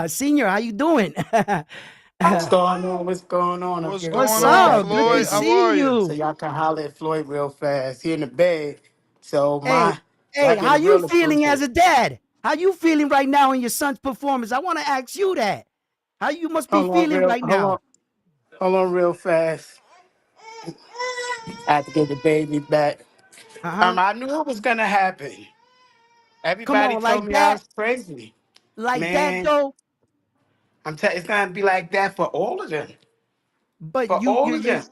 Senior, how you doing? What's going on? What's going on? I'm What's giving What's going Floyd on, up? back the Good to Floyd? How baby. are see you? So you. y'all can holler at Floyd real fast. He in the bed. So Hey, y'all hey, how getting you real feeling as exclusive. a dad? How you feeling right now in your son's performance? I want to ask you that. How you must be feeling right now? Hold on real fast. I have to get the baby back. Uh-huh. I knew it was gonna happen. Come Everybody on, told like me I that, was crazy. like that Man, though. it's gonna be like that for all of them. But For you, all you, of you, them.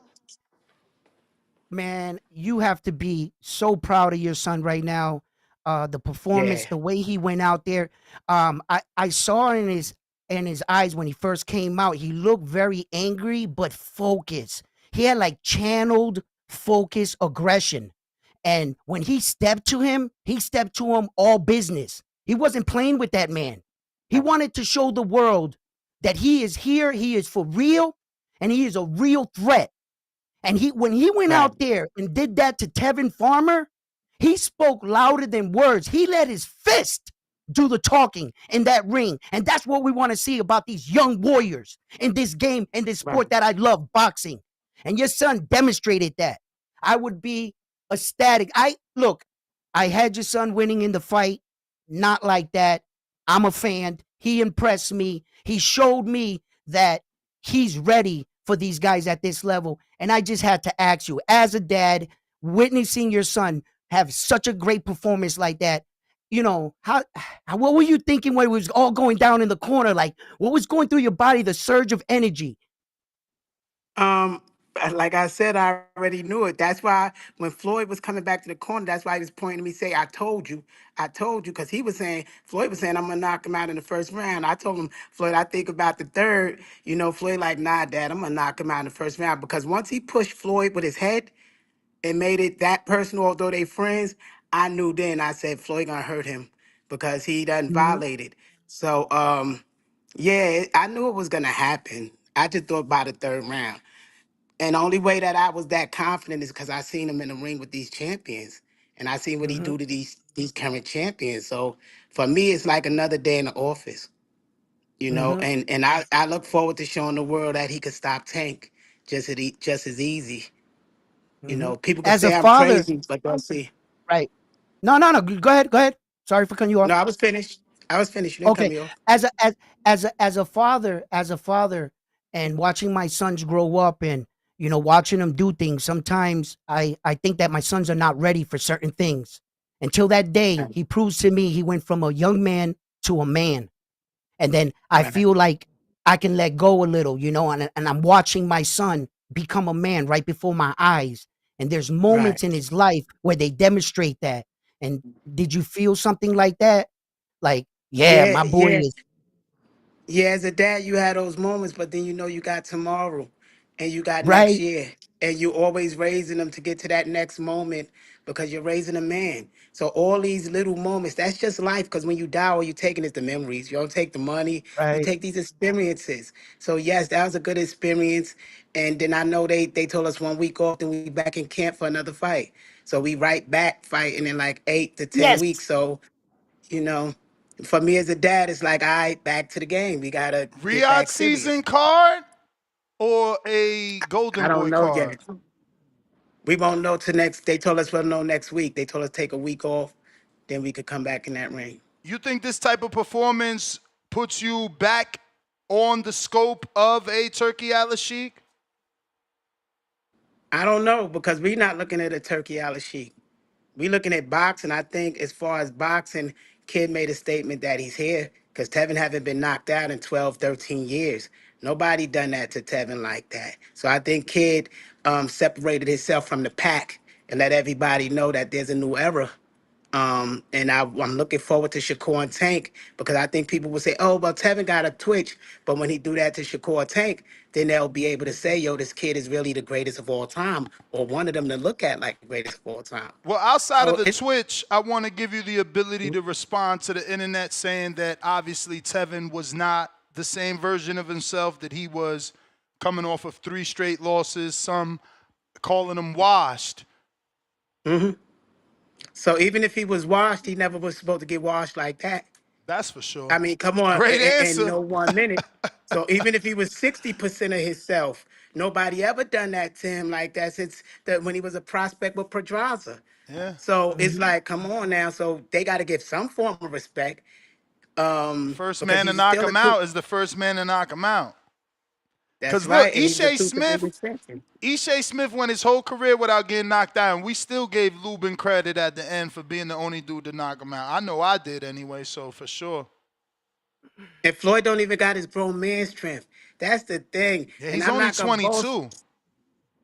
man, you have to be so proud of your son right now. The performance, Yeah. the way he went out there. I saw in his eyes when he first came out, he looked very angry but focused. He had like channeled focus aggression. And when he stepped to him all business. He wasn't playing with that man. He wanted to show the world that he is here, he is for real, and he is a real threat. And when he went Right. out there and did that to Tevin Farmer, he spoke louder than words. He let his fist do the talking in that ring. And that's what we want to see about these young warriors in this game, in this Right. sport that I love, boxing. And your son demonstrated that. I would be ecstatic. I had your son winning in the fight, not like that. I'm a fan. He impressed me. He showed me that he's ready for these guys at this level. And I just had to ask you, as a dad, witnessing your son have such a great performance like that, what were you thinking when it was all going down in the corner? Like, what was going through your body, the surge of energy? Um, like I said, I already knew it. That's why when Floyd was coming back to the corner, that's why he was pointing to me, say, I told you," because Floyd was saying, "I'm gonna knock him out in the first round." I told him, Floyd, I think about the third. Floyd like, "Nah, Dad, I'm gonna knock him out in the first round," because once he pushed Floyd with his head and made it that personal, although they friends, I knew then. I said, Floyd gonna hurt him because he done Mhm, violated. So, yeah, I knew it was gonna happen. I just thought by the third round. And the only way that I was that confident is because I seen him in the ring with these champions, and I seen what he mhm, do to these current champions. So for me, it's like another day in the office, mhm, And I look forward to showing the world that he could stop Tank just as easy. mhm. People could As a say I'm father, crazy, but they'll see. right? No, no, no. Go ahead. Go ahead. Sorry for cutting you No, off. I was finished. I was finished. You didn't cut Okay. me off. As a father, and watching my sons grow up and watching them do things, sometimes I think that my sons are not ready for certain things. Until that day, Right. he proves to me he went from a young man to a man. And then I Right. feel like I can let go a little, and I'm watching my son become a man right before my eyes. And there's moments Right. in his life where they demonstrate that. And did you feel something like that? Like, yeah, Yeah, my boy yeah. is Yeah, as a dad, you had those moments, but then you got tomorrow and you got next right. year. And you always raising them to get to that next moment because you're raising a man. So all these little moments, that's just life. Because when you die, all you're taking is the memories. You don't take the money. You Right. take these experiences. So yes, that was a good experience. And then I know they told us 1 week off, then we back in camp for another fight. So we right back fighting in like 8 to 10 weeks. Yes. So you know, for me as a dad, it's like, all right, back to the game. We gotta get Riyadh back season serious. card or a I Golden don't Boy know card? yet. We won't know till next. They told us we'll know next week. They told us take a week off, then we could come back in that ring. You think this type of performance puts you back on the scope of a Turkey Al Sheik? I don't know because we're not looking at a turkey a la sheik. We looking at boxing. I think as far as boxing, Kid made a statement that he's here because Tevin haven't been knocked out in 12, 13 years. Nobody done that to Tevin like that. So I think Kid separated himself from the pack and let everybody know that there's a new era. I'm looking forward to Shakur and Tank because I think people will say, "Oh, well, Tevin got a twitch," but when he do that to Shakur and Tank, then they'll be able to say, "Yo, this kid is really the greatest of all time," or one of them to look at like the greatest of all time. Well, outside of So the it's Twitch, I want to give you the ability to respond to the internet saying that obviously Tevin was not the same version of himself, that he was coming off of 3 straight losses, some calling him washed. so even if he was washed, he never was supposed to get washed like that. That's for sure. I mean, come on, Great in answer. no 1 minute. So even if he was 60% of himself, nobody ever done that to him like that since when he was a prospect with Pedraza. Yeah. So it's like, come on now. So they got to give some form of respect, First because man to he's knock still a him true. out is the first man to knock him out. That's Cause look, right, and he's a truth to be respected. Ishai Smith went his whole career without getting knocked out, and we still gave Lubin credit at the end for being the only dude to knock him out. I know I did anyway, so for sure. And Floyd don't even got his grown man strength. That's the thing. Yeah, And he's I'm only not gonna boast. 22.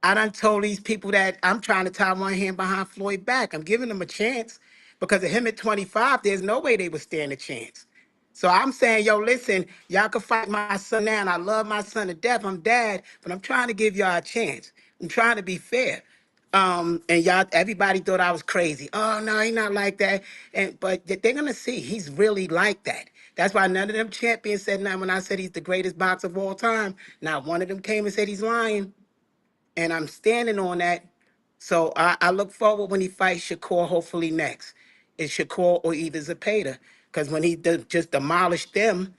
I done told these people that I'm trying to tie one hand behind Floyd back. I'm giving them a chance because of him at 25. There's no way they would stand a chance. So I'm saying, yo, listen, y'all can fight my son now, and I love my son to death. I'm dad, but I'm trying to give y'all a chance. I'm trying to be fair. And y'all, everybody thought I was crazy. Oh no, he's not like that. But they're gonna see he's really like that. That's why none of them champions said nothing when I said he's the greatest boxer of all time. Not one of them came and said he's lying, and I'm standing on that. So I look forward when he fights Shakur, hopefully next. It's Shakur or either Zepeda. Because when he just demolished them,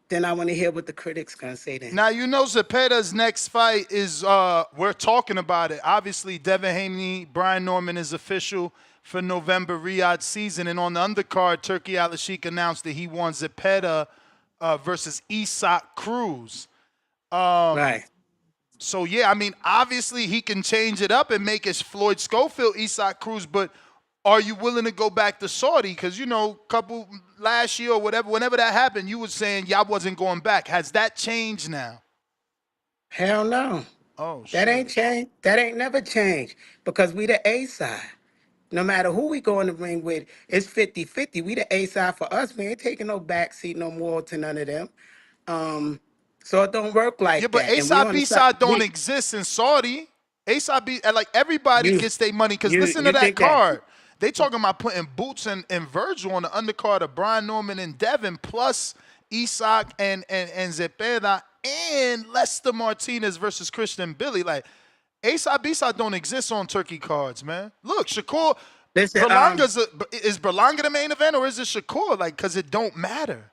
then I want to hear what the critics gonna say then. Now you know Zepeda's next fight is we're talking about it. Obviously, Devin Haney, Brian Norman is official for November Riyadh season, and on the undercard, Turki Al-Sheikh announced that he wants Zepeda versus Isak Cruz. Right. So yeah, I mean, obviously he can change it up and make it Floyd Schofield, Isak Cruz, but are you willing to go back to Saudi? Because couple last year or whatever, whenever that happened, you was saying y'all wasn't going back. Has that changed now? Hell no. Oh That shit. ain't changed. That ain't never changed because we the A side. No matter who we go in the ring with, it's 50-50. We the A side for us. We ain't taking no back seat no more to none of them. Um, so it don't work Yeah, like but that. A And we side on the B side. side don't exist in Saudi. A side B like everybody You gets their money. Because you listen to you that think that? card. They talking about putting Boots and Virgil on the undercard of Brian Norman and Devin plus Isak and Zepeda and Lester Martinez versus Christian Billy. Like A side B side don't exist on Turkey cards, man. Look, Shakur Listen, is Berlanga the main event or is it Shakur? Like, cause it don't matter.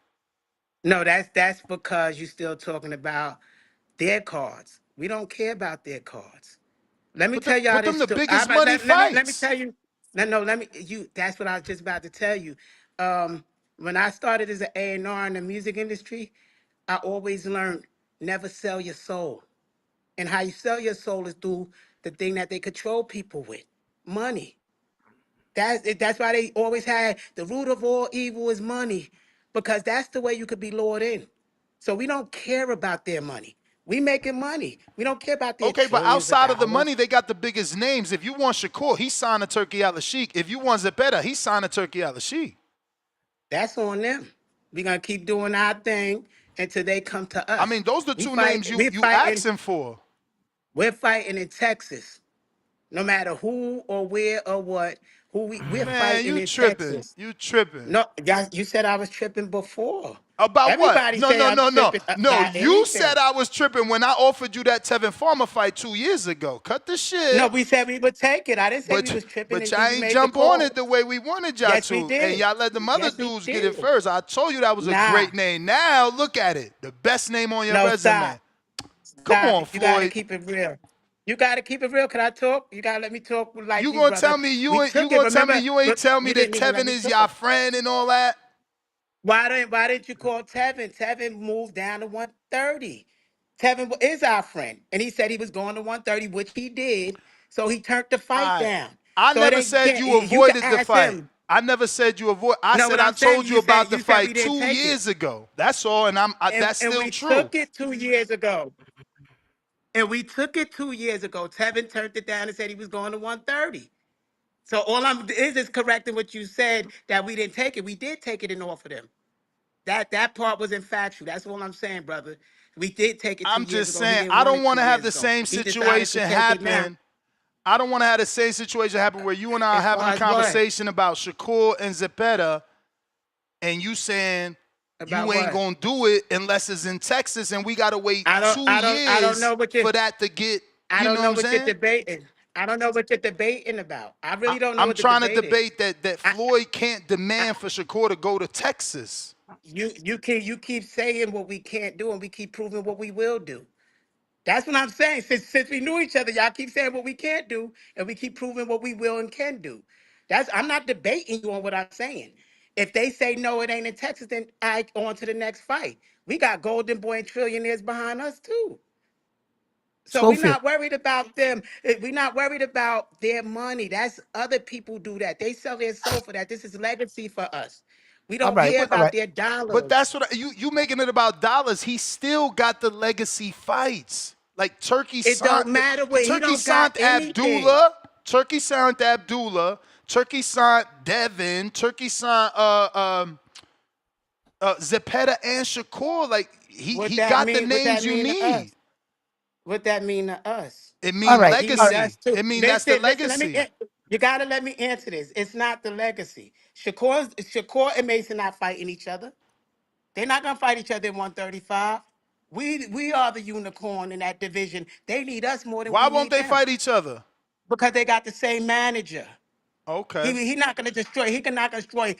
no, that's because you still talking about their cards. We don't care about their cards. Let me tell y'all Put them this the too. biggest money Let me fights. tell you. No, no, let me you that's what I was just about to tell you. When I started as an A&R in the music industry, I always learned never sell your soul. And how you sell your soul is through the thing that they control people with, money. That's why they always had the root of all evil is money, because that's the way you could be lured in. So we don't care about their money. We making money. We don't care about their Okay, but trillions of outside of the dollars. money, they got the biggest names. If you want Shakur, he signed a Turkey Al-Sheikh. If you want Zepeda, he signed a Turkey Al-Sheikh. That's on them. We're gonna keep doing our thing until they come to I us. mean, those are the We two names fight. you We're you fighting. asking for. We're fighting in Texas. No matter who or where or what, we're Man, fighting you in tripping. Texas. You tripping. No, you said I was tripping before. About what? Everybody No, say no, I'm no, no. tripping No, about you said anything. I was tripping when I offered you that Tevin Farmer fight 2 years ago. Cut the No, shit. we said we would take it. I didn't say we But was tripping but until y'all you ain't made the jump on call. it the way we wanted y'all Yes, we to. And did. y'all let them other Yes, we dudes get it did. first. I told you that was a Nah, great name. Now look at it. The best name on your no, resume. stop. Come Stop on, it. You got to Floyd. keep it real. You got to keep it real. Can I talk? You got to let me talk like You you, gonna brother. tell me We you took it. gonna tell me Remember, you ain't tell me you that didn't even let Tevin me is your talk. friend and all that? Why didn't you call Tevin? Tevin moved down to 130. Tevin is our friend. And he said he was going to 130, which he did. So he turned the fight Alright. down. I So it never ain't, said you you can avoided the ask fight. him. I never said you avoid. I No, said what I I'm saying, told you about the you said we fight didn't two take it. years ago. That's all, and that's And still we true. took it 2 years ago. And we took it 2 years ago. Tevin turned it down and said he was going to 130. So all I'm is correcting what you said that we didn't take it. We did take it and offer them. That part was not factual. That's all I'm saying, brother. We did take it two I'm years just ago. He saying didn't I want don't it want to have 2 years the ago. same He decided to situation take it now. happen. I don't want to have the same situation happen where you and I are As having far a as what? conversation about Shakur and Zepeda, and you saying About you ain't what? gonna do it unless it's in Texas, and we gotta wait I don't two I don't I don't years know what you for that to get. I You know don't what know I'm what you're saying? debating. I don't know what you're debating about. I I, really don't know I'm what the trying to debate is. debate that I, Floyd can't I, demand for Shakur to go to Texas. You keep saying what we can't do, and we keep proving what we will do. That's what I'm saying. Since we knew each other, y'all keep saying what we can't do, and we keep proving what we will and can do. I'm not debating you on what I'm saying. If they say no, it ain't in Texas, then I on to the next fight. We got Golden Boy and trillionaires behind us too. So we're Schofield. not worried about them. We're not worried about their money. That's other people do that. They sell their soul for that. This is legacy for us. We All don't right, care all about right. their But dollars. that's what you making it about dollars. He still got the legacy fights. Like It don't matter what he Turkey don't got signed anything. Abdullah. Turkey signed Abdullah. Turkey signed Devin. Turkey signed Zepeda and Shakur. Like What he that got the mean? What names that you mean to us? need. What that mean to us? It All mean right. He need us legacy. too. It mean that's the Listen. Let me. legacy. You gotta let me answer this. It's not the legacy. Shakur and Mason not fighting each other. They're not gonna fight each other in 135. We are the unicorn in that division. They need us more than Why we won't need they them fight each other? because they got the same manager. Okay. He not gonna destroy. He cannot destroy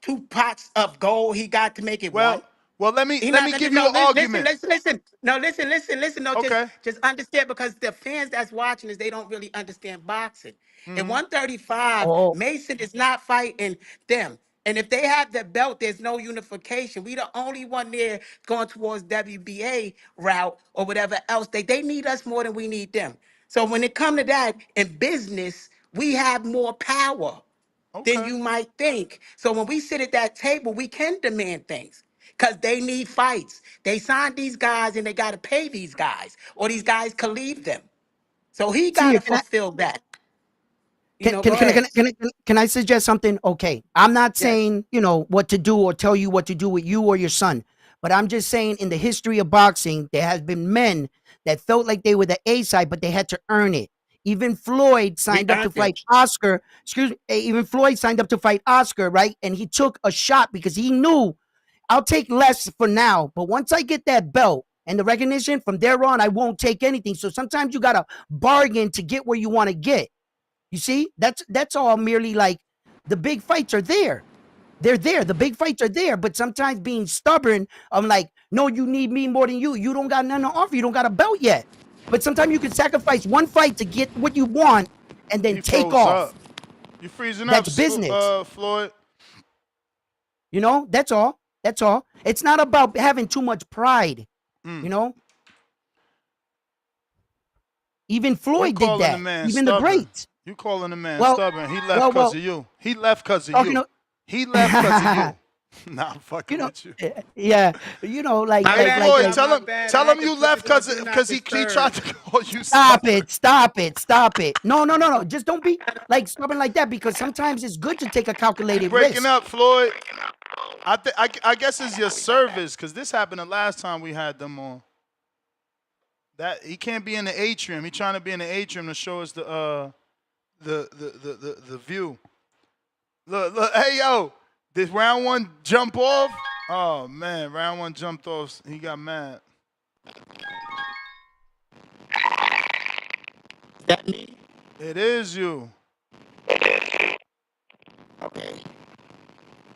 2 pots of gold he got to make it Well, one. well, let me He let not me gonna give no you an listen, argument. listen, listen. No, listen. No, Okay. just understand because the fans that's watching is they don't really understand boxing. In Mm-hmm. 135, Oh, Mason is not fighting them. And if they have the belt, there's no unification. We the only one there going towards WBA route or whatever else. They need us more than we need them. So when it come to that in business, we have more power than Okay. you might think. So when we sit at that table, we can demand things because they need fights. They signed these guys and they got to pay these guys, or these guys can leave them. So he got Tia, to fulfill that. can, Go can, can, ahead. can, can, can I suggest something? Okay. I'm not Yes. saying, what to do or tell you what to do with you or your son, but I'm just saying in the history of boxing, there has been men that felt like they were the A side, but they had to earn it. Even Floyd We signed up to earned fight it. Oscar. Excuse me. Even Floyd signed up to fight Oscar, right? And he took a shot because he knew I'll take less for now, but once I get that belt and the recognition from there on, I won't take anything. So sometimes you gotta bargain to get where you want to get. You see, that's all merely like the big fights are there. They're there. The big fights are there. But sometimes being stubborn, I'm like, no, you need me more than you. You don't got nothing to offer. You don't got a belt yet. But sometimes you can sacrifice one fight to get what you want and then He take froze off. up. You freezing up, That's business. Floyd? That's all. That's all. It's not about having too much pride. Mm. You know, even You Floyd did calling the that. man Even the stubborn. greats. You calling the man Well, stubborn. He left well, because well. of you. He left because of Talking you. to, He left because of you. Nah, I'm you fucking know, with you. yeah, like, My Hey like, bad, like, Floyd, y'all. like. My bad. I tell had him to you put left this on Do Not because he tried Disturb. to call you Stop stubborn. it! Stop it! Stop it! No, no, no, no! Just don't be like stubborn like that because sometimes it's good to take a You calculated breaking risk. up, Floyd? I guess it's your service because this happened the last time we had them on. That he can't be in the atrium. He trying to be in the atrium to show us the view. Look, hey yo, did round one jump off? Oh man, round one jumped off. He got mad. That me? It is you. Okay.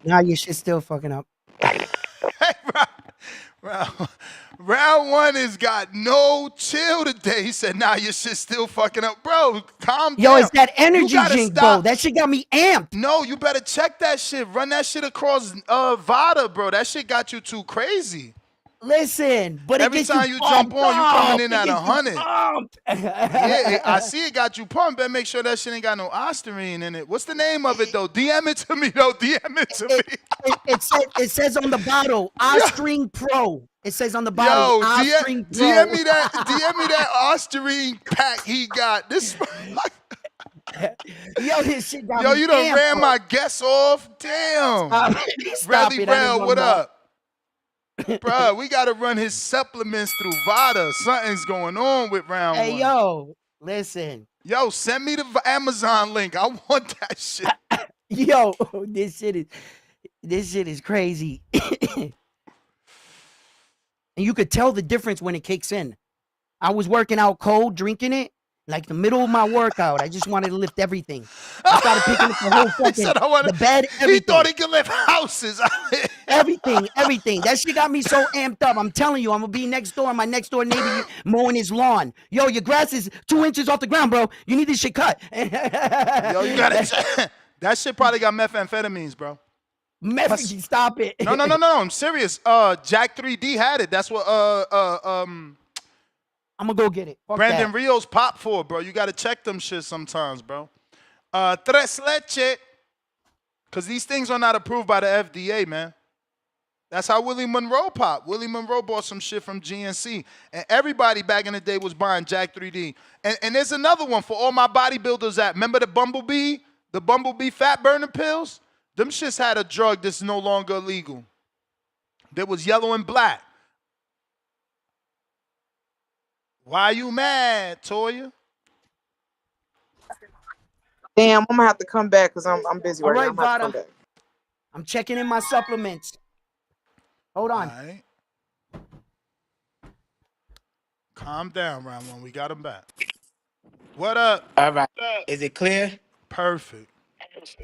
Nah, your shit's still fucking up. Hey, round, round one has got no chill today. He said, nah, your shit's still fucking up. Bro, calm Yo, down. it's that You energy gotta drink, bro. stop. That shit got me amped. No, you better check that shit. Run that shit across Vada, bro. That shit got you too crazy. Listen, but it Every gets you time you jump pumped on, you coming up. in It at gets you 100. pumped. Yeah, I see it got you pumped. Better make sure that shit ain't got no ostarine in it. What's the name of it though? DM it to me though. DM it to it, me. it says on the bottle, Yo, Ostring Pro. It says on the bottle, yo, Ostring DM Pro. me that. DM me that ostarine pack he got. This. Yo, this shit got Yo, me you done amped, ran bro. my guests off. Damn. Stop it. Stop Relly it. I didn't Rel, run what them off. up? Bruh, we gotta run his supplements through Vada. Something's going on with round Hey, one. yo, listen. Yo, send me the Amazon link. I want that shit. Yo, this shit is crazy. And you could tell the difference when it kicks in. I was working out cold, drinking it, like the middle of my workout. I just wanted to lift everything. I started picking up the whole He said fucking I want the bed, He thought everything. he could lift houses. Everything. That shit got me so amped up. I'm telling you, I'm gonna be next door. My next door neighbor mowing his lawn. Yo, your grass is 2 inches off the ground, bro. You need this shit cut. Yo, you got it. That shit probably got methamphetamines, bro. Stop it. No. I'm serious. Jack 3D had it. That's what I'm gonna go get it. Fuck Brandon that. Rios pop for, bro. You gotta check them shit sometimes, bro. Tres leche. Cause these things are not approved by the FDA, man. That's how Willie Monroe popped. Willie Monroe bought some shit from GNC. And everybody back in the day was buying Jack 3D. And there's another one for all my bodybuilders that remember the Bumblebee fat burning pills? Them shits had a drug that's no longer illegal. That was yellow and black. Why you mad, Toya? Damn, I'm gonna have to come back because I'm busy right now. I'm gonna have to come Vada. back. I'm checking in my supplements. Hold on. All right. Calm down, round one. We got him back. What up? All right. Is it clear? Perfect.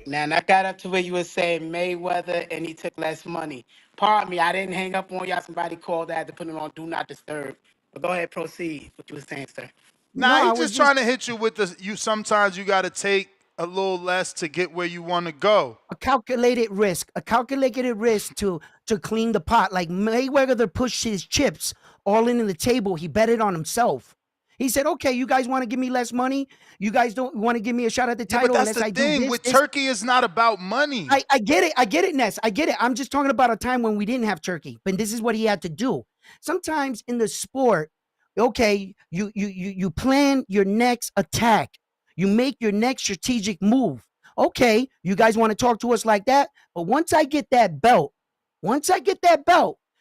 Now, I got up to where you were saying Mayweather and he took less money. Pardon me, I didn't hang up on y'all. Somebody called. I had to put it on Do Not Disturb. But go ahead, proceed. What you were saying, sir. No, Nah, I he's was just trying to hit you with the. You sometimes you got to take a little less to get where you want to go. a calculated risk to clean the pot. Like Mayweather pushed his chips all into the table. He bet it on himself. He said, "Okay, you guys want to give me less money? You guys don't want to give me a shot at the Yeah, title but that's unless the I thing. do this." With Turkey, it's not about money. I get it, Ness. I get it. I'm just talking about a time when we didn't have Turkey, but this is what he had to do. Sometimes in the sport, okay, you plan your next attack. You make your next strategic move. Okay, you guys want to talk to us like that, but once I get that belt,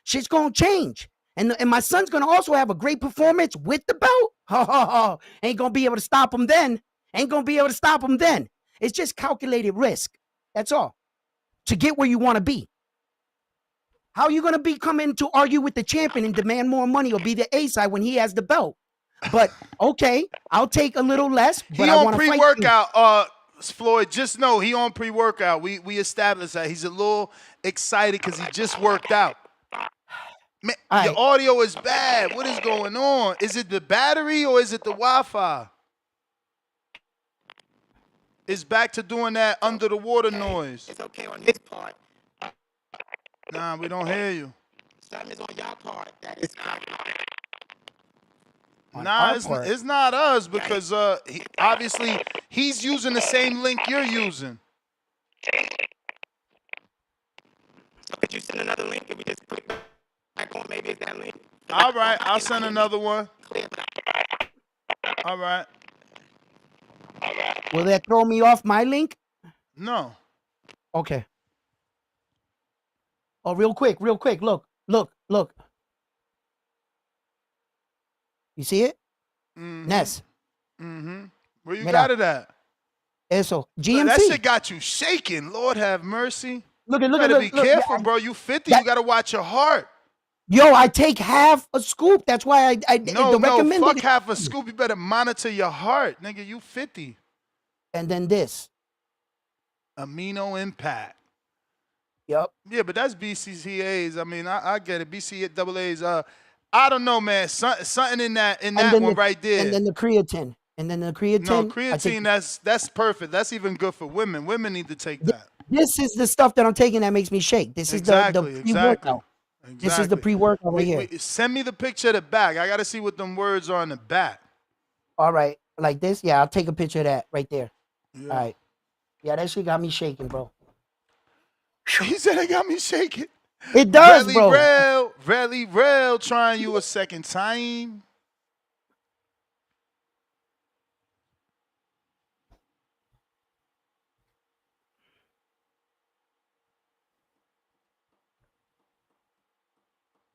shit's gonna change. And my son's gonna also have a great performance with the belt. Ain't gonna be able to stop him then. It's just calculated risk. That's all. To get where you want to be. How are you going to be coming to argue with the champion and demand more money or be the A side when he has the belt? But okay, I'll take a little less. But He I on want to fight you. pre-workout. Floyd, just know he on pre-workout. We established that he's a little excited because he just worked out. Man, All your right. audio is bad. What is going on? Is it the battery or is it the Wi-Fi? It's back to doing that under the water noise. It's okay on his part. Nah, we don't hear you. Something is on y'all part. That is not. Nah, it's not us because obviously he's using the same link you're using. So could you send another link if we just click back on? Maybe it's that link. All right, I'll send another one. All right. Will that throw me off my link? No. Okay. Oh, real quick. Look. You see it? Mm-hmm. Ness. Mm-hmm. Where you Mira. got it at? Eso. Look, GMC. that shit got you shaking. Lord have mercy. Look. You better be careful, bro. You 50. You gotta watch your heart. Yo, I take half a scoop. That's why I No, recommended fuck it. half a scoop. You better monitor your heart, nigga. You 50. And then this. Amino impact. Yep. Yeah, but that's BCCAs. I mean, I get it. BCAAs. I don't know, man. Something in that one right there. And then the creatine. No, creatine. That's perfect. That's even good for women. Women need to take that. This is the stuff that I'm taking that makes me shake. This is the pre-workout. This is the pre-workout right here. Send me the picture of the back. I got to see what them words are on the back. All right. Like this? Yeah, I'll take a picture of that right there. Yeah. All right. Yeah, that shit got me shaking, bro. He said it got me shaking. It does, bro. Really real, trying you a second time.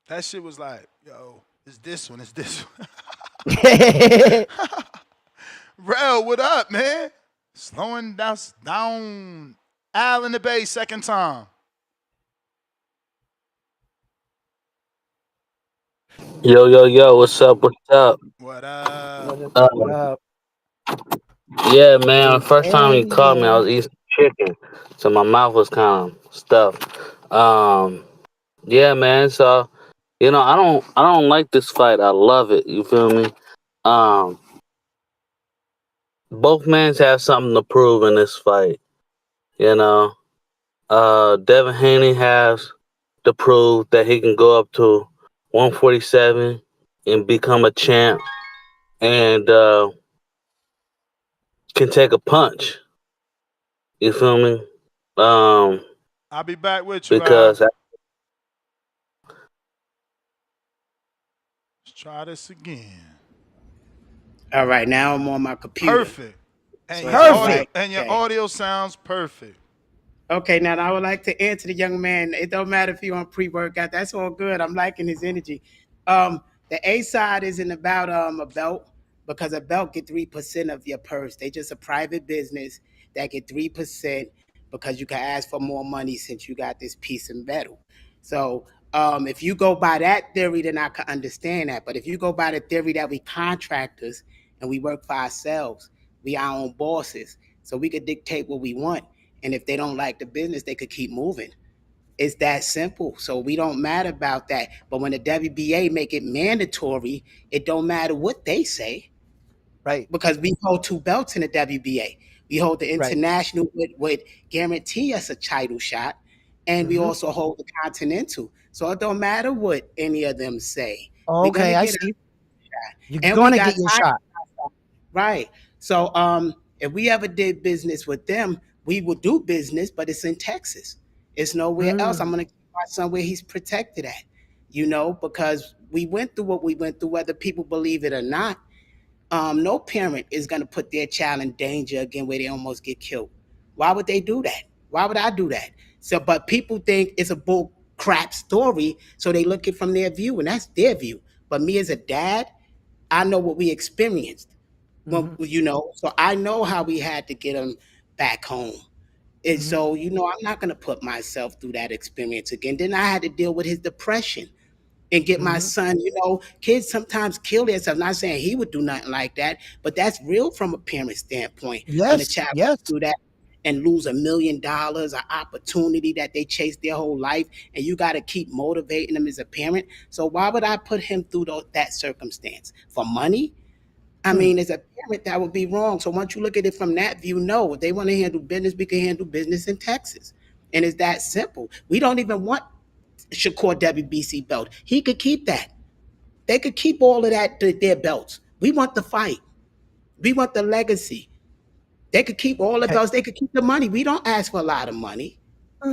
That shit was like, yo, it's this one. Rel, what up, man? Slowing down. Al in the Bay, second time. Yo, what's up? What up? What up? Yeah, man, first time you called me, I Yeah. was eating chicken, so my mouth was kind of stuffed. Yeah, man. So, I don't like this fight. I love it. You feel me? Um, both men have something to prove in this fight. You know, Devin Haney has to prove that he can go up to 147 and become a champ, and can take a punch. You feel me? Um, I'll be back with you, Al. because Let's try this again. All right, now I'm on my computer. Perfect. So And your it's all audio right. Perfect. and your Okay. audio sounds perfect. Okay, now I would like to answer the young man. It don't matter if you're on pre-workout. That's all good. I'm liking his energy. The A side isn't about a belt because a belt get 3% of your purse. They just a private business that get 3% because you can ask for more money since you got this piece of metal. So if you go by that theory, then I can understand that. But if you go by the theory that we contractors and we work for ourselves, we our own bosses, so we could dictate what we want. And if they don't like the business, they could keep moving. It's that simple. So we don't matter about that. But when the WBA make it mandatory, it don't matter what they say Right. because we hold two belts in the WBA. We hold the Right. international, would guarantee us a title shot, and we Mm-hmm. also hold the continental. So it don't matter what any of them say. We're gonna Okay, I get see. out, You're and we gonna got get your time. shot. Right. So if we ever did business with them, we would do business, but it's in Texas. It's nowhere else. I'm Mm, gonna keep my son where he's protected at, because we went through what we went through, whether people believe it or not. No parent is gonna put their child in danger again where they almost get killed. Why would they do that? Why would I do that? So, but people think it's a bull crap story, so they look it from their view, and that's their view. But me as a dad, I know what we experienced when mhm, so I know how we had to get him back home. And mhm, so, I'm not gonna put myself through that experience again. Then I had to deal with his depression and get my mhm. son, kids sometimes kill themselves. Not saying he would do nothing like that, but that's real from a parent standpoint when a Yes, child yes. do that and lose $1 million, an opportunity that they chased their whole life, and you got to keep motivating them as a parent. So why would I put him through that circumstance for money? I Hmm. mean, as a parent, that would be wrong. So once you look at it from that view, no, if they want to handle business, we can handle business in Texas. And it's that simple. We don't even want Shakur WBC belt. He could keep that. They could keep all of that their belts. We want the fight. We want the legacy. They could keep all the Okay. belts. They could keep the money. We don't ask for a lot of money.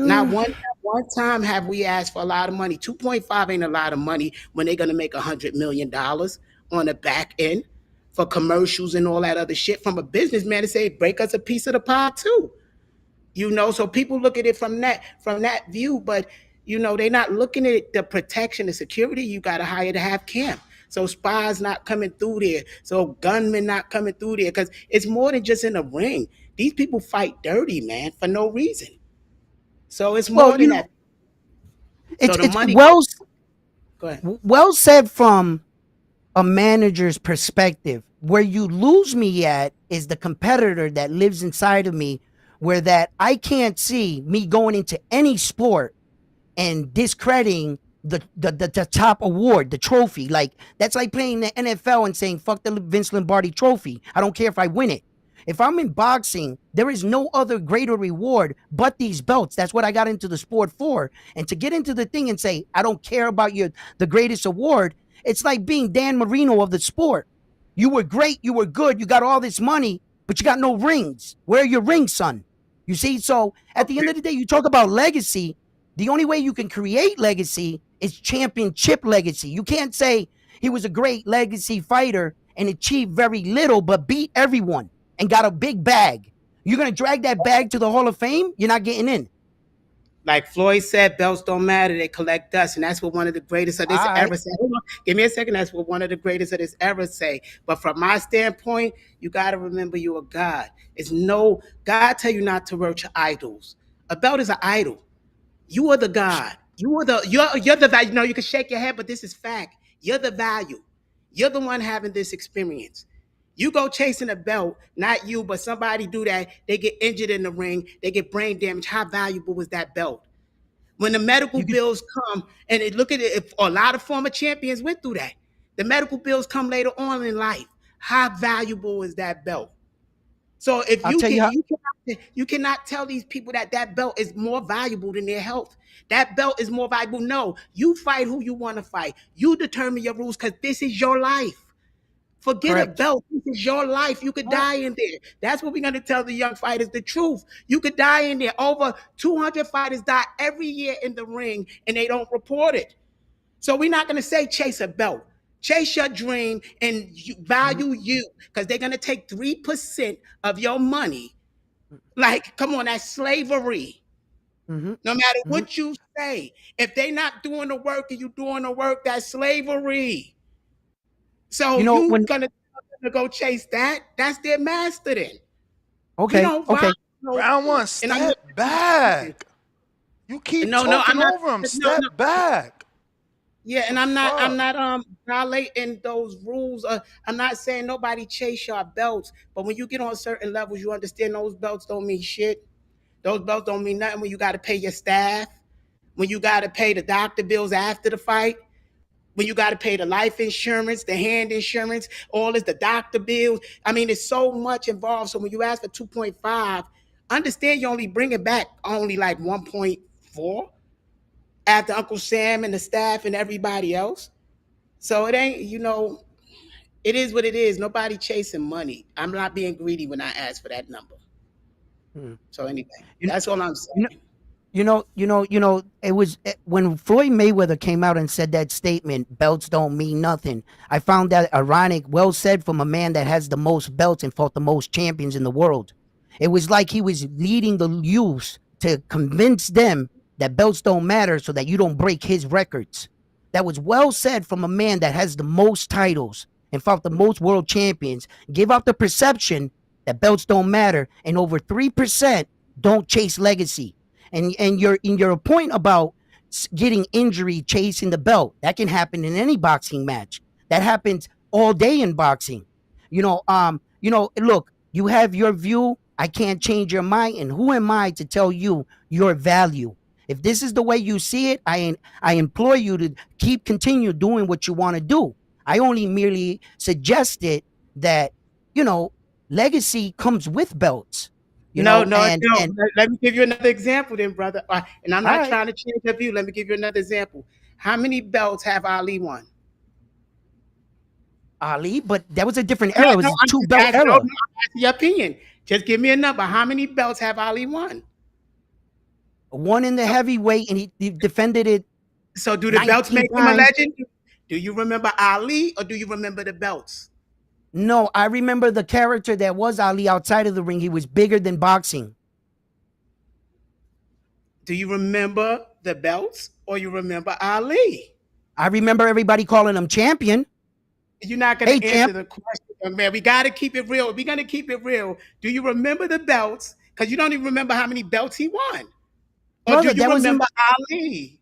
Not Mm, one time have we asked for a lot of money. 2.5 ain't a lot of money when they're gonna make $100 million on the back end for commercials and all that other shit. From a businessman to say, break us a piece of the pie too. So people look at it from that view, but they're not looking at the protection, the security you gotta hire to have camp. So spies not coming through there, so gunmen not coming through there, because it's more than just in the ring. These people fight dirty, man, for no reason. So it's well, more than that. So the it's money goes. well Go ahead. well said from a manager's perspective. Where you lose me at is the competitor that lives inside of me, where that I can't see me going into any sport and discrediting the top award, the trophy. Like that's like playing the NFL and saying fuck the Vince Lombardi trophy. I don't care if I win it. If I'm in boxing, there is no other greater reward but these belts. That's what I got into the sport for. And to get into the thing and say I don't care about the greatest award, it's like being Dan Marino of the sport. You were great, you were good, you got all this money, but you got no rings. Where are your rings, son? You see, so at the end Okay. of the day, you talk about legacy. The only way you can create legacy is championship legacy. You can't say he was a great legacy fighter and achieved very little, but beat everyone and got a big bag. You're going to drag that bag to the Hall of Fame? You're not getting in. Like Floyd said, belts don't matter; they collect dust, and that's what one of the greatest of All this right. ever said. Hold on, give me a second. That's what one of the greatest of this ever say. But from my standpoint, you got to remember you are God. It's no God tell you not to worship idols. A belt is an idol. You are the God. You're the value. You can shake your head, but this is fact. You're the value. You're the one having this experience. You go chasing a belt, not you, but somebody do that. They get injured in the ring. They get brain damage. How valuable was that belt? When the medical You could, bills come, and look at it, if a lot of former champions went through that. The medical bills come later on in life. How valuable is that belt? So if I'll tell you how. you cannot tell these people that that belt is more valuable than their health. That belt is more valuable. No, you fight who you want to fight. You determine your rules because this is your life. Forget a Correct. belt. This is your life. You could All right. die in there. That's what we're going to tell the young fighters the truth. You could die in there. Over 200 fighters die every year in the ring and they don't report it. So we're not going to say chase a belt. Chase your dream and Mhm. value you because they're going to take 3% of your money. Like, come on, that's slavery. Mhm. No matter Mhm. what you say, if they're not doing the work and you doing the work, that's slavery. So You know you when. gonna tell them to go chase that? That's their master then. We Okay. don't violate Okay. no Round one, rules. And I'm not step back. You keep no, I'm talking not over him. no. Step back. Yeah, The and I'm fuck? not violating those rules. I'm not saying nobody chase your belts, but when you get on certain levels, you understand those belts don't mean shit. Those belts don't mean nothing when you got to pay your staff, when you got to pay the doctor bills after the fight, when you got to pay the life insurance, the hand insurance, all this, the doctor bills. I mean, it's so much involved. So when you ask for 2.5, understand you only bring it back only like 1.4 after Uncle Sam and the staff and everybody else. So it ain't, it is what it is. Nobody chasing money. I'm not being greedy when I ask for that number. Hmm. So anyway, You, that's all I'm you know. saying. It was when Floyd Mayweather came out and said that statement, belts don't mean nothing. I found that ironic, well said from a man that has the most belts and fought the most champions in the world. It was like he was leading the youths to convince them that belts don't matter so that you don't break his records. That was well said from a man that has the most titles and fought the most world champions. Give out the perception that belts don't matter, and over 3% don't chase legacy. And your point about getting injury chasing the belt, that can happen in any boxing match. That happens all day in boxing. Look, you have your view. I can't change your mind, and who am I to tell you your value? If this is the way you see it, I implore you to continue doing what you want to do. I only merely suggested that you know legacy comes with belts. No, no, no. And Let me give you another example, then, brother. And I'm all not right, trying to change your view. Let me give you another example. How many belts have Ali won? Ali, but that was a different No, era. It no, was a I'm two just belt asking. No, era. I'm asking your opinion. Just give me a number. How many belts have Ali won? One in the heavyweight, and he defended it So, do the belts 19 make him a times. legend? Do you remember Ali, or do you remember the belts? No, I remember the character that was Ali outside of the ring. He was bigger than boxing. Do you remember the belts, or you remember Ali? I remember everybody calling him champion. You're not going Hey, to answer champ, the question, young man. We got to keep it real. We're going to keep it real. Do you remember the belts? Because you don't even remember how many belts he won. Or do brother, you that was in. remember Ali?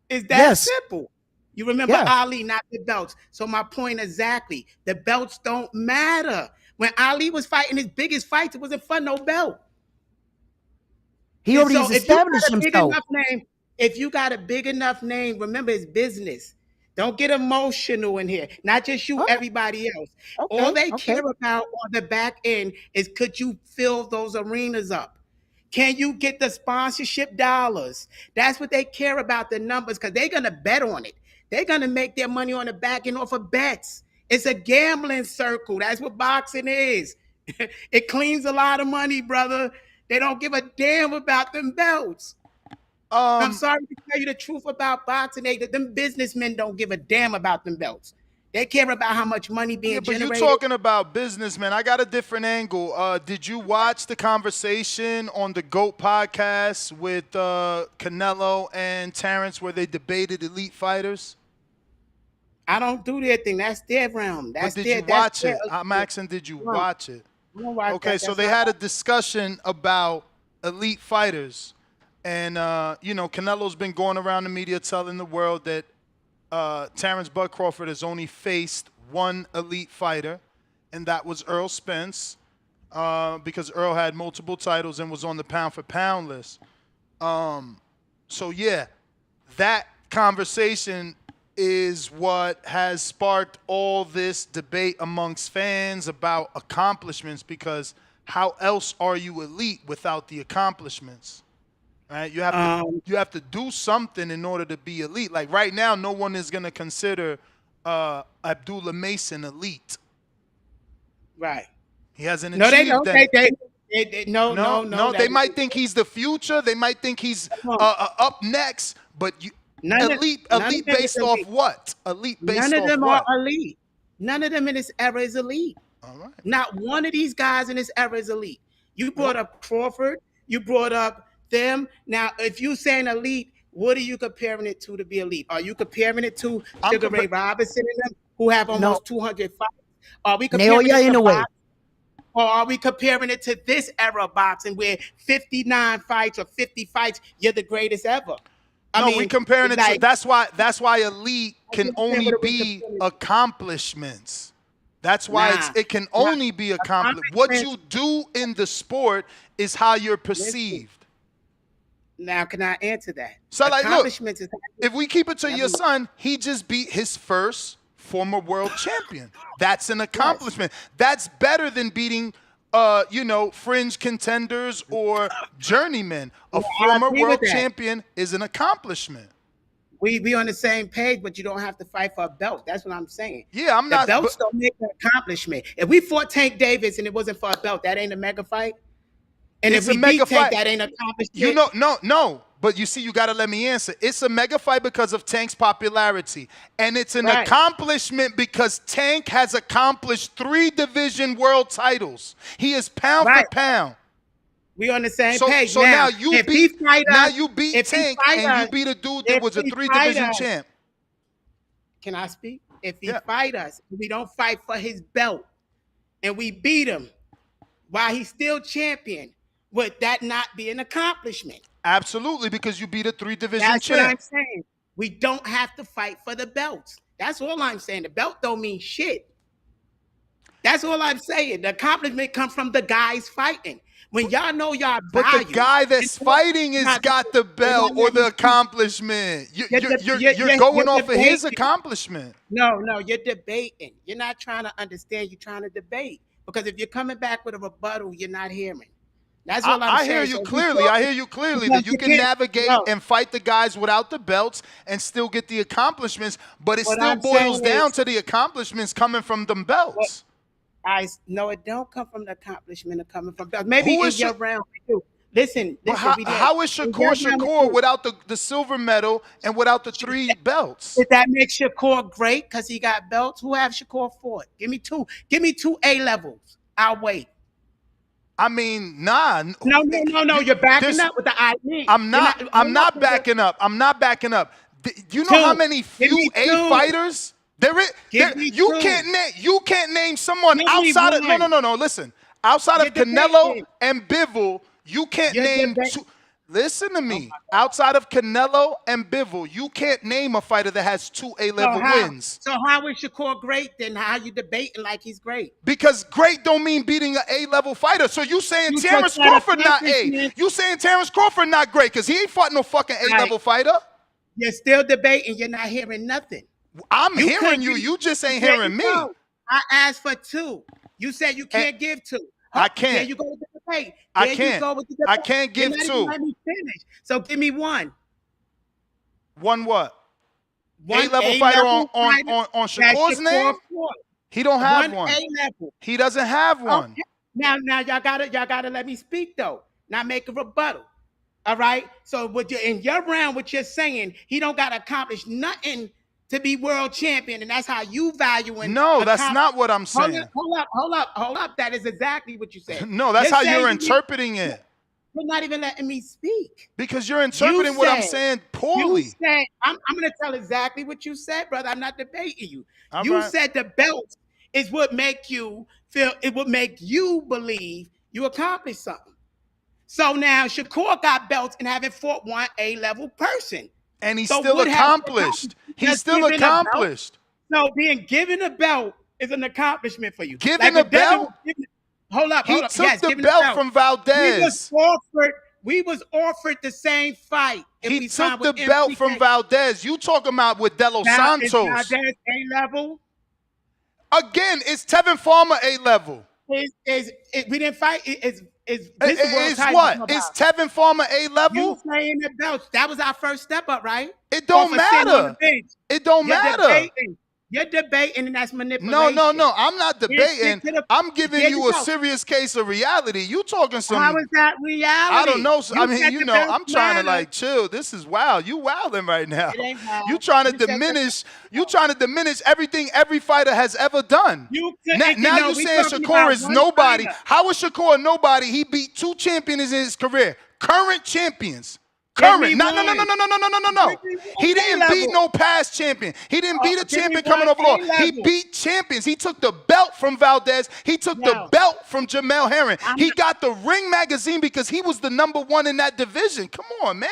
Is that Yes, simple? You remember yeah. Ali, not the belts. So my point exactly, the belts don't matter. When Ali was fighting his biggest fights, it wasn't for no belt. He And already so has established himself. if you got a big enough name, remember it's business. Don't get emotional in here. Not just you, All right, everybody else. All okay, they okay. care about on the back end is could you fill those arenas up? Can you get the sponsorship dollars? That's what they care about, the numbers, because they're gonna bet on it. They're gonna make their money on the back end off of bets. It's a gambling circle. That's what boxing is. It cleans a lot of money, brother. They don't give a damn about them belts. I'm Um, sorry to tell you the truth about boxing. Them businessmen don't give a damn about them belts. They care about how much money yeah, being but you generated. talking about businessmen. I got a different angle. Did you watch the conversation on the GOAT podcast with Canelo and Terrence where they debated elite fighters? I don't do their thing. That's their realm. But That's did you their that's watch their it? I'm asking, did you realm. watch it? I don't watch Okay, that. so That's they not had a discussion about elite fighters. And, Canelo's been going around the media telling the world that Terrence Bud Crawford has only faced one elite fighter, and that was Earl Spence, because Earl had multiple titles and was on the pound-for-pound list. So, yeah, that conversation is what has sparked all this debate amongst fans about accomplishments, because how else are you elite without the accomplishments? Right? You have to do something in order to be elite. Like right now, no one is going to consider Abdullah Mason elite. Right. He hasn't No, they achieved don't. that. No. They might think he's the future. They might think he's up next. But elite based off what? Elite based off what? None of them are elite. None of them in this era is elite. All right. Not one of these guys in this era is elite. You brought up Crawford. You brought up them. Now, if you saying elite, what are you comparing it to be elite? Are you comparing it to Sugar Ray Robinson and them, who have almost 200 fights? Are we comparing it to boxing? Or are we comparing it to this era of boxing where 59 fights or 50 fights, you're the greatest ever? I mean, we're comparing it to, that's why elite can only be accomplishments. That's why it can only be accomplished. What you do in the sport is how you're perceived. Now, can I answer that? So, like, look, if we keep it to your son, he just beat his first former world champion. That's an accomplishment. That's better than beating, fringe contenders or journeymen. A former world champion is an accomplishment. We be on the same page, but you don't have to fight for a belt. That's what I'm saying. Yeah, I'm not. The belts don't make an accomplishment. If we fought Tank Davis and it wasn't for a belt, that ain't a mega fight. And if we beat Tank, that ain't an accomplishment. No. But you see, you got to let me answer. It's a mega fight because of Tank's popularity. And it's an accomplishment because Tank has accomplished 3 division world titles. He is pound for pound. We on the same page. So now you beat Tank and you beat a dude that was a 3 division champ. Can I speak? If he fight us, we don't fight for his belt and we beat him while he's still champion, would that not be an accomplishment? Absolutely, because you beat a 3 division champ. That's what I'm saying. We don't have to fight for the belts. That's all I'm saying. The belt don't mean shit. That's all I'm saying. The accomplishment comes from the guys fighting. When y'all know y'all value. But the guy that's fighting has got the belt or the accomplishment. You're going off of his accomplishment. No, you're debating. You're not trying to understand. You're trying to debate. Because if you're coming back with a rebuttal, you're not hearing. That's all I'm saying. I hear you clearly that you can navigate and fight the guys without the belts and still get the accomplishments, but it still boils down to the accomplishments coming from them belts. No, it don't come from the accomplishment of coming from belts. Maybe in your round too. Listen. How is Shakur without the silver medal and without the 3 belts? Did that make Shakur great because he got belts? Who have Shakur fought? Give me 2. Give me 2 A levels. I'll wait. I mean, nah. No. You're backing up with the I mean. I'm not backing up. I'm not backing up. Do you know how many few A fighters there is? You can't name someone outside of no. Listen, outside of Canelo and Bivol, you can't name 2. Listen to me. Outside of Canelo and Bivol, you can't name a fighter that has 2 A-level wins. So how is Shakur great then? How you debating like he's great? Because great don't mean beating an A-level fighter. So you saying Terrence Crawford not A. You saying Terrence Crawford not great because he ain't fought no fucking A-level fighter. You're still debating. You're not hearing nothing. I'm hearing you. You just ain't hearing me. I asked for 2. You said you can't give 2. I can't. There you go with the debate. I can't give 2. Let me finish. So give me 1. 1 what? A-level fighter on Shakur's name? He don't have 1. A-level. He doesn't have 1. Okay. Now y'all gotta let me speak though. Not make a rebuttal. All right. So in your round, what you're saying, he don't got to accomplish nothing to be world champion, and that's how you valuing. No, that's not what I'm saying. Hold up. That is exactly what you said. No, that's how you're interpreting it. You're not even letting me speak. Because you're interpreting what I'm saying poorly. You said, I'm going to tell exactly what you said, brother. I'm not debating you. You said the belt is what make you feel, it would make you believe you accomplished something. So now Shakur got belts and haven't fought 1 A-level person. And he's still accomplished. He's still accomplished. So being given a belt is an accomplishment for you. Given a belt? Hold up. He took the belt from Valdez. We was offered the same fight. If He we took signed the with belt from MCK. Valdez. You talking about with De Los Now, is Santos. Valdez A-level? Again, it's Tevin Farmer A-level. We didn't fight. This world Is title what? Is Tevin Farmer You A-level? saying the belts. That was our first step up, right? It don't Off of sitting on the matter. bench. It don't You're matter. You're debating, and that's manipulation. No. I'm not debating. I'm giving There you you a go. serious case of reality. You talking some. How is that reality? I don't know. I You mean, said you the know, belts I'm trying to matter. like chill. This is wild. You wilding right now. It ain't wild. You trying to You said diminish. You trying to diminish everything every fighter has ever done. Now you saying Shakur is nobody. Fighter. How is Shakur nobody? He beat 2 champions in his career. Current champions. Give me No. one. He didn't beat A-level. no past champion. He didn't beat a give me champion coming one over law. He A-level. beat champions. He took the belt from Valdez. He took the belt from Jamel Herring. He got the Ring magazine because he was the #1 in that division. Come on, man.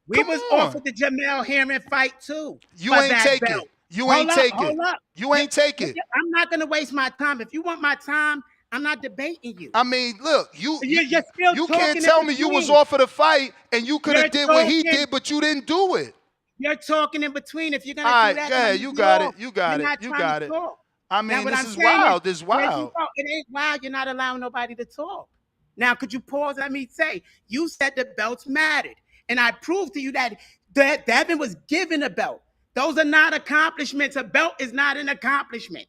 We was offered the Jamel Herring fight too. You ain't take it. You ain't take it. You ain't take it. I'm not gonna waste my time. If you want my time, I'm not debating you. I mean, look, you still can't tell me you was offered a fight and you could have did what he talking. did, but you didn't do it. You're talking in between. If you're gonna All do right, that, yeah, you got it. You got You're it. not You trying got to it. talk. I mean, Now, this is wild. This is wild. It ain't wild. You're not allowing nobody to talk. Now, could you pause? Let me say, you said the belts mattered, and I proved to you that Devin was given a belt. Those are not accomplishments. A belt is not an accomplishment.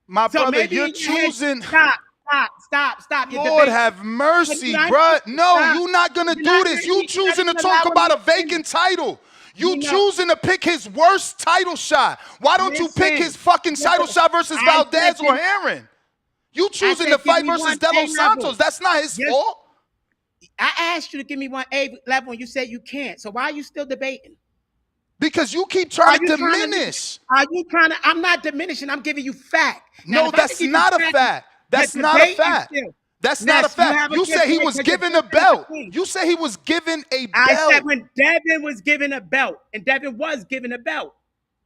My So brother, maybe you're choosing. Stop. Lord have mercy, bruh. No, you're not gonna do this. You choosing to talk about a vacant title. You choosing to pick his worst title shot. Why don't you pick his fucking title shot versus Valdez or Herring? You choosing to fight versus De Los Santos. That's not his fault. I asked you to give me one A-level and you said you can't. So why are you still debating? Because you keep trying to diminish. Are you trying to? I'm not diminishing. I'm giving you fact. No, that's not a fact. That's not a fact. That's not a fact. You said he was given a belt. You said he was given a belt. I said when Devin was given a belt, and Devin was given a belt.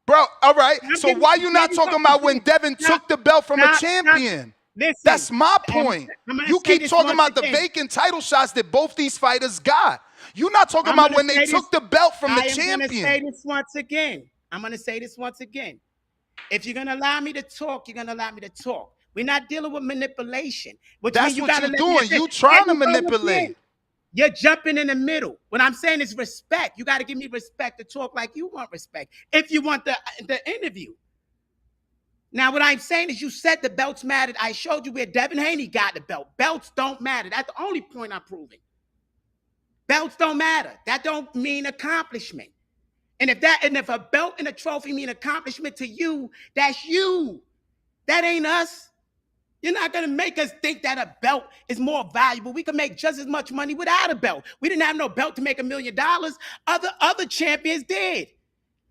Bro, all right. So why you not talking about when Devin took the belt from a champion? Listen, that's my point. You keep talking about the vacant title shots that both these fighters got. You're not talking about when they took the belt from the champion. I'm going to say this once again. I'm going to say this once again. If you're going to allow me to talk, you're going to allow me to talk. We're not dealing with manipulation. That's what you're doing. You trying to manipulate. You're jumping in the middle. What I'm saying is respect. You got to give me respect to talk like you want respect. If you want the interview. Now, what I'm saying is you said the belts mattered. I showed you where Devin Haney got the belt. Belts don't matter. That's the only point I'm proving. Belts don't matter. That don't mean accomplishment. And if a belt and a trophy mean accomplishment to you, that's you. That ain't us. You're not going to make us think that a belt is more valuable. We can make just as much money without a belt. We didn't have no belt to make $1 million. Other champions did.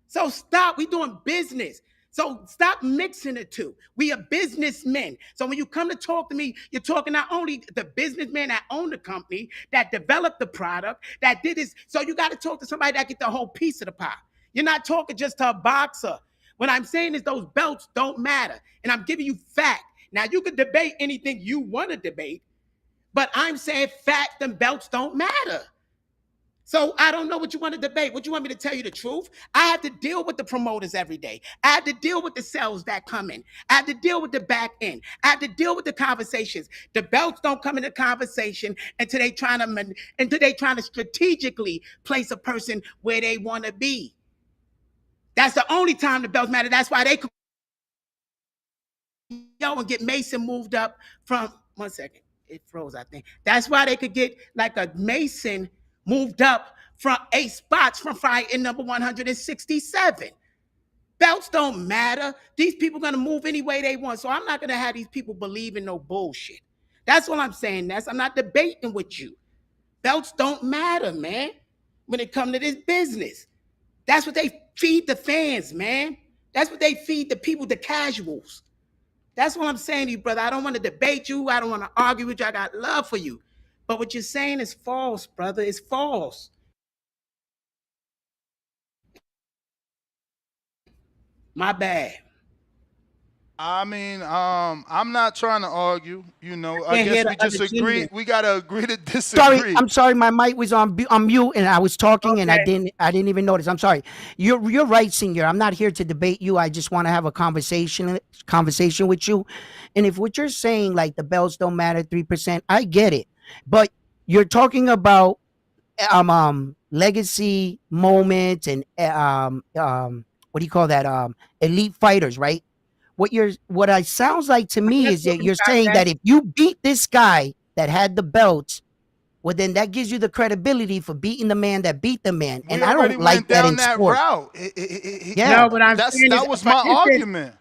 So stop. We doing business. So stop mixing the two. We are businessmen. So when you come to talk to me, you're talking not only the businessman that owned the company, that developed the product, that did this. So you got to talk to somebody that get the whole piece of the pie. You're not talking just to a boxer. What I'm saying is those belts don't matter. And I'm giving you fact. Now, you can debate anything you want to debate, but I'm saying fact and belts don't matter. So I don't know what you want to debate. What you want me to tell you the truth? I have to deal with the promoters every day. I have to deal with the sales that come in. I have to deal with the back end. I have to deal with the conversations. The belts don't come into conversation until they trying to strategically place a person where they want to be. That's the only time the belts matter. That's why they could and get Mason moved up from 1 second. It froze, I think. That's why they could get like a Mason moved up from 8 spots from fighting number 167. Belts don't matter. These people are going to move any way they want. So I'm not going to have these people believe in no bullshit. That's what I'm saying. I'm not debating with you. Belts don't matter, man, when it comes to this business. That's what they feed the fans, man. That's what they feed the people, the casuals. That's what I'm saying to you, brother. I don't want to debate you. I don't want to argue with you. I got love for you. But what you're saying is false, brother. It's false. My bad. I mean, I'm not trying to argue. I Can't hear guess we the just other agree. gentleman. We gotta agree to Sorry, disagree. I'm sorry. My mic was on mute, and I was talking, and I Okay. didn't even notice. I'm sorry. You're right, Senior. I'm not here to debate you. I just want to have a conversation with you. And if what you're saying, like the bells don't matter, 3%, I get it. But you're talking about legacy moments and what do you call that? Elite fighters, right? What I sounds like to me That's is what that we you're got saying that. that if you beat this guy that had the belts, well, then that gives you the credibility for beating the man that beat the man. We And I already don't like went that down in that sport. route. Yeah. No, what I'm saying is, That was my argument.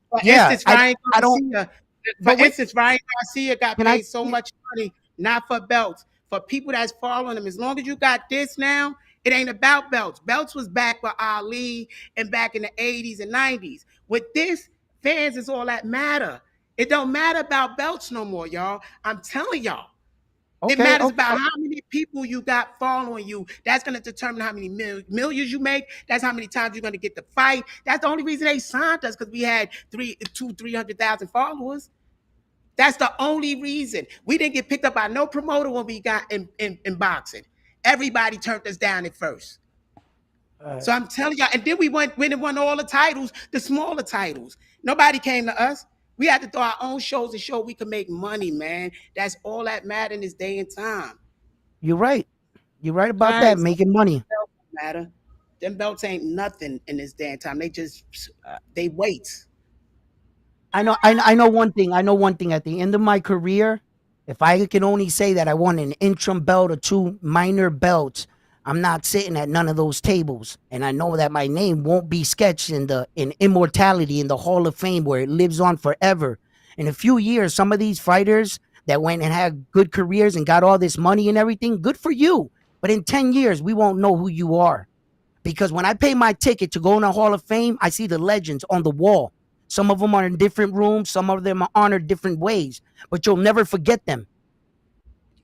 for Yeah. instance, Ryan I don't, Garcia, for but wait, instance, Ryan Garcia got can I, paid so much money not for belts, for people that's following him. As long as you got this now, it ain't about belts. Belts was back for Ali and back in the 80s and 90s. With this, fans is all that matter. It don't matter about belts no more, y'all. I'm telling y'all. It okay, matters okay. about how many people you got following you. That's going to determine how many millions you make. That's how many times you're going to get to fight. That's the only reason they signed us, because we had 300,000 followers. That's the only reason. We didn't get picked up by no promoter when we got in boxing. Everybody turned us down at first. So I'm telling y'all, and then we went and won all the titles, the smaller titles. Nobody came to us. We had to throw our own shows and show we could make money, man. That's all that matters in this day and time. You're right. You're right about Right. that, So making money. belts don't matter. Them belts ain't nothing in this damn time. They just they wait. I know one thing. I know one thing. At the end of my career, if I can only say that I won an interim belt or two minor belts, I'm not sitting at none of those tables. And I know that my name won't be sketched in immortality in the Hall of Fame where it lives on forever. In a few years, some of these fighters that went and had good careers and got all this money and everything, good for you. But in 10 years, we won't know who you are. Because when I pay my ticket to go in the Hall of Fame, I see the legends on the wall. Some of them are in different rooms, some of them are honored different ways, but you'll never forget them.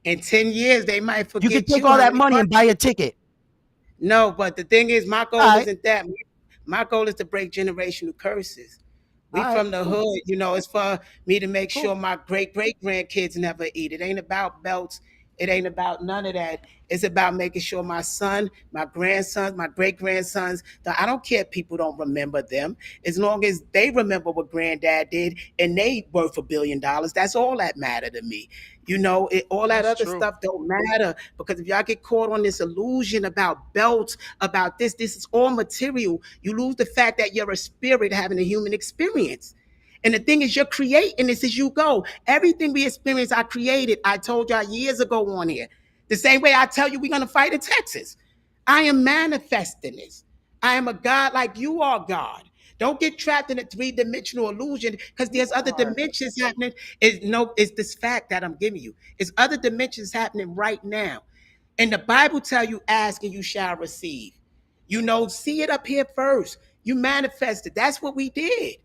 In 10 years, they might You can forget take you all how that many money months. and buy a ticket. No, but the thing is, my All goal right, isn't that. My goal is to break generational curses. all We right, from the cool, hood, it's for me to make cool. sure my great grandkids never eat. It ain't about belts. It ain't about none of that. It's about making sure my son, my grandsons, my great grandsons, that I don't care if people don't remember them. As long as they remember what granddad did and they worth $1 billion, that's all that matter to me. All that That's other true. stuff don't matter, because if y'all get caught on this illusion about belts, about this is all material. You lose the fact that you're a spirit having a human experience. And the thing is, you're creating this as you go. Everything we experience, I created. I told y'all years ago on here. The same way I tell you we're going to fight in Texas. I am manifesting this. I am a God like you are God. Don't get trapped in a three-dimensional illusion, because there's other dimensions happening. It's this fact that I'm giving you. It's other dimensions happening right now. And the Bible tell you, ask and you shall receive. See it up here first. You manifest it. That's what we did.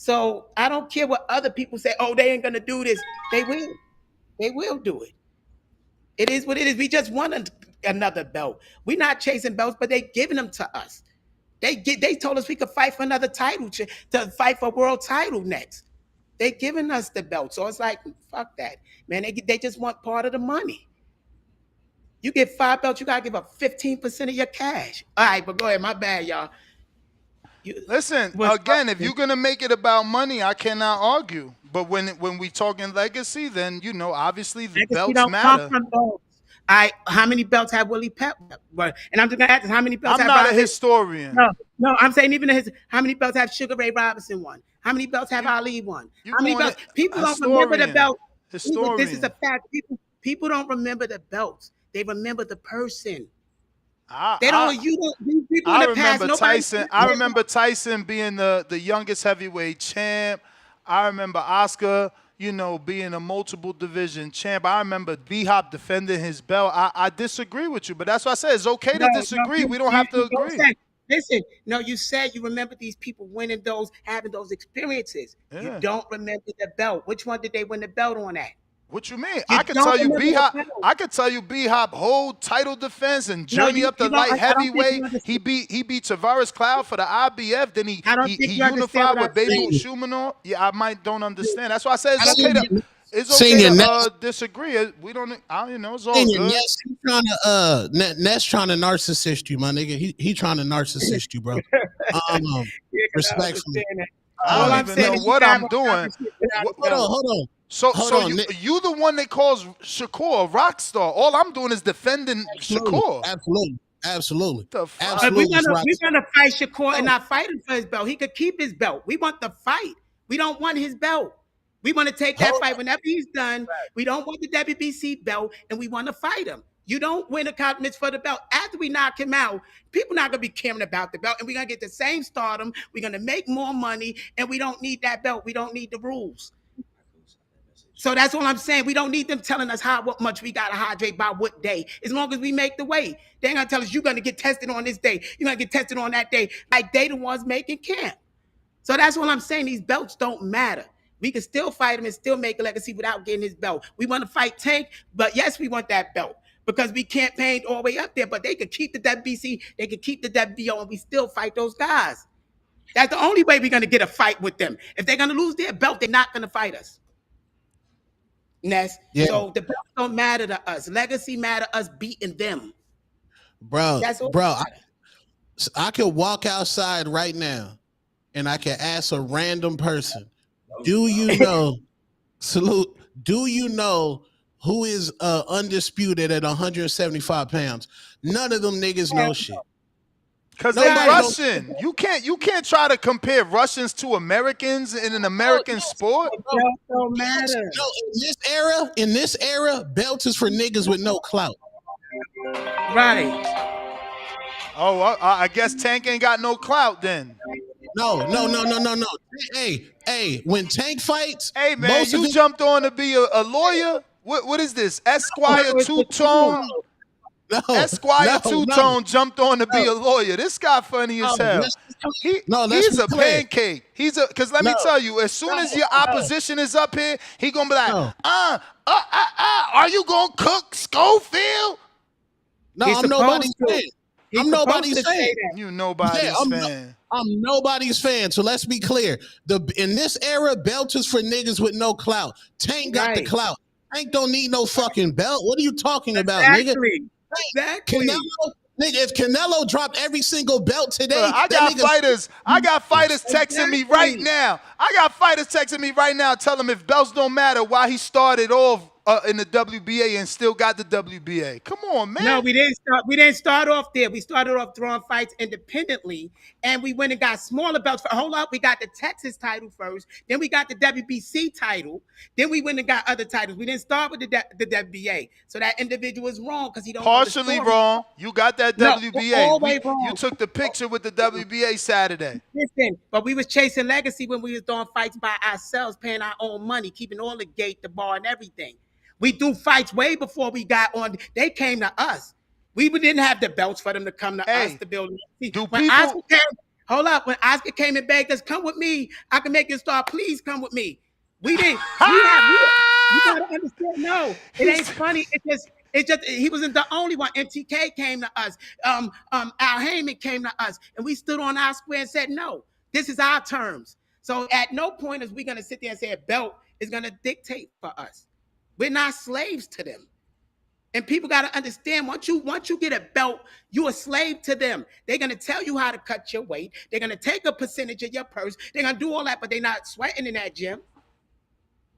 So I don't care what other people say. Oh, they ain't gonna do this. They will. They will do it. It is what it is. We just want another belt. We're not chasing belts, but they giving them to us. They told us we could fight for another title, to fight for a world title next. They giving us the belt. So it's like, fuck that. Man, they just want part of the money. You get 5 belts, you gotta give up 15% of your cash. All right, but go ahead. My bad, y'all. You Listen, what's up? again, if you're gonna make it about money, I cannot argue. But when we talking legacy, then obviously the Legacy belts don't come matter. from belts. How many belts have Willie Pep? And I'm just gonna ask this, how many belts I'm have not a Robin? historian. No, no, I'm saying even his. How many belts have Sugar Ray Robinson won? How many belts have You Ali won? you How many going belts? to People don't remember the historian, belt. This is a historian. fact. People don't remember the belts. They remember the person. I They I don't. You don't. These people in I the past. remember Nobody. Tyson. I remember Tyson being the youngest heavyweight champ. I remember Oscar, being a multiple division champ. I remember B Hop defending his belt. I disagree with you, but that's why I said it's okay No, to no, disagree. We don't have to you don't agree. say. Listen, no, you said you remember these people winning those, having those experiences. You Yeah. don't remember the belt. Which one did they win the belt on at? What you mean? You I could don't tell you remember the B-Hop. belt. I could tell you B-Hop whole title defense and No, journey up to you don't. light I don't think you heavyweight. understand. He beat Tavares Cloud for the IBF. Then I don't think he you understand unified what I'm with Beirut saying. Shumanor. Yeah, I don't understand. That's why I said it's okay to Senior, Senior Ness, disagree. We don't. You know, it's all Senior good. Ness, he trying to Ness trying to narcissist you, my nigga. He trying to narcissist you, bro. Respectfully. I All don't I'm even saying know is you what gotta I'm have a doing. conversation without What- the belt. Hold on. So Hold so on, you the one that calls Shakur a rock star. All I'm doing is defending Absolutely. Shakur. Absolutely. The fuck? Absolutely. We gonna fight Shakur and not fight him for his belt. He could keep his belt. We want the fight. We don't want his belt. We want to take that fight whenever he's done. We don't want the WBC belt, and we want to fight him. You don't win a contest for the belt. After we knock him out, people not gonna be caring about the belt, and we're gonna get the same stardom. We're gonna make more money, and we don't need that belt. We don't need the rules. So that's what I'm saying. We don't need them telling us what much we gotta hydrate by what day. As long as we make the weight, they ain't gonna tell us you're gonna get tested on this day. You're gonna get tested on that day. Like they the ones making camp. So that's what I'm saying. These belts don't matter. We can still fight him and still make a legacy without getting his belt. We want to fight Tank, but yes, we want that belt because we campaigned all the way up there. But they could keep the WBC, they could keep the WBO, and we still fight those guys. That's the only way we're gonna get a fight with them. If they're gonna lose their belt, they're not gonna fight us. Ness. Yeah. So the belts don't matter to us. Legacy matter us beating them. Bro, That's all. bro, I could walk outside right now and I can ask a random person, do you know, salute, do you know who is undisputed at 175 pounds? None of them niggas know shit. Cause they're Nobody Russian. You can't try to compare Russians to Americans in an American sport. Belts don't matter. No, in this era, belts is for niggas with no clout. Right. Oh, I guess Tank ain't got no clout then. No. Hey, when Tank fights, Hey man, most of you the- jumped on to be a lawyer. What is this? Esquire two-tone. No, Esquire no, two-tone jumped on to be a lawyer. This guy funny as hell. He's a pancake. Because let me tell you, as soon as your opposition is up here, he gonna be like, are you gonna cook Schofield? No, He's I'm nobody's supposed to. fan. He's I'm nobody's supposed to fan. say that. You nobody's Yeah, fan. I'm nobody's fan. So let's be clear. In this era, belts is for niggas with no clout. Tank got the Right. clout. Tank don't need no fucking belt. What are you talking about, nigga? Exactly. Canelo, nigga, if Canelo dropped every single belt today, Look, I got fighters texting me right now. Tell them if belts don't matter, why he started off in the WBA and still got the WBA. Come on, man. No, we didn't start off there. We started off throwing fights independently, and we went and got smaller belts. Hold up, we got the Texas title first, then we got the WBC title, then we went and got other titles. We didn't start with the WBA, so that individual is wrong because he don't know the Partially story. wrong. You got that No, WBA. all the way wrong. You took the picture with the WBA Saturday. Listen, but we was chasing legacy when we was doing fights by ourselves, paying our own money, keeping all the gate, the bar, and everything. We do fights way before we got on. They came to us. We didn't have the belts for them to come to us to build. When Oscar came and begged us, come with me. I can make you a star. Please come with me. We didn't. You gotta understand. No, it ain't funny. It's just he wasn't the only one. MTK came to us. Al Heyman came to us, and we stood on our square and said, no, this is our terms. So at no point is we gonna sit there and say a belt is gonna dictate for us. We're not slaves to them. And people got to understand, once you get a belt, you're a slave to them. They're going to tell you how to cut your weight. They're going to take a percentage of your purse. They're going to do all that, but they're not sweating in that gym.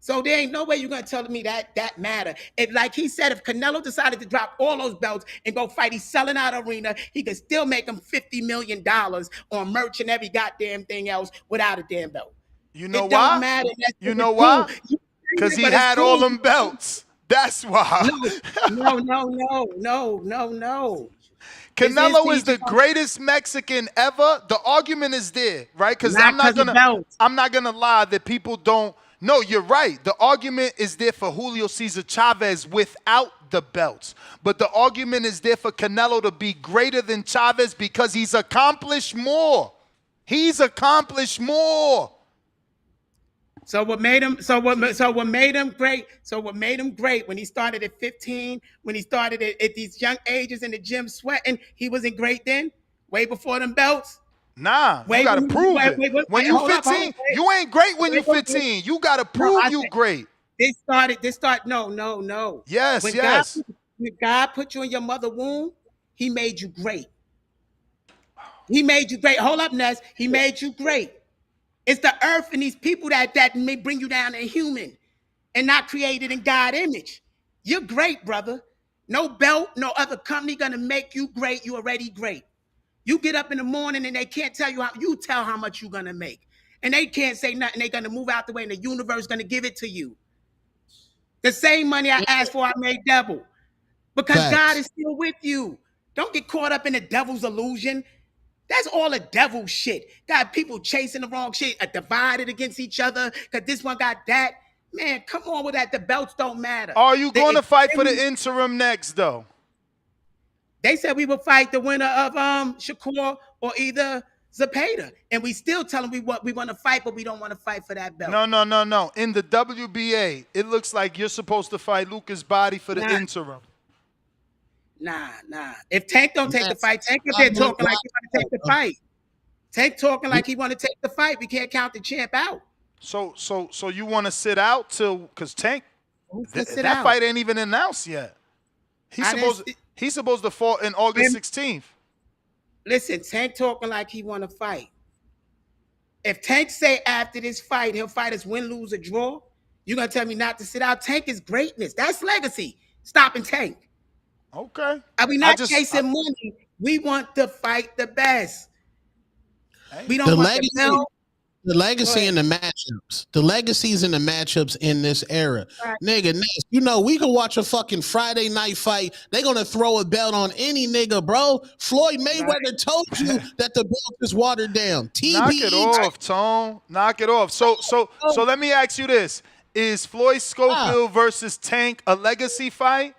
So there ain't no way you're going to tell me that matter. If, like he said, if Canelo decided to drop all those belts and go fight, he's selling out arena, he could still make him $50 million on merch and every goddamn thing else without a damn belt. You know it why? Don't matter. You know why? Because he had all them belts. That's why. No. Canelo is the greatest Mexican ever. The argument is there, right? Because I'm not gonna lie that people don't. No, you're right. The argument is there for Julio Cesar Chavez without the belts. But the argument is there for Canelo to be greater than Chavez because he's accomplished more. So what made him? So what made him great? So what made him great when he started at 15? When he started at these young ages in the gym sweating, he wasn't great then. Way before them belts. Nah, you Wait, gotta prove it. When you hold up, 15, you ain't great when you wait. 15. You gotta No, prove you great. No. Yes, When yes. God put you in your mother womb, he made you great. He made you great. Hold up, Ness. He made you great. It's the earth and these people that may bring you down to human and not created in God image. You're great, brother. No belt, no other company gonna make you great. You already great. You get up in the morning and they can't tell you how, you tell how much you're gonna make. And they can't say nothing. They're gonna move out the way and the universe gonna give it to you. The same money I asked for, I made double. Because God is still with you. Don't get caught up in the devil's illusion. That's all the devil shit. Got people chasing the wrong shit, divided against each other because this one got that. Man, come on with that. The belts don't matter. Are you going to fight for the interim next, though? They said we would fight the winner of Shakur or either Zepeda. And we still tell them we want to fight, but we don't want to fight for that belt. No. In the WBA, it looks like you're supposed to fight Lucas Body for the interim. Nah. If Tank don't take the fight, Tank up there talking like he want to take the fight. Tank talking like he want to take the fight. We can't count the champ out. So you want to sit out till, because Tank, that fight ain't even announced yet. He's supposed to fight in August 16th. Listen, Tank talking like he want to fight. If Tank say after this fight he'll fight us win, lose, or draw, you're gonna tell me not to sit out? Tank is greatness. That's legacy. Stopping Tank. Okay. Are we not chasing money? We want to fight the best. We don't want the belt. The legacy in the matchups. The legacies in the matchups in this era. Right. Nigga, you know, we can watch a fucking Friday night fight. They're going to throw a belt on any nigga, bro. Floyd Mayweather told you that the belt is watered down. TBE. Knock it off, Tone. Knock it off. So let me ask you this. Is Floyd Schofield versus Tank a legacy fight?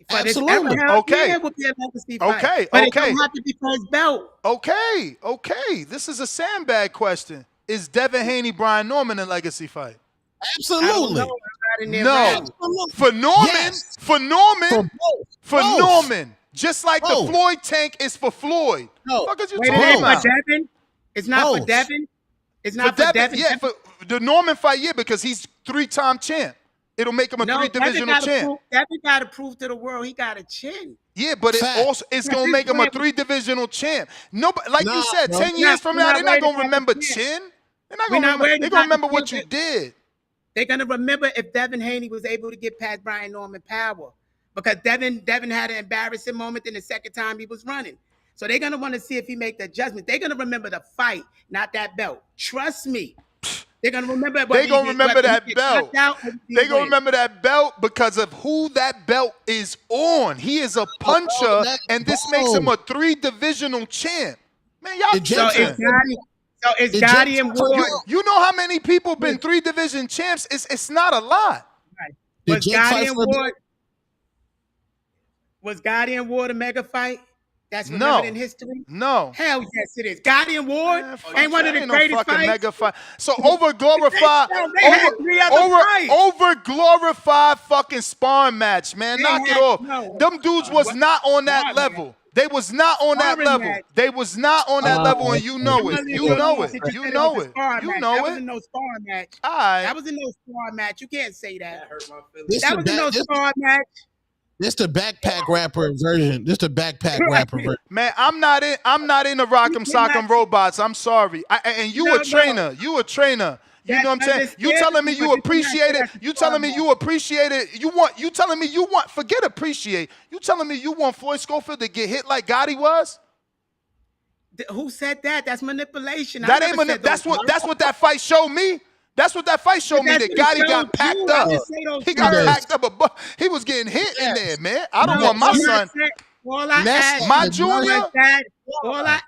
Absolutely. Okay. It would be a legacy fight. Okay. But it don't have to be for his belt. Okay. This is a sandbag question. Is Devin Haney Brian Norman a legacy fight? Absolutely. No. For Norman. Yes. For Norman. For Norman. Just like the Floyd Tank is for Floyd. No. What are you talking about? For Devin? It's not for Devin. It's not for Devin. Yeah, for the Norman fight, yeah, because he's 3-time champ. It'll make him a 3-divisional champ. Devin got to prove to the world he got a chin. Yeah, but it's going to make him a 3-divisional champ. Nobody, like you said, 10 years from now, they're not going to remember chin. They're not going to remember. They're going to remember what you did. They're going to remember if Devin Haney was able to get past Brian Norman power. Because Devin had an embarrassing moment in the second time he was running. So they're going to want to see if he make the adjustment. They're going to remember the fight, not that belt. Trust me. They're going to remember that belt. They're going to remember that belt because of who that belt is on. He is a puncher, and this makes him a 3-divisional champ. Man, y'all tripping. So it's Gotti and Ward. You know how many people been 3-division champs? It's not a lot. Right. Was Gotti and Ward a mega fight? That's remembered in history? No. Hell yes, it is. Gotti and Ward ain't one of the greatest fights. Mega fight. So over-glorified fucking sparring match, man. Knock it off. Them dudes was not on that level. They was not on that level. They was not on that level, and you know it. You know it. You know it. You know it. That was in no sparring match. All right. That was in no sparring match. You can't say that. That hurt my feelings. That was in no sparring match. This the backpack rapper version. Man, I'm not in the Rock'em Sock'em Robots. I'm sorry. And you a trainer. You a trainer. You know what I'm saying? You telling me you appreciate it. You telling me you appreciate it. You telling me you want, forget appreciate. You telling me you want Floyd Schofield to get hit like Gotti was? Who said that? That's manipulation. That ain't that's what that fight showed me. That's what that fight showed me, that Gotti got packed up. He got packed up. He was getting hit in there, man. I don't want my son. All I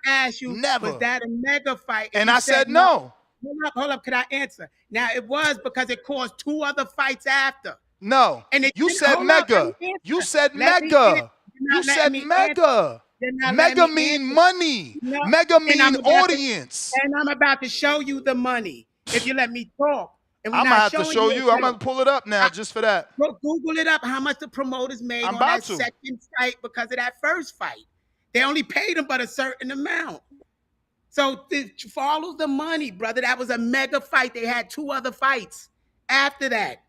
asked you was that a mega fight? And I said no. Hold up. Could I answer? Now, it was because it caused 2 other fights after. No. You said mega. You said mega. You said mega. Mega mean money. Mega mean audience. And I'm about to show you the money. if you let me talk. And we're I'm gonna not have to showing show you. you. I'm gonna pull it up now just for that. Go Google it up. How much the promoters made I'm on about that to. second fight because of that first fight. They only paid them but a certain amount. So follow the money, brother. That was a mega fight. They had 2 other fights after that.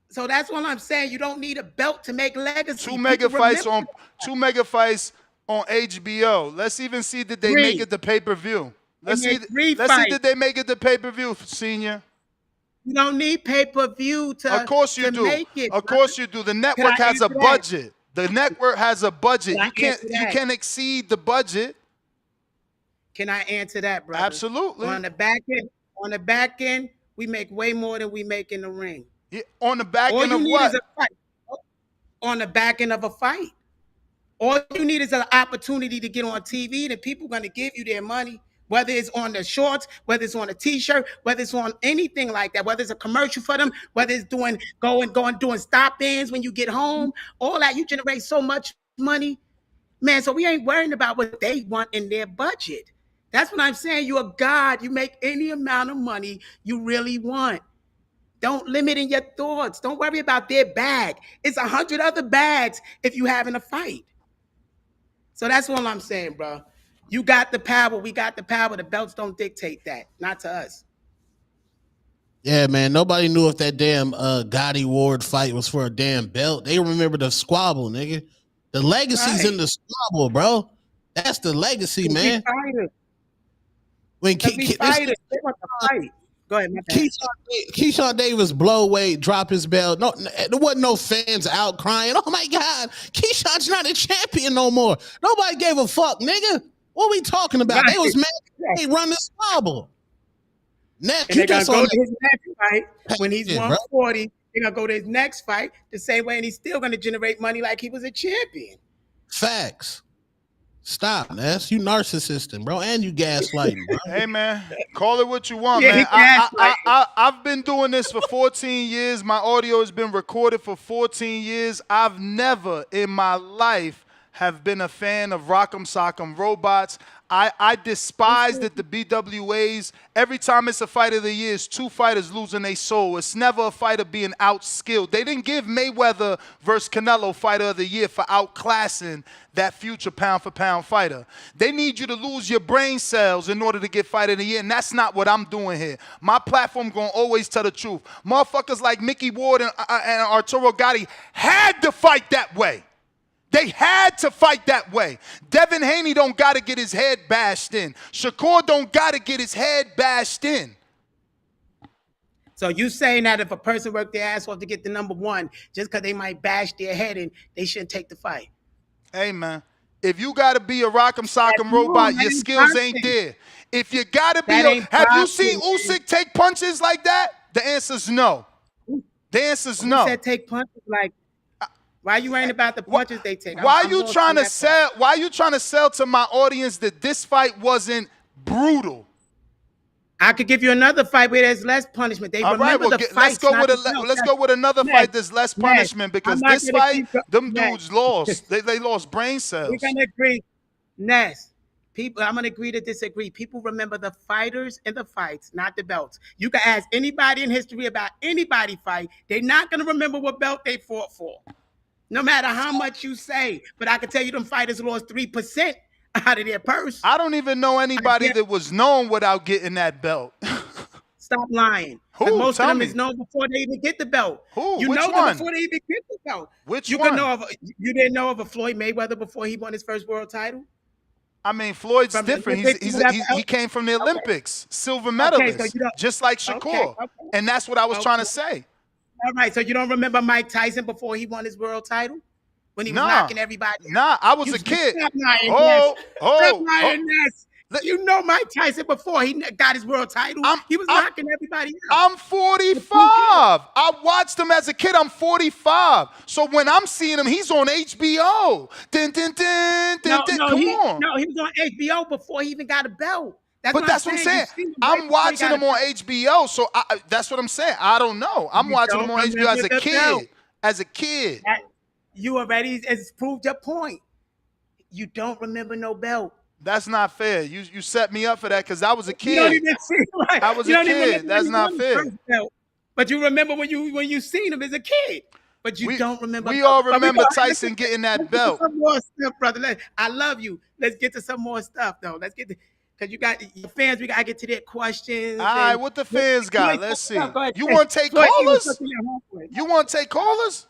So that's what I'm saying. You don't need a belt to make legacy. Two mega fights on HBO. Let's even see did they make it the pay-per-view. Let's see did they make it the pay-per-view, senior. You don't need pay-per-view to Of course you do. make it. Of course you do. The network has a budget. The network has a budget. You can't exceed the budget. Can I answer that, brother? Absolutely. On the back end, we make way more than we make in the ring. Yeah, on the back end of what? On the back end of a fight. All you need is an opportunity to get on TV, and people are going to give you their money, whether it's on the shorts, whether it's on a T-shirt, whether it's on anything like that, whether it's a commercial for them, whether it's doing stop-ins when you get home, all that. You generate so much money, man. So we ain't worrying about what they want in their budget. That's what I'm saying. You're a god. You make any amount of money you really want. Don't limit in your thoughts. Don't worry about their bag. It's 100 other bags if you having a fight. So that's what I'm saying, bro. You got the power. We got the power. The belts don't dictate that. Not to us. Yeah, man. Nobody knew if that damn Gotti Ward fight was for a damn belt. They remember the squabble, nigga. The legacy's in the squabble, bro. That's the legacy, man. When they want to fight. Go ahead, my bad. Keyshawn Davis blow weight, drop his belt. No, there wasn't no fans out crying. Oh my God, Keyshawn's not a champion no more. Nobody gave a fuck, nigga. What we talking about? They was mad they run the squabble. Next, and they're gonna go to his next fight when he's 140. They're gonna go to his next fight the same way, and he's still gonna generate money like he was a champion. Facts. Stop, Ness. You narcissisting, bro, and you gaslighting, bro. Hey, man, call it what you want, man. I've been doing this for 14 years. My audio has been recorded for 14 years. I've never in my life have been a fan of Rock'em Sock'em Robots. I despise that the BWAs, every time it's a fight of the year, it's 2 fighters losing their soul. It's never a fighter being outskilled. They didn't give Mayweather versus Canelo fighter of the year for outclassing that future pound-for-pound fighter. They need you to lose your brain cells in order to get fight of the year, and that's not what I'm doing here. My platform going to always tell the truth. Motherfuckers like Mickey Ward and Arturo Gatti had to fight that way. They had to fight that way. Devin Haney don't got to get his head bashed in. Shakur don't got to get his head bashed in. So you saying that if a person worked their ass off to get the number 1, just because they might bash their head in, they shouldn't take the fight? Hey, man, if you got to be a Rock'em Sock'em Robot, your skills ain't there. If you got to be have you seen Usyk take punches like that? The answer's no. The answer's no. Who said take punches like Why are you worrying about the punches they take? Why are you trying to sell? Why are you trying to sell to my audience that this fight wasn't brutal? I could give you another fight where there's less punishment. They remember the fight. Let's go with another fight that's less punishment because this fight, them dudes lost. They lost brain cells. We're gonna agree, Ness. People, I'm gonna agree to disagree. People remember the fighters and the fights, not the belts. You can ask anybody in history about anybody fight. They're not gonna remember what belt they fought for. No matter how much you say, but I can tell you them fighters lost 3% out of their purse. I don't even know anybody that was known without getting that belt. Stop lying. Who? Most of them is known before they even get the belt. Who? You Which know one? them before they even get the belt. Which one? You didn't know of a Floyd Mayweather before he won his first world title? I mean, Floyd's different. He came from the Olympics, silver medalist, just like Shakur. And that's what I was trying to say. All right, so you don't remember Mike Tyson before he won his world title? When he was knocking everybody out? Nah, I was a kid. Stop lying, Ness. You know Mike Tyson before he got his world title. He was knocking everybody out. I'm 45. I watched him as a kid. I'm 45. So when I'm seeing him, he's on HBO. Come on. No, he was on HBO before he even got a belt. That's what I'm saying. I'm watching him on HBO, so that's what I'm saying. I don't know. I'm watching him on HBO as a kid. As a kid. You already proved your point. You don't remember no belt. That's not fair. You set me up for that because I was a You don't kid. even see right. I was You a don't even kid. remember when That's you not won the fair. first belt. But you remember when you seen him as a kid. But you don't remember. We all But we remember go, Tyson getting that let's get to belt. some more stuff, brother. I love you. Let's get to some more stuff, though. Let's get to, because you got your fans. We gotta get to their questions All right, and what the fans got? Floyd, Let's go see. ahead. You want to take Floyd, you was callers? looking at home. You want to take callers?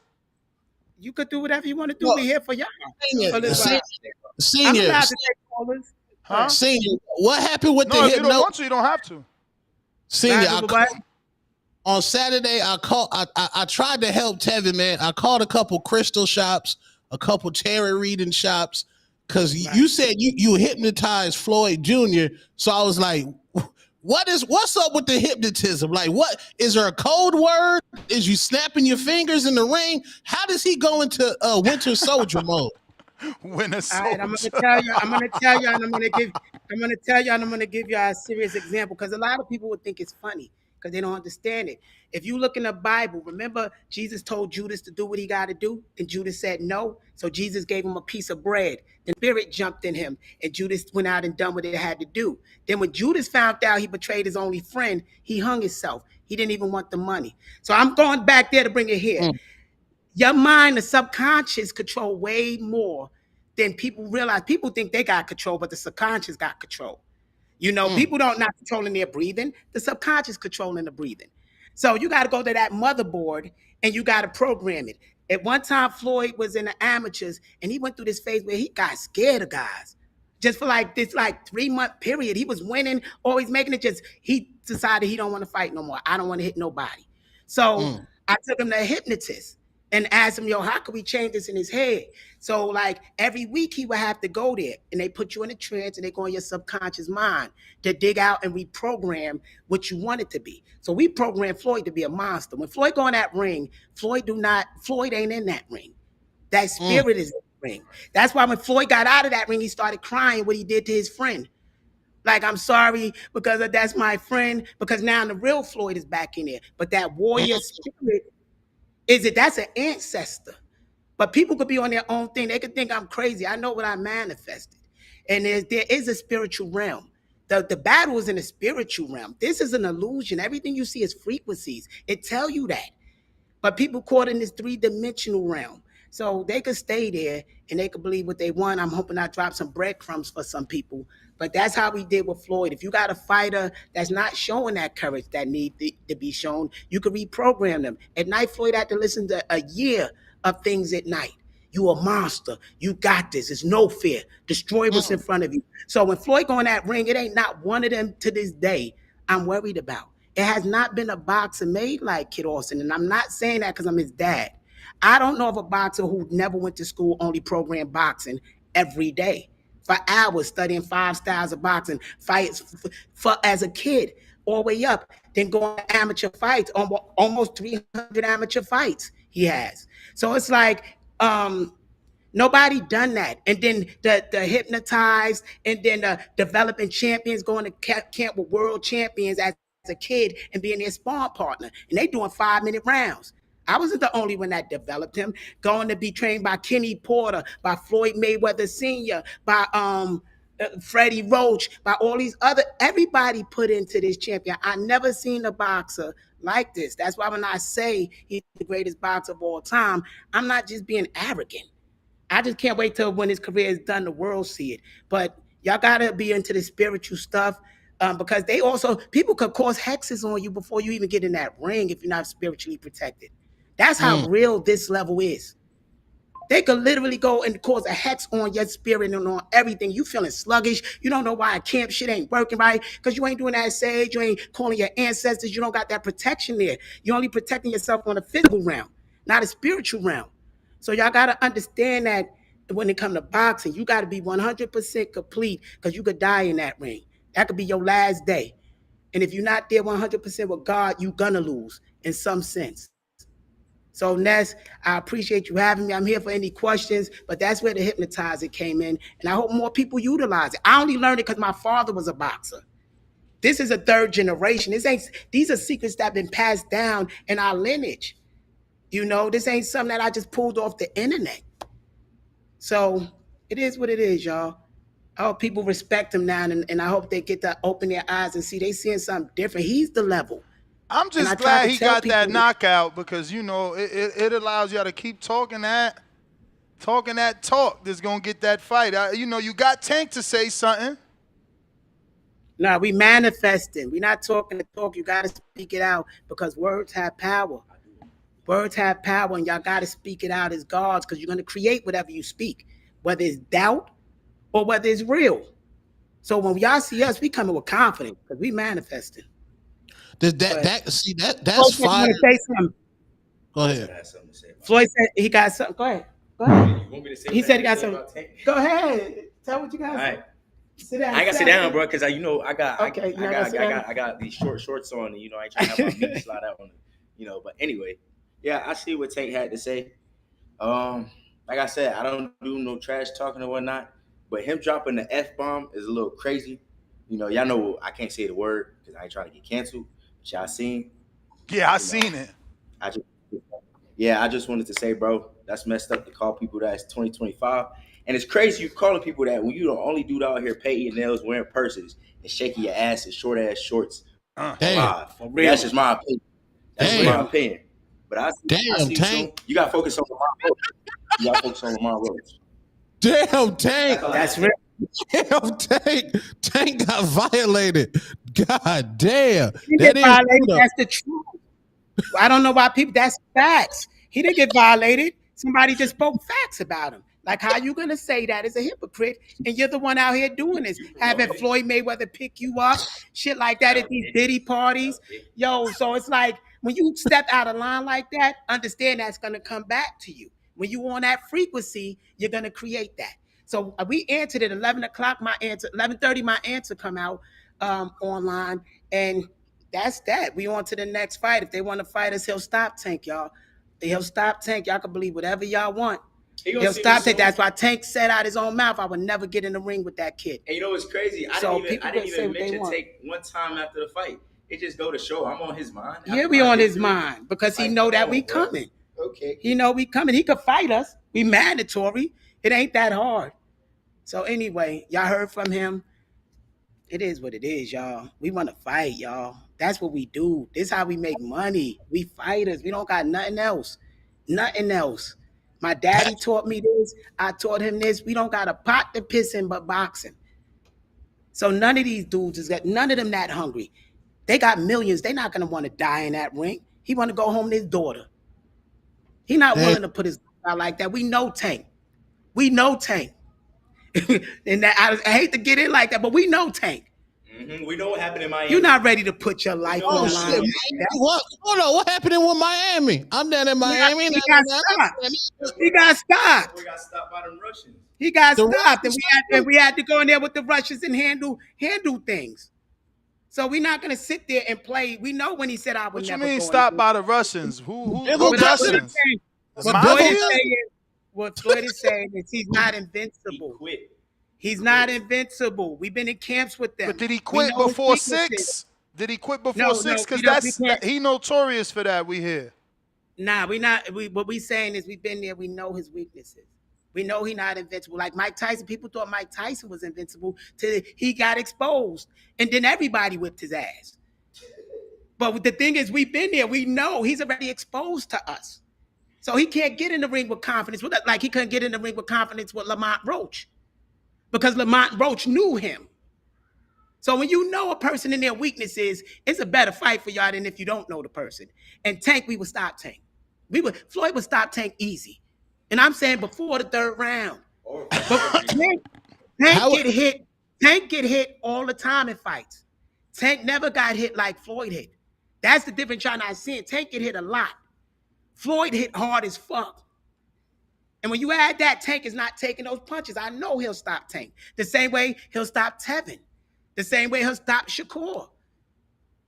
You could do whatever you want to do. Well, We here for y'all. Senior, For a little while. I'm senior, allowed to take callers. Huh? senior. What happened with No, the if you don't hypno? want to, you don't have to. Senior, Right, on Saturday, I tried to help Tevin, man. I called a couple crystal shops, a couple tarot reading shops, because you said you hypnotized Floyd Jr. So I was like, what's up with the hypnotism? Like, what is there a code word? Is you snapping your fingers in the ring? How does he go into Winter Soldier mode? Winter All right, I'm Soldier. gonna tell you, and I'm gonna give you a serious example because a lot of people would think it's funny because they don't understand it. If you look in the Bible, remember Jesus told Judas to do what he got to do, and Judas said no. So Jesus gave him a piece of bread. The spirit jumped in him, and Judas went out and done what it had to do. Then when Judas found out he betrayed his only friend, he hung himself. He didn't even want the money. So I'm going back there to bring it here. Your mind, the subconscious, control way more than people realize. People think they got control, but the subconscious got control. You know, people don't not controlling their breathing. The subconscious controlling the breathing. So you got to go to that motherboard and you got to program it. At one time, Floyd was in the amateurs and he went through this phase where he got scared of guys. Just for like this 3-month period, he was winning, always making it. Just he decided he don't want to fight no more. I don't want to hit nobody. So I took him to a hypnotist and asked him, yo, how can we change this in his head? So like every week he would have to go there and they put you in a trance and they go in your subconscious mind to dig out and reprogram what you want it to be. So we programmed Floyd to be a monster. When Floyd go in that ring, Floyd ain't in that ring. That spirit is in the ring. That's why when Floyd got out of that ring, he started crying what he did to his friend. Like, I'm sorry because that's my friend, because now the real Floyd is back in there. But that warrior spirit, that's an ancestor. But people could be on their own thing. They could think I'm crazy. I know what I manifested. And there is a spiritual realm. The battle is in the spiritual realm. This is an illusion. Everything you see is frequencies. It tell you that. But people caught in this 3-dimensional realm. So they could stay there and they could believe what they want. I'm hoping I drop some breadcrumbs for some people. But that's how we did with Floyd. If you got a fighter that's not showing that courage that need to be shown, you could reprogram them. At night, Floyd had to listen to a year of things at night. You a monster. You got this. It's no fear. Destroy what's in front of you. So when Floyd go in that ring, it ain't not one of them to this day I'm worried about. It has not been a boxer made like Kid Austin. And I'm not saying that because I'm his dad. I don't know of a boxer who never went to school, only programmed boxing every day for hours, studying 5 styles of boxing, fights for as a kid, all the way up, then going to amateur fights, almost 300 amateur fights he has. So it's like, nobody done that. And then the hypnotized and then the developing champions going to camp with world champions as a kid and being their sparring partner. And they doing 5-minute rounds. I wasn't the only one that developed him. Going to be trained by Kenny Porter, by Floyd Mayweather Sr., by Freddie Roach, by all these other, everybody put into this champion. I never seen a boxer like this. That's why when I say he's the greatest boxer of all time, I'm not just being arrogant. I just can't wait till when his career is done, the world see it. But y'all gotta be into the spiritual stuff because people could cause hexes on you before you even get in that ring if you're not spiritually protected. That's how real this level is. They could literally go and cause a hex on your spirit and on everything. You feeling sluggish. You don't know why a camp shit ain't working right because you ain't doing that sage. You ain't calling your ancestors. You don't got that protection there. You're only protecting yourself on a physical realm, not a spiritual realm. So y'all got to understand that when it comes to boxing, you got to be 100% complete because you could die in that ring. That could be your last day. And if you're not there 100% with God, you're going to lose in some sense. So Ness, I appreciate you having me. I'm here for any questions, but that's where the hypnotizer came in. And I hope more people utilize it. I only learned it because my father was a boxer. This is a 3rd generation. These are secrets that have been passed down in our lineage. You know, this ain't something that I just pulled off the internet. So it is what it is, y'all. Oh, people respect him now, and I hope they get to open their eyes and see they seeing something different. He's the level. I'm And I just tried glad to he tell got that people, knockout because it allows y'all to keep talking that talk that's gonna get that fight. You got Tank to say something. no, we manifesting. We're not talking the talk. You got to speak it out because words have power. Words have power, and y'all got to speak it out as gods because you're going to create whatever you speak, whether it's doubt or whether it's real. So when y'all see us, we coming with confidence because we manifesting. That's Floyd said you fire. want to say something. Go ahead. Floyd said he got something. Go ahead. Go ahead. He said he got something. Go ahead. Tell what you got. All right. Sit down. I ain't gotta sit down, bro, because I got these short shorts on, and I ain't trying to have my meat slide out on it, But anyway, yeah, I see what Tank had to say. Like I said, I don't do no trash talking or whatnot, but him dropping the F-bomb is a little crazy. Y'all know I can't say the word because I ain't trying to get canceled. But y'all seen? Yeah, I seen it. I just wanted to say, bro, that's messed up to call people that it's 2025. And it's crazy you calling people that when you the only dude out here painting your nails, wearing purses, and shaking your ass in short ass shorts. Damn. That's just my opinion. That's just my opinion. But I see Tank. soon. You got to focus on Lamar Roach. You got to focus on Lamar Roach. Damn, Tank. That's real. Damn, Tank got violated. God damn. He didn't get violated. That's the truth. I don't know why people. That's facts. He didn't get violated. Somebody just spoke facts about him. Like, how you gonna say that as a hypocrite and you're the one out here doing this, having Floyd Mayweather pick you up, shit like that at these Diddy parties, yo. So it's like when you step out of line like that, understand that's gonna come back to you. When you on that frequency, you're gonna create that. So we answered at 11 o'clock. My answer, 11:30. My answer come out online, and that's that. We on to the next fight. If they want to fight us, he'll stop Tank, y'all. He'll stop Tank. Y'all can believe whatever y'all want. He'll stop Tank. That's why Tank said out his own mouth, I would never get in the ring with that kid. And you know what's crazy? I didn't even mention Tank one time after the fight. It just go to show I'm on his mind. Yeah, we on his mind because he know that we coming. Okay. He know we coming. He could fight us. We mandatory. It ain't that hard. So anyway, y'all heard from him. It is what it is, y'all. We want to fight, y'all. That's what we do. This is how we make money. We fighters. We don't got nothing else. Nothing else. My daddy taught me this. I taught him this. We don't got a pot to piss in but boxing. So none of these dudes none of them that hungry. They got millions. They're not gonna want to die in that ring. He want to go home to his daughter. He not willing to put his out like that. We know Tank. We know Tank. And that, I hate to get in like that, but we know Tank. Mm-hmm. We know what happened in Miami. You're not ready to put your life on the line. What happened with Miami? I'm down in Miami. He got stopped. He got stopped. We got stopped by them Russians. He got stopped, and we had to go in there with the Russians and handle things. So we're not gonna sit there and play. We know when he said I would never. What you mean stopped by the Russians? Who Russians? What Floyd is saying is he's not invincible. He quit. He's not invincible. We've been in camps with them. But did he quit before 6? Did he quit before 6? Because he notorious for that. We hear. Nah, we not. What we saying is we've been there. We know his weaknesses. We know he's not invincible. Like Mike Tyson, people thought Mike Tyson was invincible till he got exposed, and then everybody whipped his ass. But the thing is, we've been there. We know he's already exposed to us, so he can't get in the ring with confidence. Like he couldn't get in the ring with confidence with Lamont Roach, because Lamont Roach knew him. So when you know a person and their weaknesses, it's a better fight for y'all than if you don't know the person. And Tank, we would stop Tank. Floyd would stop Tank easy. And I'm saying before the third round. But Tank get hit all the time in fights. Tank never got hit like Floyd hit. That's the difference y'all not seeing. Tank get hit a lot. Floyd hit hard as fuck. And when you add that, Tank is not taking those punches. I know he'll stop Tank. The same way he'll stop Tevin. The same way he'll stop Shakur.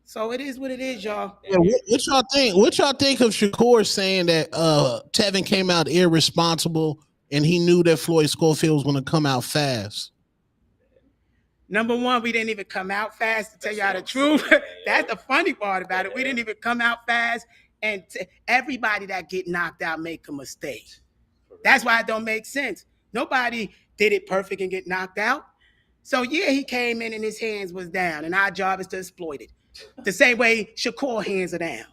So it is what it is, y'all. Yeah, what y'all think? What y'all think of Shakur saying that Tevin came out irresponsible and he knew that Floyd Schofield was going to come out fast? Number one, we didn't even come out fast, to tell y'all the truth. That's the funny part about it. We didn't even come out fast, and everybody that get knocked out make a mistake. That's why it don't make sense. Nobody did it perfect and get knocked out. So yeah, he came in and his hands was down, and our job is to exploit it. The same way Shakur hands are down.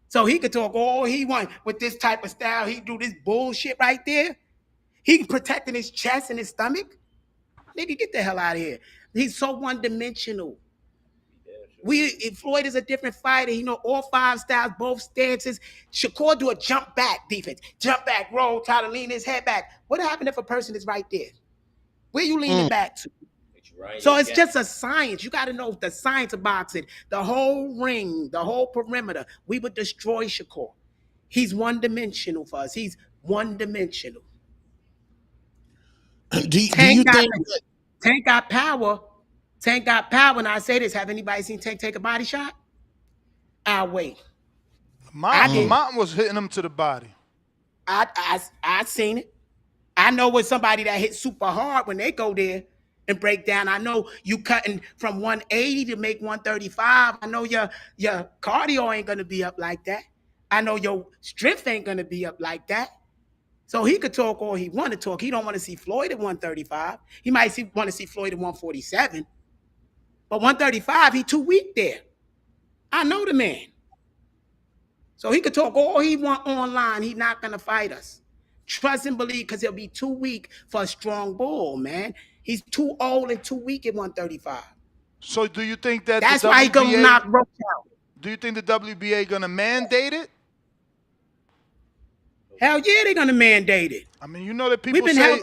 So he could talk all he want with this type of style. He do this bullshit right there. He protecting his chest and his stomach. Nigga, get the hell out of here. He's so one-dimensional. Floyd is a different fighter. He know all 5 styles, both stances. Shakur do a jump back defense. Jump back, roll, try to lean his head back. What happened if a person is right there? Where you leaning back to? So it's just a science. You got to know the science of boxing. The whole ring, the whole perimeter. We would destroy Shakur. He's one-dimensional for us. He's one-dimensional. Do you think Tank got power? Tank got power. And I say this: have anybody seen Tank take a body shot? I'll wait. Martin was hitting him to the body. I seen it. I know with somebody that hits super hard when they go there and break down. I know you cutting from 180 to make 135. I know your cardio ain't gonna be up like that. I know your strength ain't gonna be up like that. So he could talk all he want to talk. He don't want to see Floyd at 135. He might want to see Floyd at 147. But 135, he too weak there. I know the man. So he could talk all he want online. He's not gonna fight us. Trust and believe, because he'll be too weak for a strong bull, man. He's too old and too weak at 135. So do you think that that's why he gonna knock Roach out? Do you think the WBA gonna mandate it? Hell yeah, they're gonna mandate it. I mean, you know that people say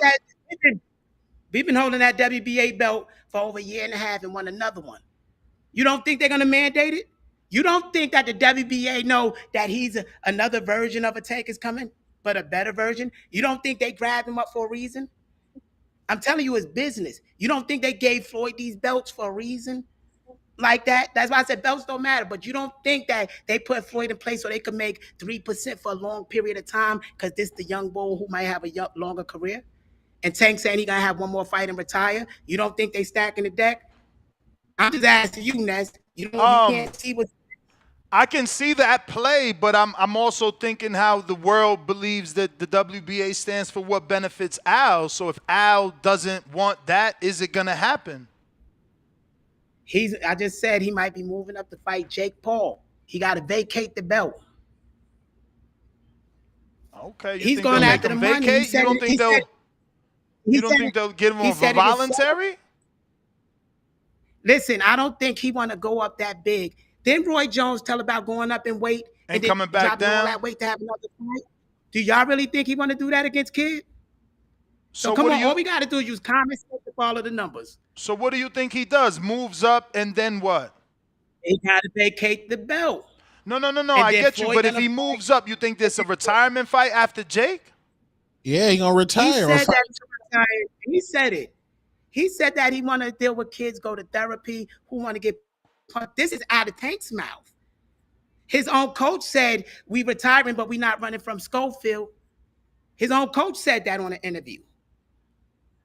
we've been holding that WBA belt for over a year and a half and won another one. You don't think they're gonna mandate it? You don't think that the WBA know that he's another version of a Tank is coming, but a better version? You don't think they grabbed him up for a reason? I'm telling you, it's business. You don't think they gave Floyd these belts for a reason like that? That's why I said belts don't matter. But you don't think that they put Floyd in place so they could make 3% for a long period of time because this is the young bull who might have a longer career? And Tank saying he gonna have one more fight and retire. You don't think they stacking the deck? I'm just asking you, Ness. You can't see what. I can see that play, but I'm also thinking how the world believes that the WBA stands for what benefits Al. So if Al doesn't want that, is it gonna happen? I just said he might be moving up to fight Jake Paul. He got to vacate the belt. Okay, he's going after the money. You don't think they'll give him a voluntary? Listen, I don't think he want to go up that big. Didn't Roy Jones tell about going up in weight and then coming back down? All that weight to have another fight? Do y'all really think he want to do that against Kid? So come on, all we got to do is use common sense to follow the numbers. So what do you think he does? Moves up and then what? He got to vacate the belt. No. I get you, but if he moves up, you think there's a retirement fight after Jake? Yeah, he gonna retire. He said it. He said that he want to deal with kids, go to therapy, who want to get pumped. This is out of Tank's mouth. His own coach said, we retiring, but we not running from Schofield. His own coach said that on an interview.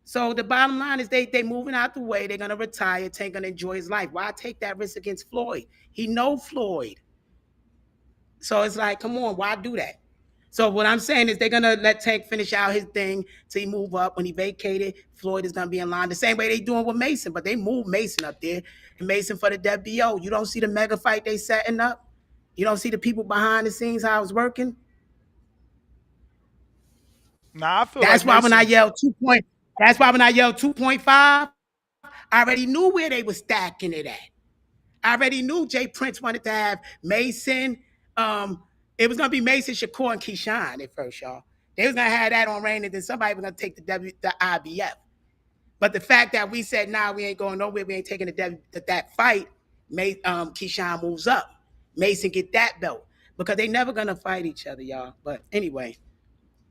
So the bottom line is they moving out the way. They're going to retire. Tank going to enjoy his life. Why take that risk against Floyd? He know Floyd. So it's like, come on, why do that? So what I'm saying is they're going to let Tank finish out his thing till he move up. When he vacated, Floyd is going to be in line. The same way they doing with Mason, but they moved Mason up there. And Mason for the WBO. You don't see the mega fight they setting up? You don't see the people behind the scenes, how it's working? Nah, I feel that's like why when I yelled 2.5, I already knew where they were stacking it at. I already knew Jay Prince wanted to have Mason. It was gonna be Mason, Shakur, and Keyshawn at first, y'all. They was gonna have that on Rain, and then somebody was gonna take the IBF. But the fact that we said, nah, we ain't going nowhere, we ain't taking that fight, Keyshawn moves up. Mason get that belt. Because they never gonna fight each other, y'all. But anyway,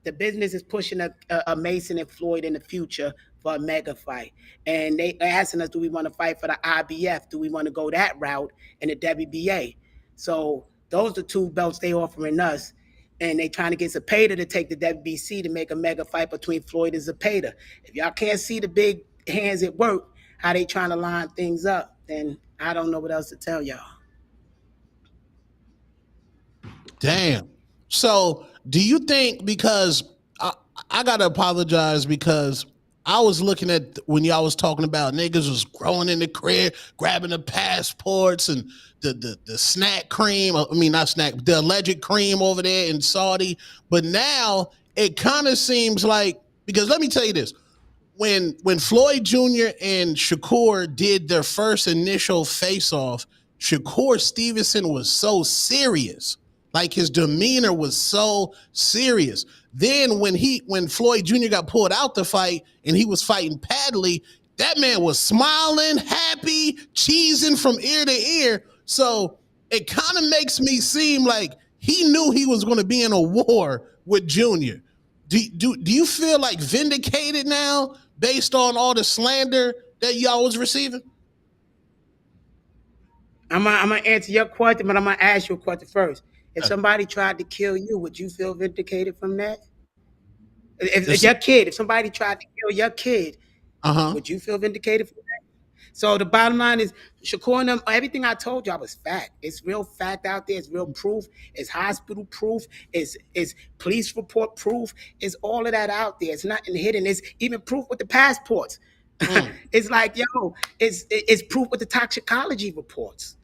the business is pushing a Mason and Floyd in the future for a mega fight. And they asking us, do we want to fight for the IBF? Do we want to go that route in the WBA? So those are two belts they offering us. And they trying to get Zepeda to take the WBC to make a mega fight between Floyd and Zepeda. If y'all can't see the big hands at work, how they trying to line things up, then I don't know what else to tell y'all. Damn. So do you think, because I got to apologize because I was looking at when y'all was talking about niggas was growing in the crib, grabbing the passports and the snack cream. I mean, not snack, the alleged cream over there in Saudi. But now it kind of seems like, because let me tell you this. When Floyd Jr. and Shakur did their first initial face-off, Shakur Stevenson was so serious. Like his demeanor was so serious. Then when Floyd Jr. got pulled out the fight and he was fighting Padley, that man was smiling, happy, cheesing from ear to ear. So it kind of makes me seem like he knew he was going to be in a war with Junior. Do you feel like vindicated now based on all the slander that y'all was receiving? I'm gonna answer your question, but I'm gonna ask you a question first. If somebody tried to kill you, would you feel vindicated from that? If somebody tried to kill your kid, would you feel vindicated from that? So the bottom line is, Shakur and them, everything I told y'all was fact. It's real fact out there. It's real proof. It's hospital proof. It's police report proof. It's all of that out there. It's nothing hidden. It's even proof with the passports. It's like, yo, it's proof with the toxicology reports.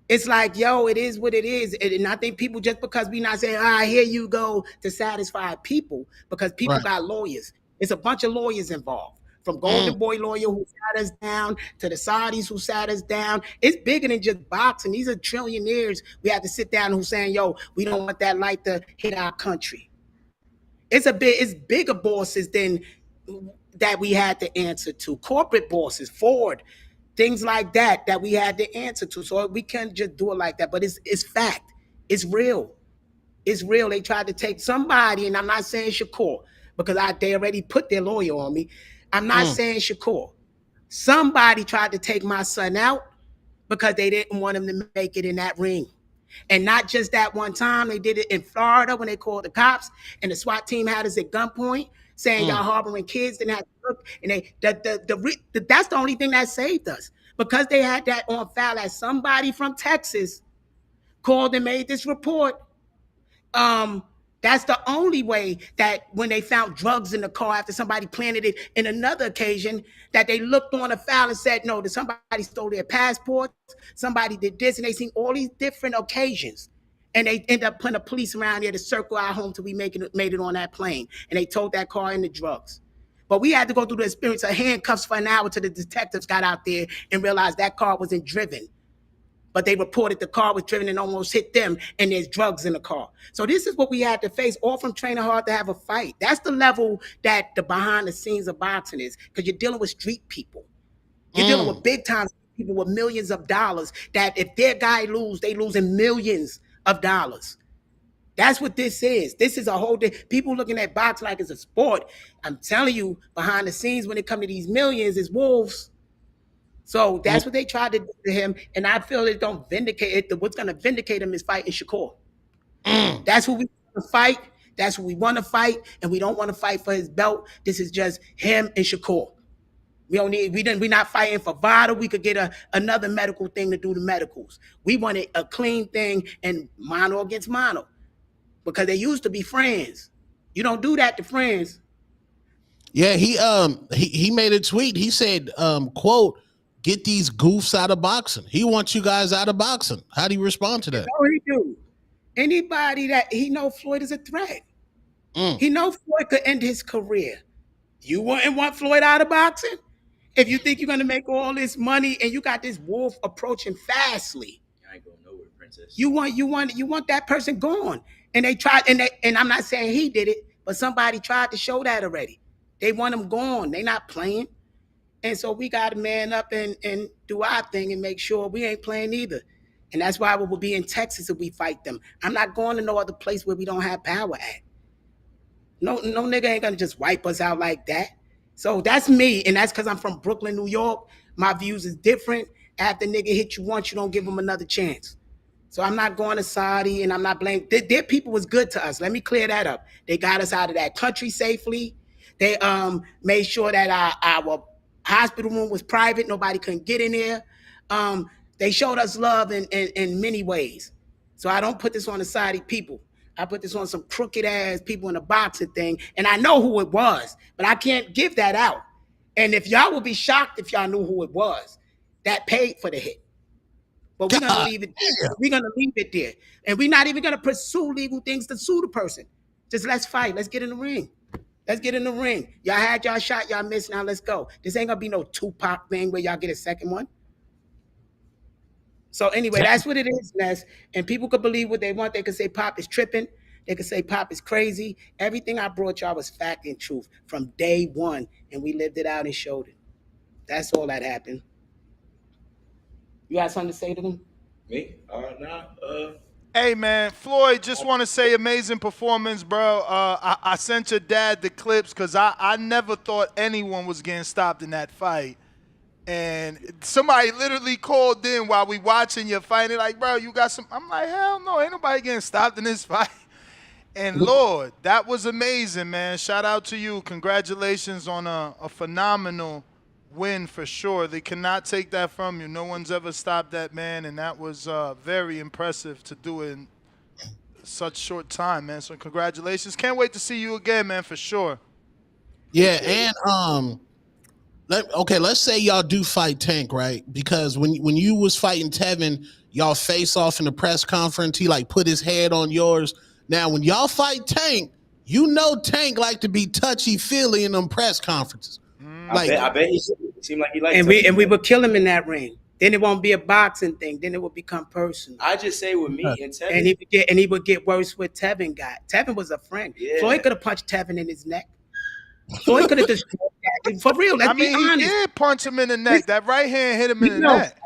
It's like, yo, it is what it is. And I think people, just because we not saying, here you go, to satisfy people, because people got lawyers. It's a bunch of lawyers involved. From Golden Boy lawyer who sat us down to the Saudis who sat us down. It's bigger than just boxing. These are trillionaires we have to sit down who's saying, yo, we don't want that light to hit our country. It's bigger bosses than that we had to answer to. Corporate bosses, Ford, things like that we had to answer to. So we can't just do it like that. But it's fact. It's real. It's real. They tried to take somebody, and I'm not saying Shakur, because they already put their lawyer on me. I'm not saying Shakur. Somebody tried to take my son out because they didn't want him to make it in that ring. And not just that one time. They did it in Florida when they called the cops, and the SWAT team had us at gunpoint, saying y'all harboring kids, didn't have to look. And that's the only thing that saved us, because they had that on file that somebody from Texas called and made this report. That's the only way that when they found drugs in the car after somebody planted it in another occasion, that they looked on a file and said, no, that somebody stole their passports, somebody did this, and they seen all these different occasions. And they end up putting the police around here to circle our home till we made it on that plane. And they towed that car in the drugs. But we had to go through the experience of handcuffs for an hour till the detectives got out there and realized that car wasn't driven. But they reported the car was driven and almost hit them, and there's drugs in the car. So this is what we had to face, all from training hard to have a fight. That's the level that the behind the scenes of boxing is, because you're dealing with street people. You're dealing with big time people with millions of dollars, that if their guy lose, they losing millions of dollars. That's what this is. This is a whole day. People looking at boxing like it's a sport. I'm telling you, behind the scenes, when it comes to these millions, it's wolves. So that's what they tried to do to him, and I feel it don't vindicate it. What's going to vindicate him is fighting Shakur. That's who we want to fight. That's who we want to fight, and we don't want to fight for his belt. This is just him and Shakur. We're not fighting for VADA. We could get another medical thing to do the medicals. We wanted a clean thing, and mono against mono, because they used to be friends. You don't do that to friends. Yeah, he made a tweet. He said, quote, "Get these goofs out of boxing." He wants you guys out of boxing. How do you respond to that? No, he do. Anybody that he know Floyd is a threat. He know Floyd could end his career. You wouldn't want Floyd out of boxing? If you think you're gonna make all this money and you got this wolf approaching fastly. I ain't going nowhere, princess. You want that person gone. And they tried, and I'm not saying he did it, but somebody tried to show that already. They want him gone. They not playing. And so we got to man up and do our thing and make sure we ain't playing either. And that's why we will be in Texas if we fight them. I'm not going to no other place where we don't have power at. No nigga ain't gonna just wipe us out like that. So that's me, and that's because I'm from Brooklyn, New York. My views is different. After nigga hit you once, you don't give him another chance. So I'm not going to Saudi, and I'm not blaming. Their people was good to us. Let me clear that up. They got us out of that country safely. They made sure that our hospital room was private. Nobody couldn't get in there. They showed us love in many ways. So I don't put this on the Saudi people. I put this on some crooked ass people in a boxing thing, and I know who it was, but I can't give that out. And if y'all would be shocked if y'all knew who it was that paid for the hit. But we're gonna God leave it. damn. We're gonna leave it there, and we're not even gonna pursue legal things to sue the person. Just let's fight. Let's get in the ring. Let's get in the ring. Y'all had y'all shot. Y'all missed. Now let's go. This ain't gonna be no Tupac thing where y'all get a second one. So anyway, that's what it is, Ness. And people could believe what they want. They could say Pop is tripping. They could say Pop is crazy. Everything I brought y'all was fact and truth from day one, and we lived it out and showed it. That's all that happened. You got something to say to them? Me? Nah. Hey man, Floyd, just want to say amazing performance, bro. I sent your dad the clips because I never thought anyone was getting stopped in that fight. And somebody literally called in while we watching your fight. They're like, bro, you got some. I'm like, hell no, ain't nobody getting stopped in this fight. And Lord, that was amazing, man. Shout out to you. Congratulations on a phenomenal win for sure. They cannot take that from you. No one's ever stopped that man, and that was very impressive to do it in such short time, man. So congratulations. Can't wait to see you again, man, for sure. Yeah, and let's say y'all do fight Tank, right? Because when you was fighting Tevin, y'all face off in the press conference. He like put his head on yours. Now when y'all fight Tank, you know Tank like to be touchy feely in them press conferences. I bet he seemed like he liked. And we would kill him in that ring. Then it won't be a boxing thing. Then it will become personal. I just say with me and Tevin, and he would get worse with Tevin got. Tevin was a friend. Yeah. Floyd could have punched Tevin in his neck. Floyd could have destroyed that. For real, let's be honest. He did punch him in the neck. That right hand hit him in the neck.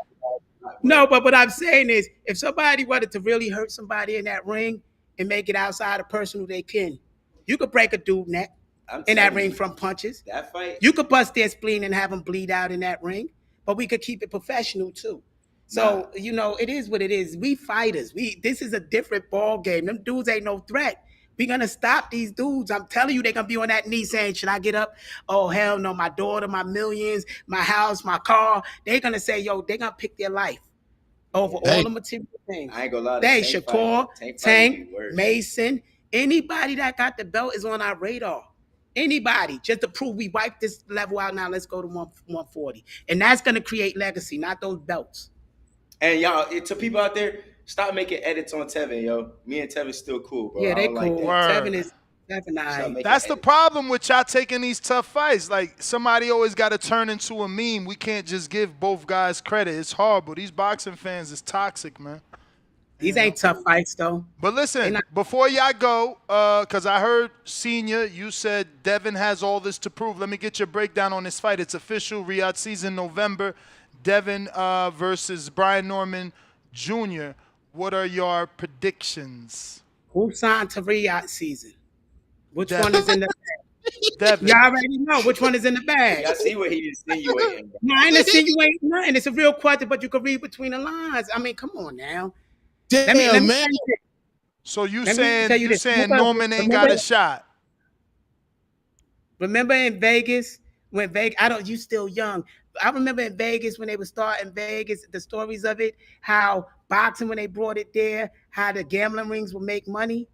No, but what I'm saying is, if somebody wanted to really hurt somebody in that ring and make it outside of personal, they can. You could break a dude's neck in that ring from punches. That fight. You could bust their spleen and have them bleed out in that ring, but we could keep it professional too. So, it is what it is. We fighters. This is a different ball game. Them dudes ain't no threat. We're going to stop these dudes. I'm telling you, they're going to be on that knee saying, should I get up? Oh, hell no, my daughter, my millions, my house, my car. They're going to say, yo, they're going to pick their life over all the material things. I ain't going to lie. They Shakur, Tank, Mason, anybody that got the belt is on our radar. Anybody, just to prove we wiped this level out now, let's go to 140. And that's going to create legacy, not those belts. And y'all, to people out there, stop making edits on Tevin, yo. Me and Tevin still cool, bro. Yeah, they cool. Like Tevin is Tevin. That's the problem with y'all taking these tough fights. Like, somebody always got to turn into a meme. We can't just give both guys credit. It's horrible. These boxing fans is toxic, man. These ain't tough fights, though. But listen, before y'all go, because I heard, Senior, you said Devin has all this to prove. Let me get your breakdown on this fight. It's official. Riyadh season, November. Devin versus Brian Norman Jr. What are your predictions? Who signed to Riyadh season? Which one is in the bag? Devin. Y'all already know which one is in the bag. I see what he's insinuating. No, I ain't insinuating nothing. It's a real question, but you can read between the lines. I mean, come on now. Damn, man. So you saying Norman ain't got a shot? Remember in Vegas when you still young. I remember in Vegas when they would start in Vegas, the stories of it, how boxing when they brought it there, how the gambling rings would make money.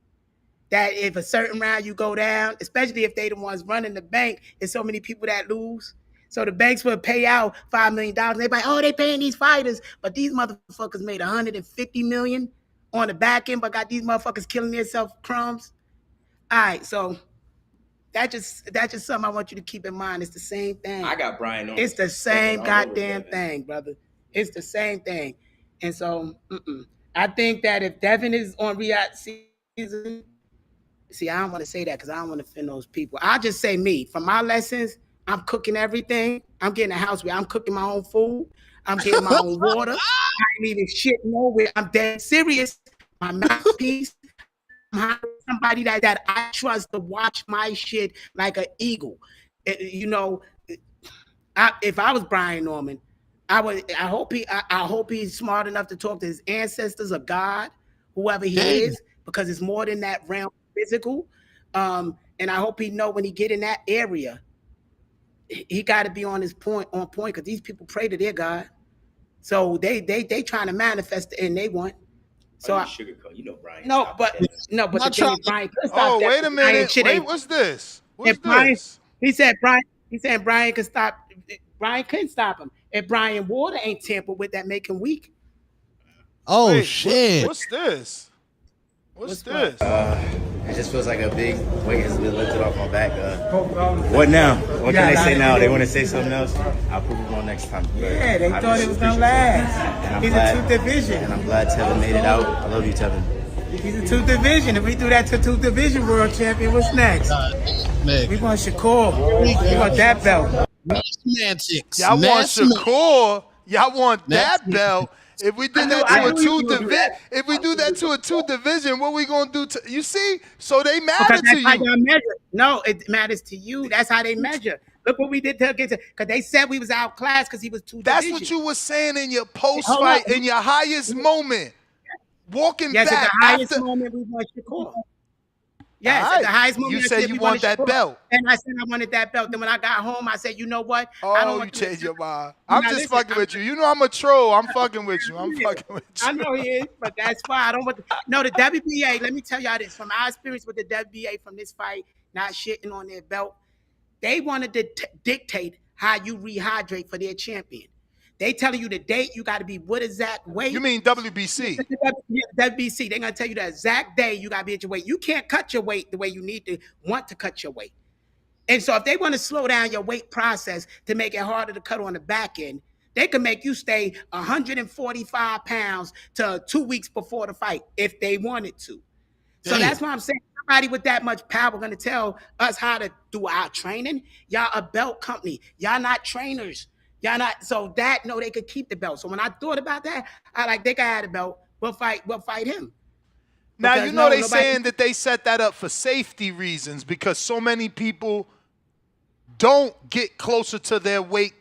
That if a certain round you go down, especially if they the ones running the bank, there's so many people that lose. So the banks would pay out $5 million. Everybody, they paying these fighters, but these motherfuckers made $150 million on the back end, but got these motherfuckers killing themselves crumbs. All right, so that's just something I want you to keep in mind. It's the same thing. I got Brian on. It's the same goddamn thing, brother. It's the same thing. And so I think that if Devin is on Riyadh season, see, I don't want to say that because I don't want to offend those people. I'll just say me. From my lessons, I'm cooking everything. I'm getting a house where I'm cooking my own food. I'm getting my own water. I ain't leaving shit nowhere. I'm dead serious. My mouthpiece. I'm somebody that I trust to watch my shit like an eagle. If I was Brian Norman, I hope he's smart enough to talk to his ancestors or God, whoever he is, because it's more than that realm physical. And I hope he know when he get in that area, he got to be on point, because these people pray to their God. So they trying to manifest the end they want. So I sugarcoat. You know, Brian. No, but I'm the thing is, Brian could stop Oh, that. wait a minute. Wait, what's this? What's this? He said Brian could stop. Brian couldn't stop him. If Brian Water ain't tampered with that, make him weak. Oh Wait, shit! What's this? What's this? It just feels like a big weight has been lifted off my back. What now? What can they say now? They want to say something else? I'll prove it on next time. Yeah, they thought it was gonna last. He's a 2th division, and I'm glad Tevin made it out. I love you, Tevin. He's a 2th division. If we do that to 2th division world champion, what's next? Nick. We want Shakur. We want that belt. Semantics. Y'all want Shakur? Y'all want that belt? If we did that to a 2 division, if we do that to a 2 division, what we gonna do to you? See, so they matter to How you. y'all measure. No, it matters to you. That's how they measure. Look what we did to because they said we was outclassed because he was 2 That's division. what you were saying in your post fight, in your highest moment, walking Yes, back at the highest after. moment we want Shakur. Yes, All right. at the highest moment. You said you want that belt. And I said I wanted that belt. Then when I got home, I said, you know what? I don't want you changed your mind. I'm just fucking with you. You know I'm a troll. I'm fucking with you. I'm fucking with you. I know he is, but that's why I don't want. No, the WBA. Let me tell y'all this from our experience with the WBA from this fight, not shitting on their belt. They wanted to dictate how you rehydrate for their champion. They telling you the date you got to be what exact weight. You mean WBC? WBC. They're gonna tell you the exact day you got to be at your weight. You can't cut your weight the way you want to cut your weight. And so if they want to slow down your weight process to make it harder to cut on the back end, they can make you stay 145 pounds to 2 weeks before the fight if they wanted to. So that's why I'm saying somebody with that much power going to tell us how to do our training. Y'all a belt company. Y'all not trainers. Y'all not. So that, no, they could keep the belt. So when I thought about that, I like, they can have the belt. We'll fight him. Now, you know they saying that they set that up for safety reasons because so many people don't get closer to their weight,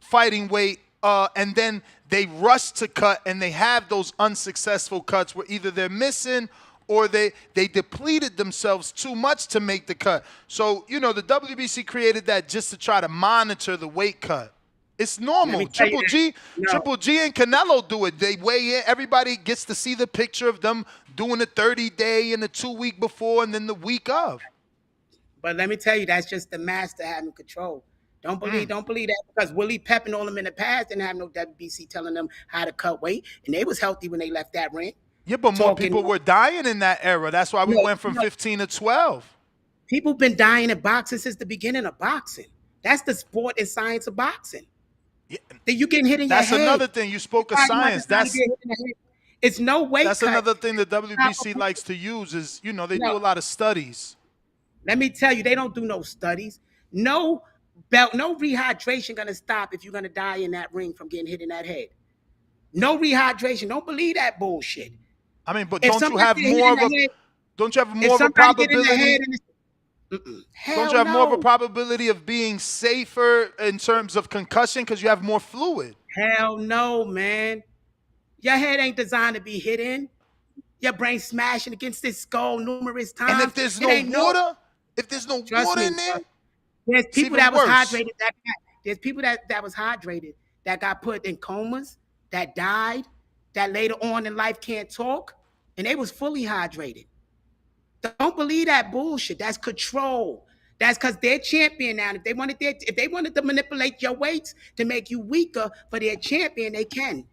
fighting weight, and then they rush to cut and they have those unsuccessful cuts where either they're missing or they depleted themselves too much to make the cut. So, you know, the WBC created that just to try to monitor the weight cut. It's normal. Triple G and Canelo do it. They weigh in. Everybody gets to see the picture of them doing the 30-day and the 2 week before and then the week of. But let me tell you, that's just the master having control. Don't believe that because Willie Pep and all them in the past didn't have no WBC telling them how to cut weight, and they was healthy when they left that ring. Yeah, but more people were dying in that era. That's why we went from 15 to 12. People been dying in boxing since the beginning of boxing. That's the sport and science of boxing. Yeah. That you getting hit in your head. That's another thing. You spoke of science. It's no weight That's cut. another thing the WBC likes to use is, you know, they do a lot of studies. Let me tell you, they don't do no studies. No belt, no rehydration gonna stop if you're gonna die in that ring from getting hit in that head. No rehydration. Don't believe that bullshit. I mean, but don't you have more of a probability? Don't you have more of a probability of being safer in terms of concussion because you have more fluid? Hell no, man. Your head ain't designed to be hit in. Your brain smashing against this skull numerous times. And if there's no water, in there, there's people that was hydrated. There's people that was hydrated that got put in comas, that died, that later on in life can't talk, and they was fully hydrated. Don't believe that bullshit. That's control. That's because they're champion now. If they wanted to manipulate your weights to make you weaker for their champion, they can.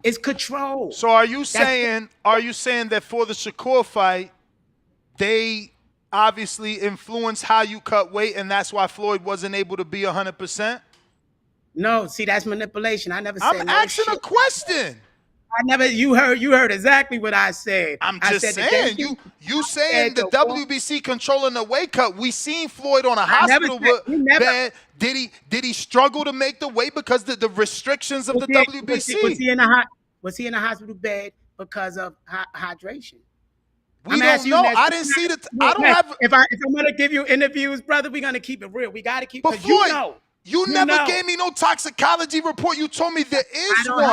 It's control. So are you saying that for the Shakur fight, they obviously influenced how you cut weight, and that's why Floyd wasn't able to be 100%? No, see, that's manipulation. I never said I'm asking a question. You heard exactly what I said. I'm just saying, you saying the WBC controlling the weight cut. We seen Floyd on a hospital bed. Did he struggle to make the weight because of the restrictions of the WBC? Was he in a hospital bed because of hydration? We don't know. I didn't see the. I don't have. If I'm gonna give you interviews, brother, we're gonna keep it real. We gotta keep. But Floyd, you never gave me no toxicology report. You told me there is one.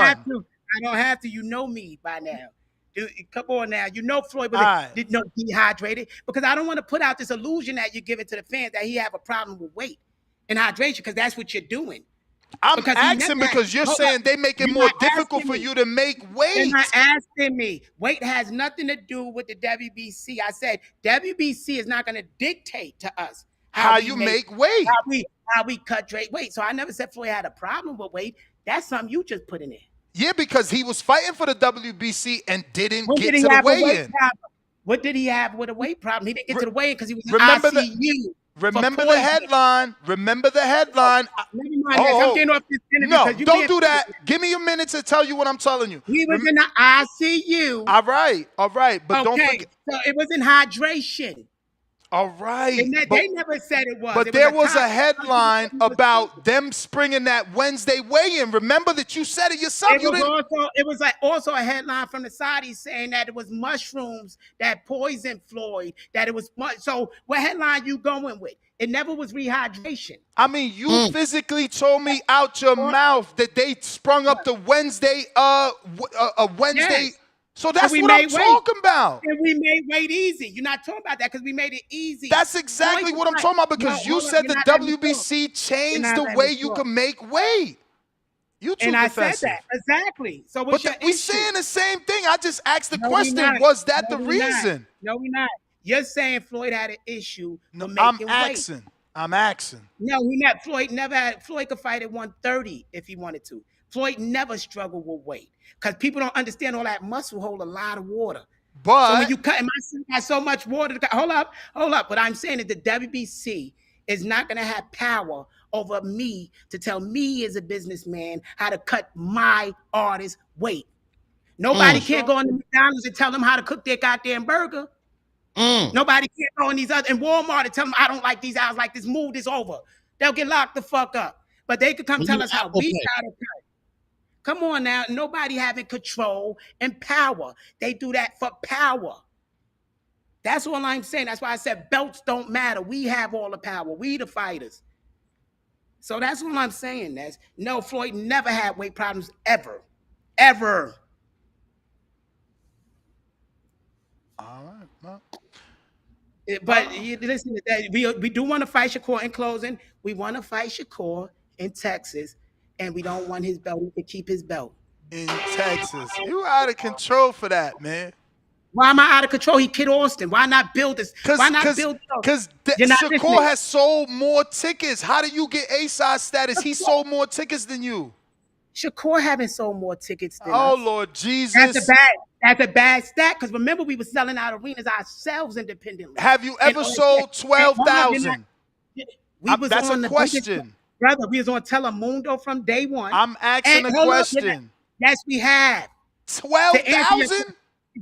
I don't have to. You know me by now. Dude, come on now. You know Floyd was dehydrated because I don't want to put out this illusion that you're giving to the fans that he have a problem with weight and hydration because that's what you're doing. I'm Because asking because you're saying they make it more difficult for you to make weight. You're not asking me. Weight has nothing to do with the WBC. I said WBC is not going to dictate to us how you make weight, how we cut weight. So I never said Floyd had a problem with weight. That's something you just put in there. Yeah, because he was fighting for the WBC and didn't get to the weigh-in. What did he have with a weight problem? He didn't get to the weigh-in because he was in ICU. Remember the headline. Remember the headline. Never mind I'm getting off this interview. No, don't do that. Give me a minute to tell you what I'm telling you. He was in the ICU. All right. But don't forget. So it was in hydration. All right. They never said it was. But there was a headline about them springing that Wednesday weigh-in. Remember that you said it yourself. It was also a headline from the Saudis saying that it was mushrooms that poisoned Floyd. That it was so. What headline you going with? It never was rehydration. I mean, you physically told me out your mouth that they sprung up the Wednesday. Wednesday. Yes. So that's what I'm talking about. And we made weight easy. You're not talking about that because we made it easy. That's exactly what I'm talking about because you said the WBC changed the way you can make weight. You too defensive. Said that. Exactly. So what's your issue? We're saying the same thing. I just asked the question, was that the reason? No, we're not. You're saying Floyd had an issue for making weight. I'm asking. No, he not. Floyd never had. Floyd could fight at 130 if he wanted to. Floyd never struggled with weight because people don't understand all that muscle hold a lot of water. But so when you cut, my son has so much water to cut. Hold up. What I'm saying is the WBC is not going to have power over me to tell me as a businessman how to cut my artist weight. Nobody can't go into McDonald's and tell them how to cook their goddamn burger. Nobody can't go in Walmart and tell them I don't like these hours, like this, move this over. They'll get locked the fuck up. But they could come tell us how we gotta cut. Come on now, nobody having control and power. They do that for power. That's all I'm saying. That's why I said belts don't matter. We have all the power. We the fighters. So that's what I'm saying. No, Floyd never had weight problems ever. Ever. All right. Well. But listen, we do want to fight Shakur in closing. We want to fight Shakur in Texas, and we don't want his belt. We can keep his belt. In Texas. You out of control for that, man. Why am I out of control? He Kid Austin. Why not build this? Why not build? Because Shakur has sold more tickets. How do you get A-side status? He sold more tickets than you. Shakur haven't sold more tickets than us. Oh, Lord Jesus. That's a bad stat because remember we were selling out arenas ourselves independently. Have you ever sold 12,000? That's a question. Brother, we was on Telemundo from day one. I'm asking a question. Yes, we have. 12,000?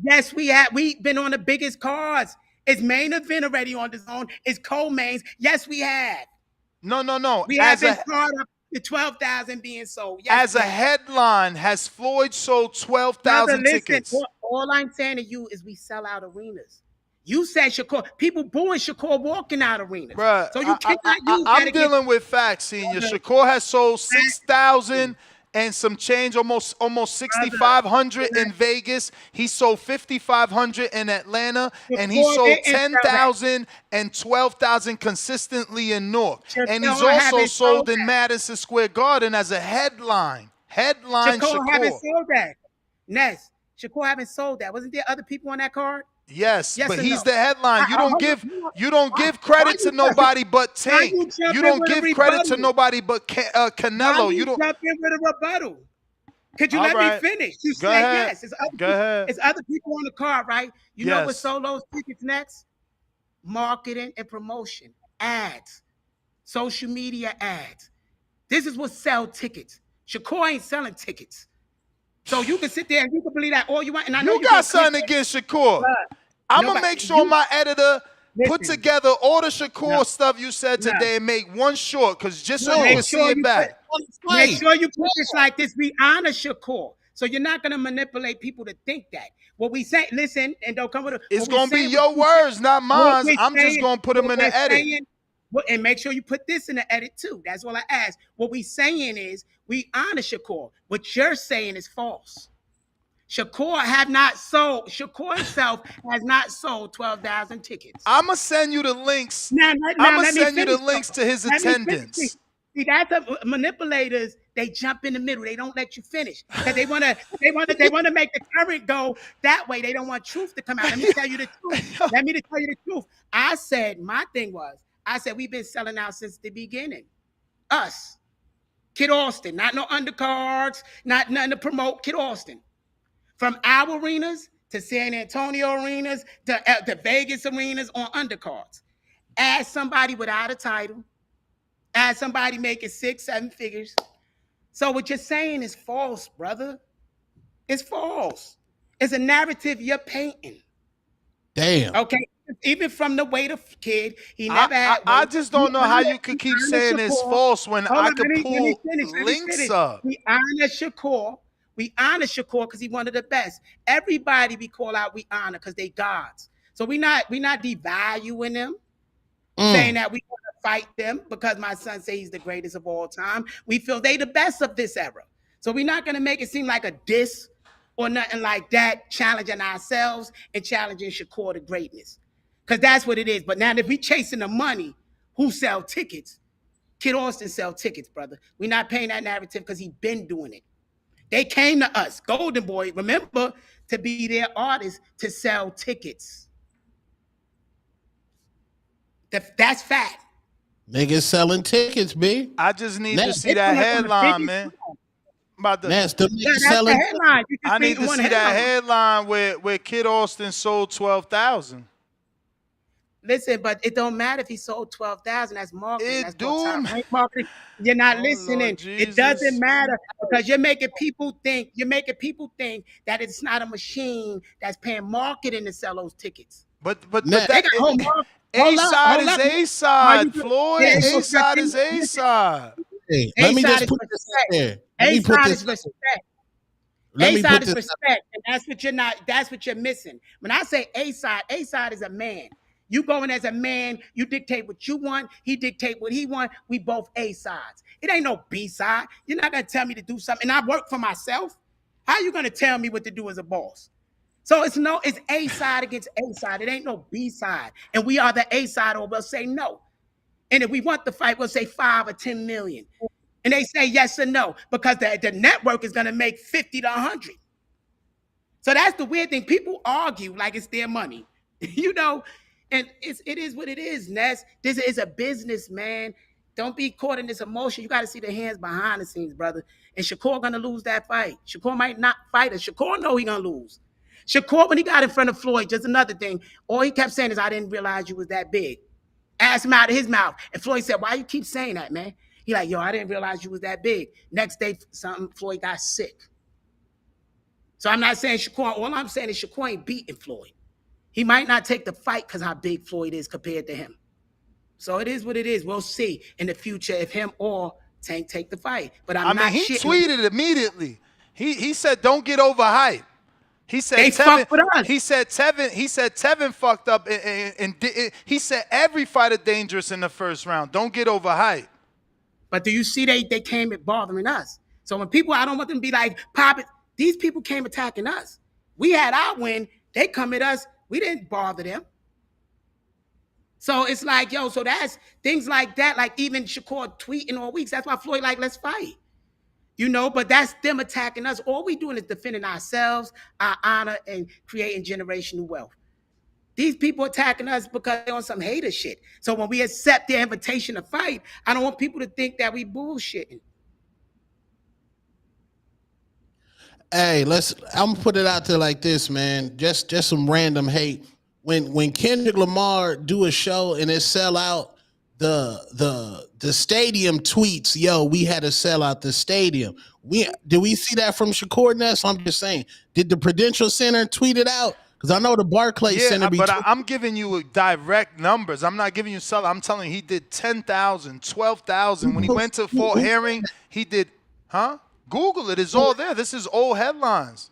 Yes, we have. We've been on the biggest cards. It's main event already on the zone. It's co-mains. Yes, we have. No. We have been caught up to 12,000 being sold. Yes, as a headline, has Floyd sold 12,000 tickets? All I'm saying to you is we sell out arenas. You said Shakur. People booing Shakur walking out arenas. Bruh, so you cannot use I'm dealing with facts, Senior. Shakur has sold 6,000 and some change, almost 6,500 in Vegas. He sold 5,500 in Atlanta, and he sold 10,000 and 12,000 consistently in Newark. And he's also sold in Madison Square Garden as a headline. Shakur haven't sold that. Ness, Shakur haven't sold that. Wasn't there other people on that card? Yes, but he's the headline. You don't give credit to nobody but Tank. You don't give credit to nobody but Canelo. You don't jump in with a rebuttal. Could you let me finish? You said yes. It's other people on the card, right? You know what sold those tickets next? Marketing and promotion, ads, social media ads. This is what sell tickets. Shakur ain't selling tickets. So you can sit there and you can believe that all you want. And I know you got something against Shakur. I'm going to make sure my editor put together all the Shakur stuff you said today and make one short, because just so you can see it back. Make sure you put this like this. We honor Shakur. So you're not going to manipulate people to think that. What we say, listen, and don't come with it's going to be your words, not mine. I'm just going to put them in the edit. And make sure you put this in the edit too. That's all I ask. What we saying is we honor Shakur. What you're saying is false. Shakur himself has not sold 12,000 tickets. I'm going to send you the links. I'm going to send you the links to his attendance. See, that's manipulators. They jump in the middle. They don't let you finish because they wanna make the current go that way. They don't want truth to come out. Let me tell you the truth. I said my thing was, I said we've been selling out since the beginning. Us, Kid Austin, not no undercards, not nothing to promote. Kid Austin, from our arenas to San Antonio arenas to Vegas arenas on undercards. As somebody without a title, as somebody making 6-7 figures. So what you're saying is false, brother. It's false. It's a narrative you're painting. Damn. Okay. Even from the weight of kid, he never had. I just don't know how you could keep saying it's false when I could pull links up. We honor Shakur. We honor Shakur because he's one of the best. Everybody we call out, we honor because they gods. So we not devaluing them, saying that we want to fight them because my son says he's the greatest of all time. We feel they the best of this era. So we're not going to make it seem like a diss or nothing like that, challenging ourselves and challenging Shakur to greatness. Because that's what it is. But now if we chasing the money, who sell tickets? Kid Austin sell tickets, brother. We're not paying that narrative because he been doing it. They came to us, Golden Boy, remember, to be their artist, to sell tickets. That's fact. Niggas selling tickets, B. I just need to see that headline, man. That's the headline. I need to see that headline where Kid Austin sold 12,000. Listen, but it don't matter if he sold 12,000. That's marketing. It do. Marketing. You're not listening. It doesn't matter because you're making people think that it's not a machine that's paying marketing to sell those tickets. But that A side is A side, Floyd. A side is A side. Let me just put this out there. A side is respect. A side is respect, and that's what you're missing. When I say A side is a man. You go in as a man, you dictate what you want, he dictate what he want. We both A sides. It ain't no B side. You're not gonna tell me to do something. And I work for myself. How you gonna tell me what to do as a boss? So it's A side against A side. It ain't no B side. And we are the A side, or we'll say no. And if we want the fight, we'll say 5 or 10 million. And they say yes or no, because the network is gonna make 50 to 100. So that's the weird thing. People argue like it's their money, and it is what it is, Ness. This is a business, man. Don't be caught in this emotion. You got to see the hands behind the scenes, brother. And Shakur gonna lose that fight. Shakur might not fight us. Shakur know he gonna lose. Shakur, when he got in front of Floyd, just another thing, all he kept saying is, I didn't realize you was that big. Asked him out of his mouth. And Floyd said, why you keep saying that, man? He like, yo, I didn't realize you was that big. Next day, Floyd got sick. So I'm not saying Shakur, all I'm saying is Shakur ain't beating Floyd. He might not take the fight because how big Floyd is compared to him. So it is what it is. We'll see in the future if him or Tank take the fight. But he tweeted immediately. He said, don't get overhyped. He said they fucked with us. He said Tevin fucked up and he said every fighter dangerous in the first round. Don't get overhyped. But do you see they came at bothering us? So when people, I don't want them to be like, pop it. These people came attacking us. We had our win. They come at us. We didn't bother them. So it's like, yo, so that's things like that. Like even Shakur tweeting all weeks. That's why Floyd like, let's fight. But that's them attacking us. All we doing is defending ourselves, our honor, and creating generational wealth. These people attacking us because they're on some hater shit. So when we accept their invitation to fight, I don't want people to think that we bullshitting. Hey, I'm gonna put it out there like this, man. Just some random hate. When Kendrick Lamar do a show and it sell out, the stadium tweets, yo, we had to sell out the stadium. Did we see that from Shakur Ness? I'm just saying. Did the Prudential Center tweet it out? Because I know the Barclays Center. But I'm giving you direct numbers. I'm not giving you sell. I'm telling you, he did 10,000, 12,000. When he went to Fort Herring, he did, Google it. It's all there. This is old headlines.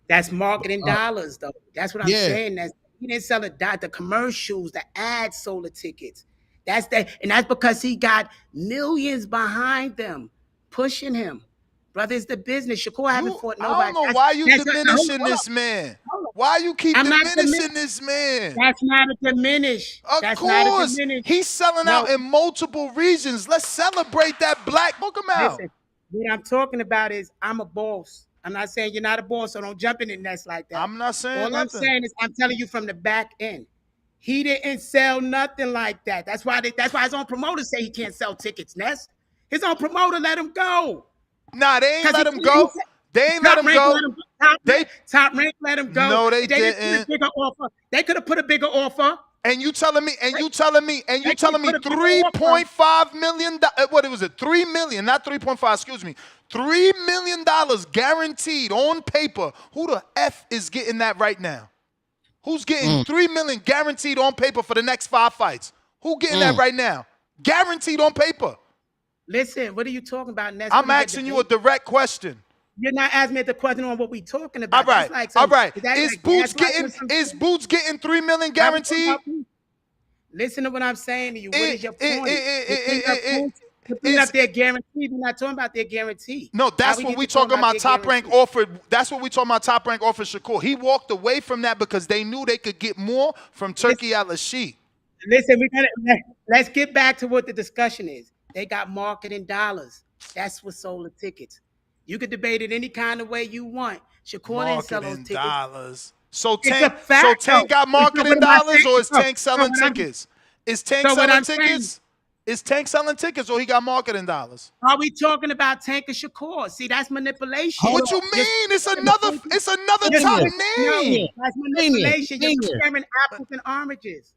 That's marketing dollars, though. That's what I'm saying. He didn't sell the commercials, the ads sold the tickets. And that's because he got millions behind them, pushing him. Brother, it's the business. Shakur haven't fought nobody. I don't know why you diminishing this man. Why you keep I'm not diminishing this man? That's not a diminish. Of That's not a course, diminish. he's selling out in multiple regions. Let's celebrate that black. Book him out. Listen, what I'm talking about is I'm a boss. I'm not saying you're not a boss, so don't jump in the nest like that. I'm not saying All nothing. I'm saying is I'm telling you from the back end. He didn't sell nothing like that. That's why his own promoters say he can't sell tickets, Ness. His own promoter let him go. Nah, they ain't let him go. They ain't let him go. Top Rank let him go. No, they didn't. They could have put a bigger offer. And you telling me $3.5 million. What was it? $3 million, not 3.5. Excuse me. $3 million guaranteed on paper. Who the F is getting that right now? Who's getting $3 million guaranteed on paper for the next 5 fights? Who getting that right now? Guaranteed on paper. Listen, what are you talking about, Ness? I'm asking you a direct question. You're not asking me the question on what we talking about. All right, all right. Is Boots getting $3 million guaranteed? Listen to what I'm saying to you. What is your point? Putting up their guarantee. We're not talking about their guarantee. No, that's what we talking about. Top Rank offered. That's what we talking about. Top Rank offered Shakur. He walked away from that because they knew they could get more from Turkey Al-Rashid. Listen, let's get back to what the discussion is. They got marketing dollars. That's what sold the tickets. You could debate it any kind of way you want. Shakur didn't sell those tickets. Dollars. So Tank got marketing dollars, or is Tank selling tickets? Is Tank selling tickets? Is Tank selling tickets, or he got marketing dollars? Are we talking about Tank or Shakur? See, that's manipulation. What you mean? It's another top name. That's manipulation. You're comparing apples and oranges.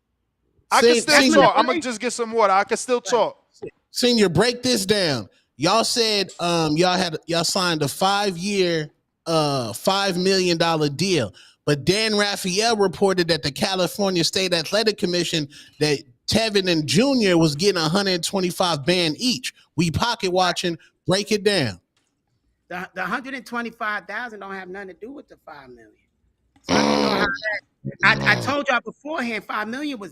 I can still talk. I'm gonna just get some water. I can still talk. Senior, break this down. Y'all said y'all signed a 5-year, $5 million deal. But Dan Raphael reported that the California State Athletic Commission that Tevin and Junior was getting $125 band each. We pocket watching. Break it down. The $125,000 don't have nothing to do with the $5 million. So I don't know how that. I told y'all beforehand, $5 million was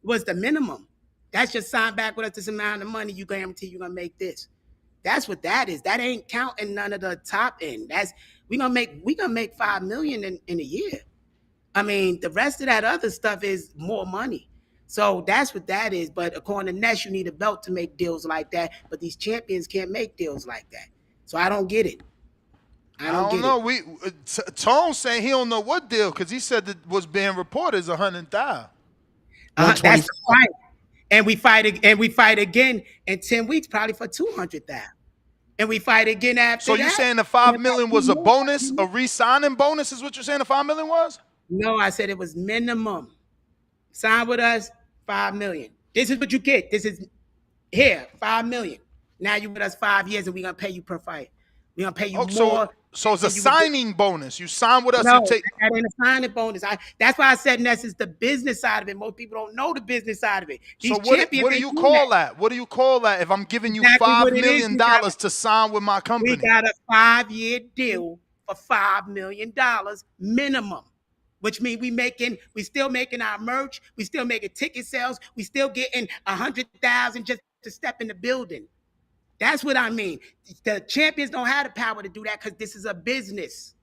was the minimum. That's just signed back with us this amount of money. You guarantee you're gonna make this. That's what that is. That ain't counting none of the top end. That's we gonna make $5 million in a year. I mean, the rest of that other stuff is more money. So that's what that is. But according to Ness, you need a belt to make deals like that. But these champions can't make deals like that. So I don't get it. I don't know. Tone saying he don't know what deal because he said that what's being reported is 100,000. That's the fight. And we fight again in 10 weeks, probably for 200,000. And we fight again after that. So you saying the $5 million was a bonus, a re-signing bonus is what you're saying the $5 million was? No, I said it was minimum. Sign with us, $5 million. This is what you get. This is here, $5 million. Now you with us 5 years and we're gonna pay you per fight. We're gonna pay you more. So it's a signing bonus. You sign with us. No, that ain't a signing bonus. That's why I said Ness is the business side of it. Most people don't know the business side of it. So what do you call that? What do you call that if I'm giving you $5 million to sign with my company? We got a 5-year deal for $5 million minimum, which means we still making our merch, we still making ticket sales, we still getting 100,000 just to step in the building. That's what I mean. The champions don't have the power to do that because this is a business.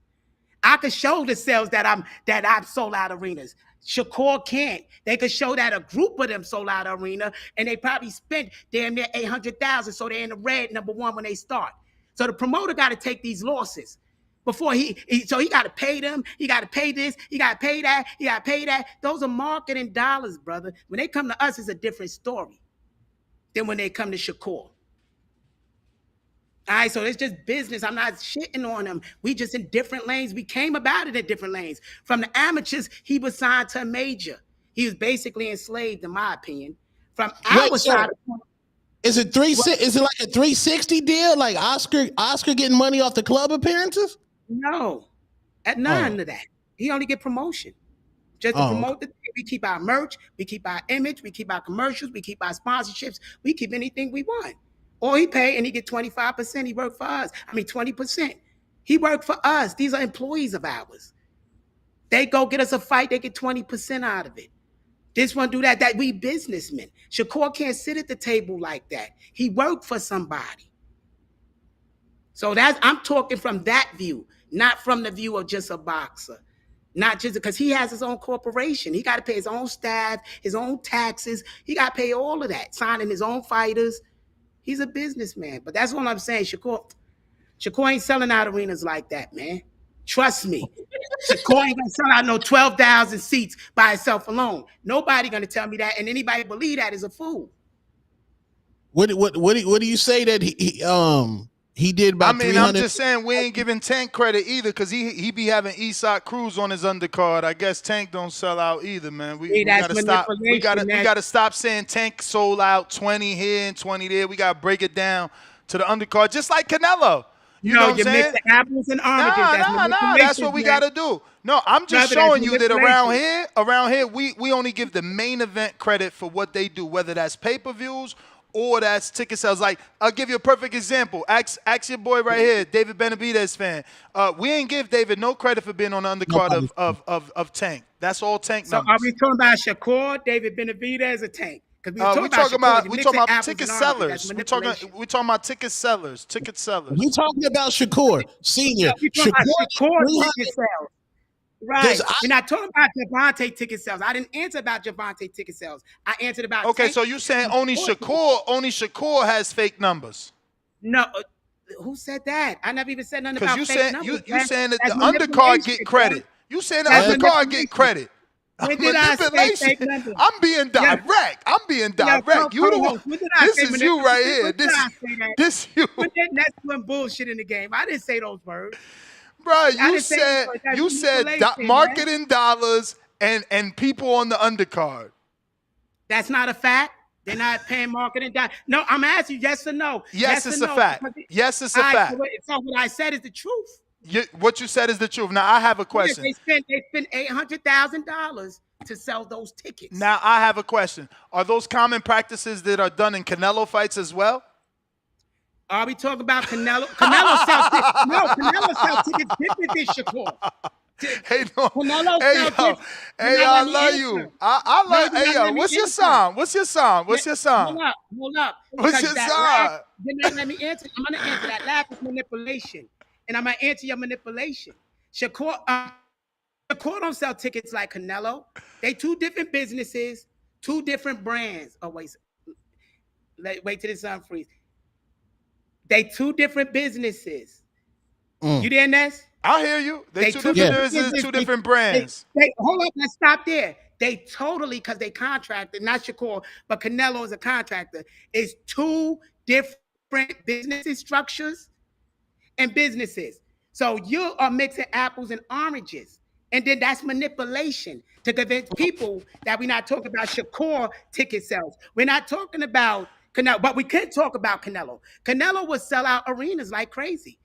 I could show the sales that I've sold out arenas. Shakur can't. They could show that a group of them sold out arena, and they probably spent damn near 800,000, so they're in the red number one when they start. So the promoter got to take these losses before so he got to pay them. He got to pay this. He got to pay that. He got to pay that. Those are marketing dollars, brother. When they come to us, it's a different story than when they come to Shakur. All right, so it's just business. I'm not shitting on them. We just in different lanes. We came about it in different lanes. From the amateurs, he was signed to a major. He was basically enslaved, in my opinion. From our side, is it Is it like a 360 deal? Like Oscar getting money off the club appearances? No, none of that. He only get promotion. Just to promote the thing. We keep our merch, we keep our image, we keep our commercials, we keep our sponsorships, we keep anything we want. Or he pay and he get 25%. He worked for us. 20%. He worked for us. These are employees of ours. They go get us a fight, they get 20% out of it. This one do that. That we businessmen. Shakur can't sit at the table like that. He worked for somebody. So I'm talking from that view, not from the view of just a boxer. Not just because he has his own corporation. He got to pay his own staff, his own taxes. He got to pay all of that, signing his own fighters. He's a businessman. But that's what I'm saying. Shakur ain't selling out arenas like that, man. Trust me. Shakur ain't gonna sell out no 12,000 seats by itself alone. Nobody gonna tell me that, and anybody believe that is a fool. What do you say that he did about 300? I'm just saying we ain't giving Tank credit either because he be having Isak Cruz on his undercard. I guess Tank don't sell out either, man. We gotta stop. We gotta stop saying Tank sold out 20 here and 20 there. We gotta break it down to the undercard, just like Canelo. You know what I'm saying? Mix the apples and oranges. Nah. That's what we gotta do. No, I'm just showing you that around here, we only give the main event credit for what they do, whether that's pay-per-views or that's ticket sales. Like, I'll give you a perfect example. Ask your boy right here, David Benavidez fan. We ain't give David no credit for being on the undercard of Tank. That's all Tank numbers. So are we talking about Shakur, David Benavidez, or Tank? We talking about ticket sellers. We talking about ticket sellers. We talking about Shakur Senior. Shakur ticket sales. Right. We're not talking about Gervonta ticket sales. I didn't answer about Gervonta ticket sales. I answered about. Okay, so you saying only Shakur has fake numbers? No. Who said that? I never even said nothing about fake numbers. You saying that the undercard get credit. You saying the undercard get credit. When did I say fake numbers? I'm being direct. You the one. This is you right here. This you. That's doing bullshit in the game. I didn't say those words. Bro, you said marketing dollars and people on the undercard. That's not a fact. They're not paying marketing dollars. No, I'm asking you yes or no. Yes, it's a fact. Yes, it's a fact. So what I said is the truth. What you said is the truth. Now I have a question. Yes, they spent $800,000 to sell those tickets. Now I have a question. Are those common practices that are done in Canelo fights as well? Are we talking about Canelo? Canelo sells tickets. No, Canelo sells tickets different than Shakur. Canelo sells tickets. Hey, I love you. I love. Hey, yo, what's your song? Hold up. What's your song? Then let me answer. I'm gonna answer that. Laugh is manipulation. And I'm going to answer your manipulation. Shakur don't sell tickets like Canelo. They two different businesses, two different brands. Oh, wait till the sun freeze. They two different businesses. You there, Ness? I hear you. They two different businesses, two different brands. Hold up, let's stop there. They totally, because they contracted, not Shakur, but Canelo is a contractor, is two different business structures and businesses. So you are mixing apples and oranges. And then that's manipulation to convince people that we're not talking about Shakur ticket sales. We're not talking about Canelo, but we could talk about Canelo. Canelo would sell out arenas like crazy.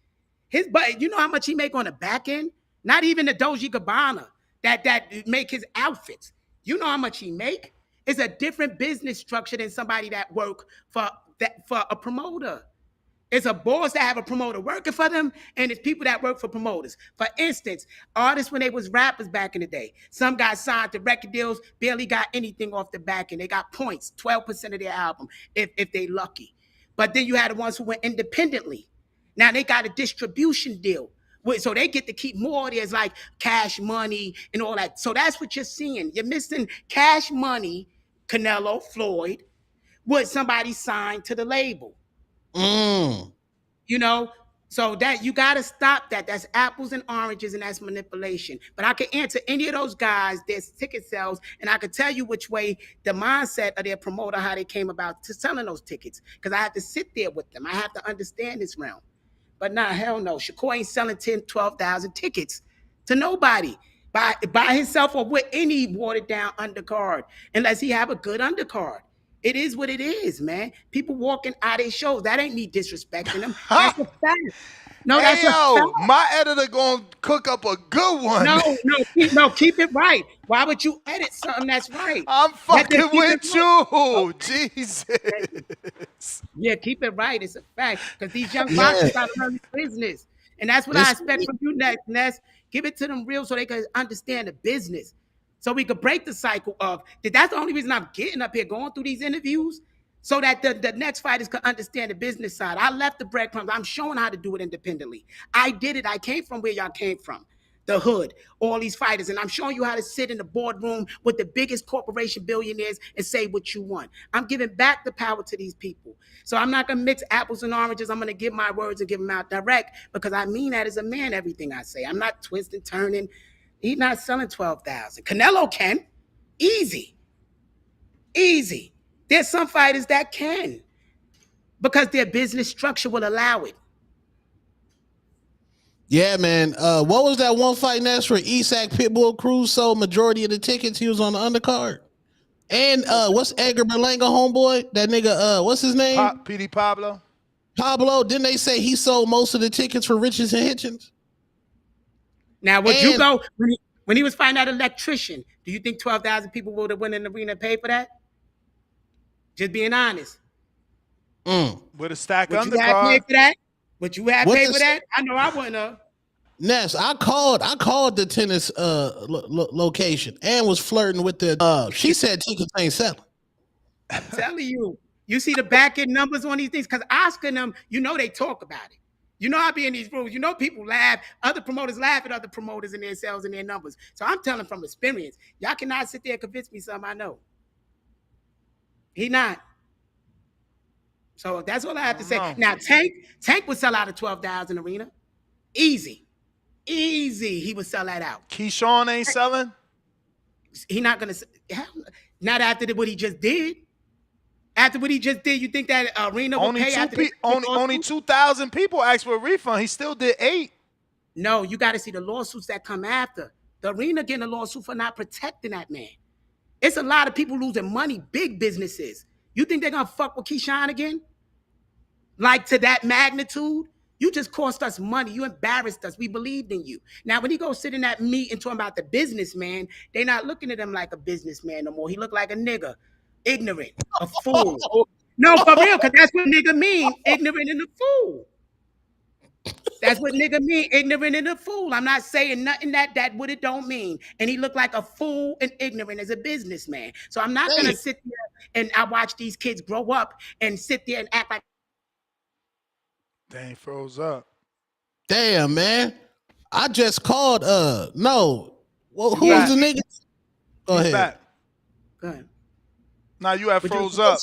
But you know how much he make on the back end? Not even the Dolce & Gabbana that make his outfits. You know how much he make? It's a different business structure than somebody that work for a promoter. It's a boss that have a promoter working for them, and it's people that work for promoters. For instance, artists when they was rappers back in the day, some got signed to record deals, barely got anything off the back end. They got points, 12% of their album, if they lucky. But then you had the ones who went independently. Now they got a distribution deal. So they get to keep more. There's like Cash Money and all that. So that's what you're seeing. You're missing Cash Money, Canelo, Floyd, with somebody signed to the label. You know, so that you got to stop that. That's apples and oranges, and that's manipulation. But I can answer any of those guys, there's ticket sales, and I can tell you which way the mindset of their promoter, how they came about to selling those tickets, because I have to sit there with them. I have to understand this realm. But nah, hell no. Shakur ain't selling 10, 12,000 tickets to nobody by himself or with any watered down undercard, unless he have a good undercard. It is what it is, man. People walking out of their shows. That ain't me disrespecting them. That's a fact. No, that's a fact. My editor gonna cook up a good one. No, keep it right. Why would you edit something that's right? I'm fucking with you. Jesus. Yeah, keep it right. It's a fact. Because these young boxers got to learn this business. And that's what I expect from you next, Ness. Give it to them real so they can understand the business. So we could break the cycle of, that's the only reason I'm getting up here, going through these interviews, so that the next fighters can understand the business side. I left the breadcrumbs. I'm showing how to do it independently. I did it. I came from where y'all came from, the hood, all these fighters. And I'm showing you how to sit in the boardroom with the biggest corporation billionaires and say what you want. I'm giving back the power to these people. So I'm not going to mix apples and oranges. I'm going to give my words and give them out direct because I mean that as a man, everything I say. I'm not twisting, turning. He's not selling 12,000. Canelo can. Easy. Easy. There's some fighters that can because their business structure will allow it. Yeah, man. What was that one fight next where Isak Pitbull Cruz sold majority of the tickets? He was on the undercard. And what's Edgar Berlanga homeboy? That nigga, what's his name? PD Pablo. Pablo, didn't they say he sold most of the tickets for Richards and Hitchens? Now, would you go when he was fighting that electrician? Do you think 12,000 people would have went in the arena and paid for that? Just being honest. With a stack would undercard. You have paid for that? Would you have paid for that? I know I wouldn't have. Ness, I called the tennis location and was flirting with the. She said tickets ain't selling. I'm telling you, you see the back end numbers on these things because Oscar and them, you know they talk about it. You know I be in these rooms. You know people laugh. Other promoters laugh at other promoters and their sales and their numbers. So I'm telling from experience. Y'all cannot sit there and convince me something I know. He not. So that's all I have to say. Now Tank would sell out a 12,000 arena, easy. He would sell that out. Keyshawn ain't selling. He not gonna. Not after what he just did. After what he just did, you think that arena will pay? Only 2,000 people asked for a refund. He still did 8. No, you got to see the lawsuits that come after. The arena getting a lawsuit for not protecting that man. It's a lot of people losing money, big businesses. You think they're gonna fuck with Keyshawn again? Like to that magnitude? You just cost us money. You embarrassed us. We believed in you. Now, when he goes sit in that meet and talking about the businessman, they're not looking at him like a businessman no more. He look like a nigga, ignorant, a fool. No, for real, because that's what nigga mean, ignorant and a fool. That's what nigga mean, ignorant and a fool. I'm not saying nothing that what it don't mean. And he looked like a fool and ignorant as a businessman. So I'm not going to sit there and I watch these kids grow up and sit there and act like. Dang, froze up. Damn, man. I just called, no. Well, who's the nigga? Go ahead. Back. Go ahead. Now you have froze up.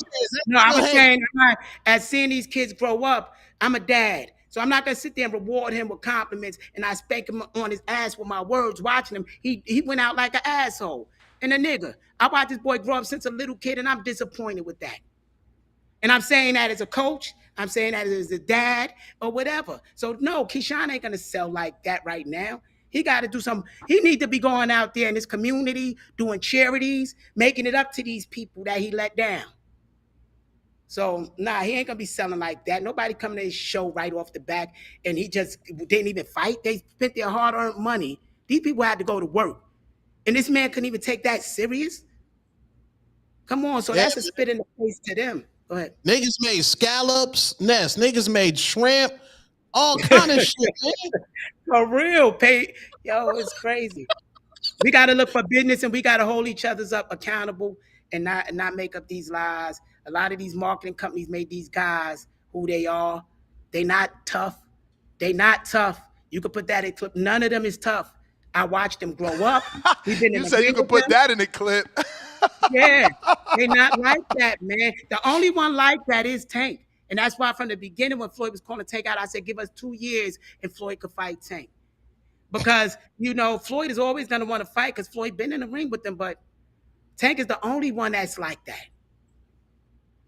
No, I was saying, as seeing these kids grow up, I'm a dad. So I'm not going to sit there and reward him with compliments and I spank him on his ass with my words watching him. He went out like an asshole and a nigga. I watched this boy grow up since a little kid and I'm disappointed with that. And I'm saying that as a coach. I'm saying that as a dad or whatever. So no, Keyshawn ain't going to sell like that right now. He got to do something. He need to be going out there in his community, doing charities, making it up to these people that he let down. So, nah, he ain't going to be selling like that. Nobody coming to his show right off the back, and he just didn't even fight. They spent their hard-earned money. These people had to go to work. And this man couldn't even take that serious? Come on, so that's a spit in the face to them. Go ahead. Niggas made scallops, Ness. Niggas made shrimp, all kind of shit, man. For real, yo, it's crazy. We got to look for business and we got to hold each other's up accountable and not make up these lies. A lot of these marketing companies made these guys who they are. They not tough. They not tough. You could put that in clip. None of them is tough. I watched them grow up. You said you could put that in the clip. Yeah, they not like that, man. The only one like that is Tank. And that's why from the beginning when Floyd was calling Tank out, I said, give us 2 years and Floyd could fight Tank. Because, Floyd is always going to want to fight because Floyd been in the ring with them, but Tank is the only one that's like that.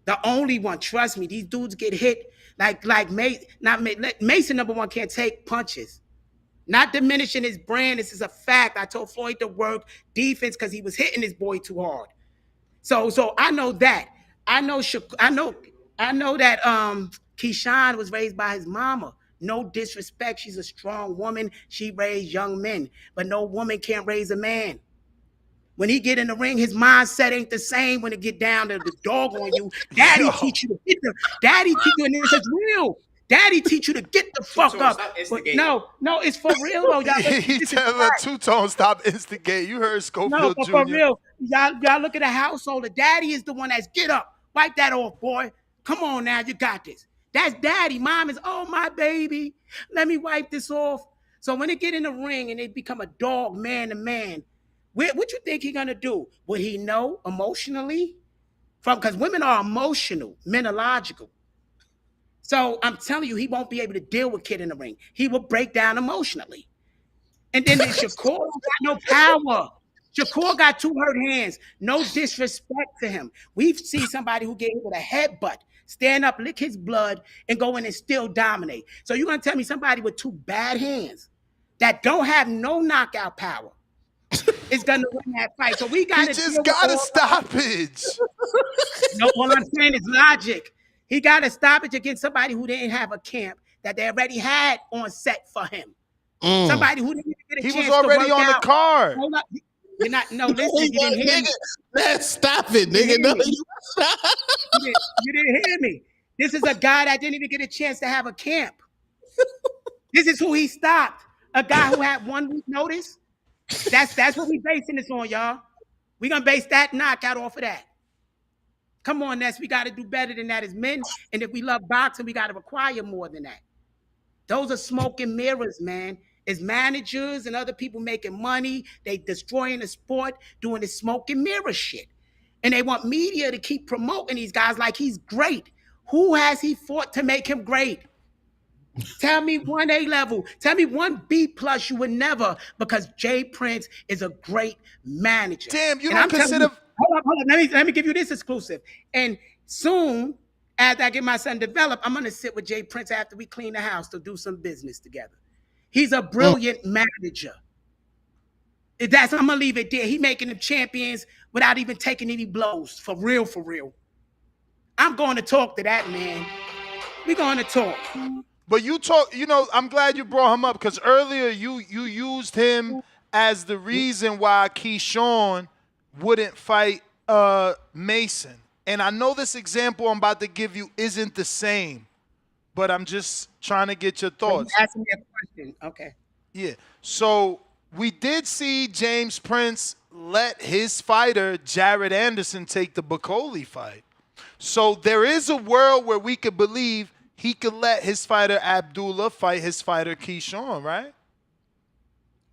The only one. Trust me, these dudes get hit like Mason, number one, can't take punches. Not diminishing his brand. This is a fact. I told Floyd to work defense because he was hitting his boy too hard. So I know that. I know that Keyshawn was raised by his mama. No disrespect. She's a strong woman. She raised young men. But no woman can't raise a man. When he get in the ring, his mindset ain't the same when it get down to the dog on you. Daddy teach you to get the. Daddy teach you, and this is real. Daddy teach you to get the fuck up. But no, it's for real though. Y'all he tell Two-Tone stop instigate. You heard Schofield Jr. For real. Y'all look at a household. The daddy is the one that's get up. Wipe that off, boy. Come on now, you got this. That's daddy. Mom is, oh, my baby. Let me wipe this off. So when they get in the ring and they become a dog, man to man, what you think he gonna do? Would he know emotionally? Because women are emotional, men are logical. So I'm telling you, he won't be able to deal with Kid in the ring. He will break down emotionally. And then Shakur got no power. Shakur got 2 hurt hands. No disrespect to him. We've seen somebody who get hit with a headbutt, stand up, lick his blood, and go in and still dominate. So you're going to tell me somebody with 2 bad hands that don't have no knockout power is going to win that fight. So we got to just got a stoppage. No, all I'm saying is logic. He got a stoppage against somebody who didn't have a camp that they already had on set for him. Somebody who didn't even get a chance to work out. He was already on the card. You're not, no, listen, you didn't hear me. Let's stop it, nigga. No, you didn't hear me. This is a guy that didn't even get a chance to have a camp. This is who he stopped. A guy who had 1 week notice. That's what we basing this on, y'all. We're going to base that knockout off of that. Come on, Ness. We got to do better than that as men. And if we love boxing, we got to require more than that. Those are smoke and mirrors, man. As managers and other people making money, they destroying the sport, doing this smoke and mirror shit. And they want media to keep promoting these guys like he's great. Who has he fought to make him great? Tell me 1 A level. Tell me 1 B plus you would never, because Jay Prince is a great manager. Damn, you don't consider... Hold up. Let me give you this exclusive. And soon, after I get my son developed, I'm going to sit with Jay Prince after we clean the house to do some business together. He's a brilliant manager. I'm going to leave it there. He making them champions without even taking any blows. For real, for real. I'm going to talk to that man. We're going to talk. But you talk, I'm glad you brought him up, because earlier you used him as the reason why Keyshawn wouldn't fight Mason. And I know this example I'm about to give you isn't the same, but I'm just trying to get your thoughts. Ask me a question. Okay. Yeah. So we did see James Prince let his fighter, Jared Anderson, take the Bacoli fight. So there is a world where we could believe he could let his fighter Abdullah fight his fighter Keyshawn, right?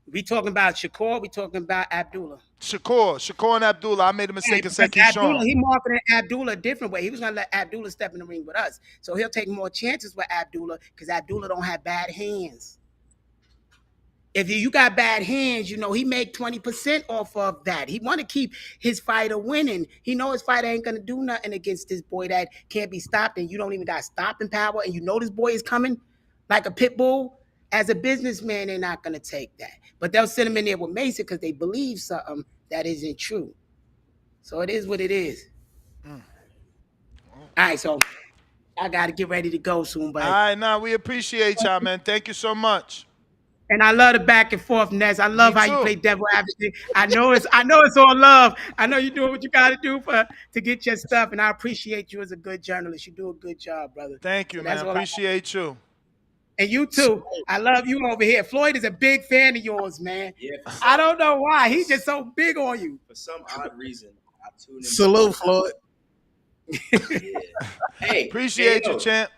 We talking about Shakur, we talking about Abdullah. Shakur and Abdullah. I made a mistake and said Keyshawn. Abdullah, he marketed Abdullah a different way. He was going to let Abdullah step in the ring with us. So he'll take more chances with Abdullah because Abdullah don't have bad hands. If you got bad hands, he make 20% off of that. He want to keep his fighter winning. He know his fighter ain't going to do nothing against this boy that can't be stopped, and you don't even got stopping power, and this boy is coming like a pit bull. As a businessman, they're not going to take that. But they'll send him in there with Mason because they believe something that isn't true. So it is what it is. All right, so I got to get ready to go soon. But all right, we appreciate y'all, man. Thank you so much. And I love the back and forth, Ness. I love how you play devil advocate. I know it's all love. I know you're doing what you got to do to get your stuff, and I appreciate you as a good journalist. You do a good job, brother. Thank you, man. I appreciate you. And you too. I love you over here. Floyd is a big fan of yours, man. Yeah, I don't know why. He's just so big on you. For some odd reason, I tune in. Salute, Floyd. Yeah. Hey, appreciate you, champ.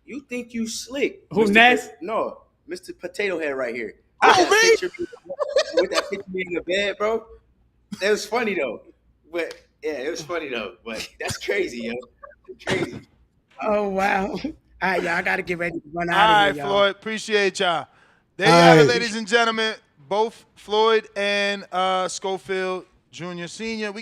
You think you slick? Who, Ness? No, Mr. Potato Head right here. Oh, me? With that picture in the bed, bro. That was funny though. But yeah, it was funny though. But that's crazy, yo. It's crazy. Oh wow. All right, y'all. I gotta get ready to run out All of right, here, y'all. Floyd. Appreciate y'all. There you have it, ladies and gentlemen. Both Floyd and Schofield, Jr., Sr. We got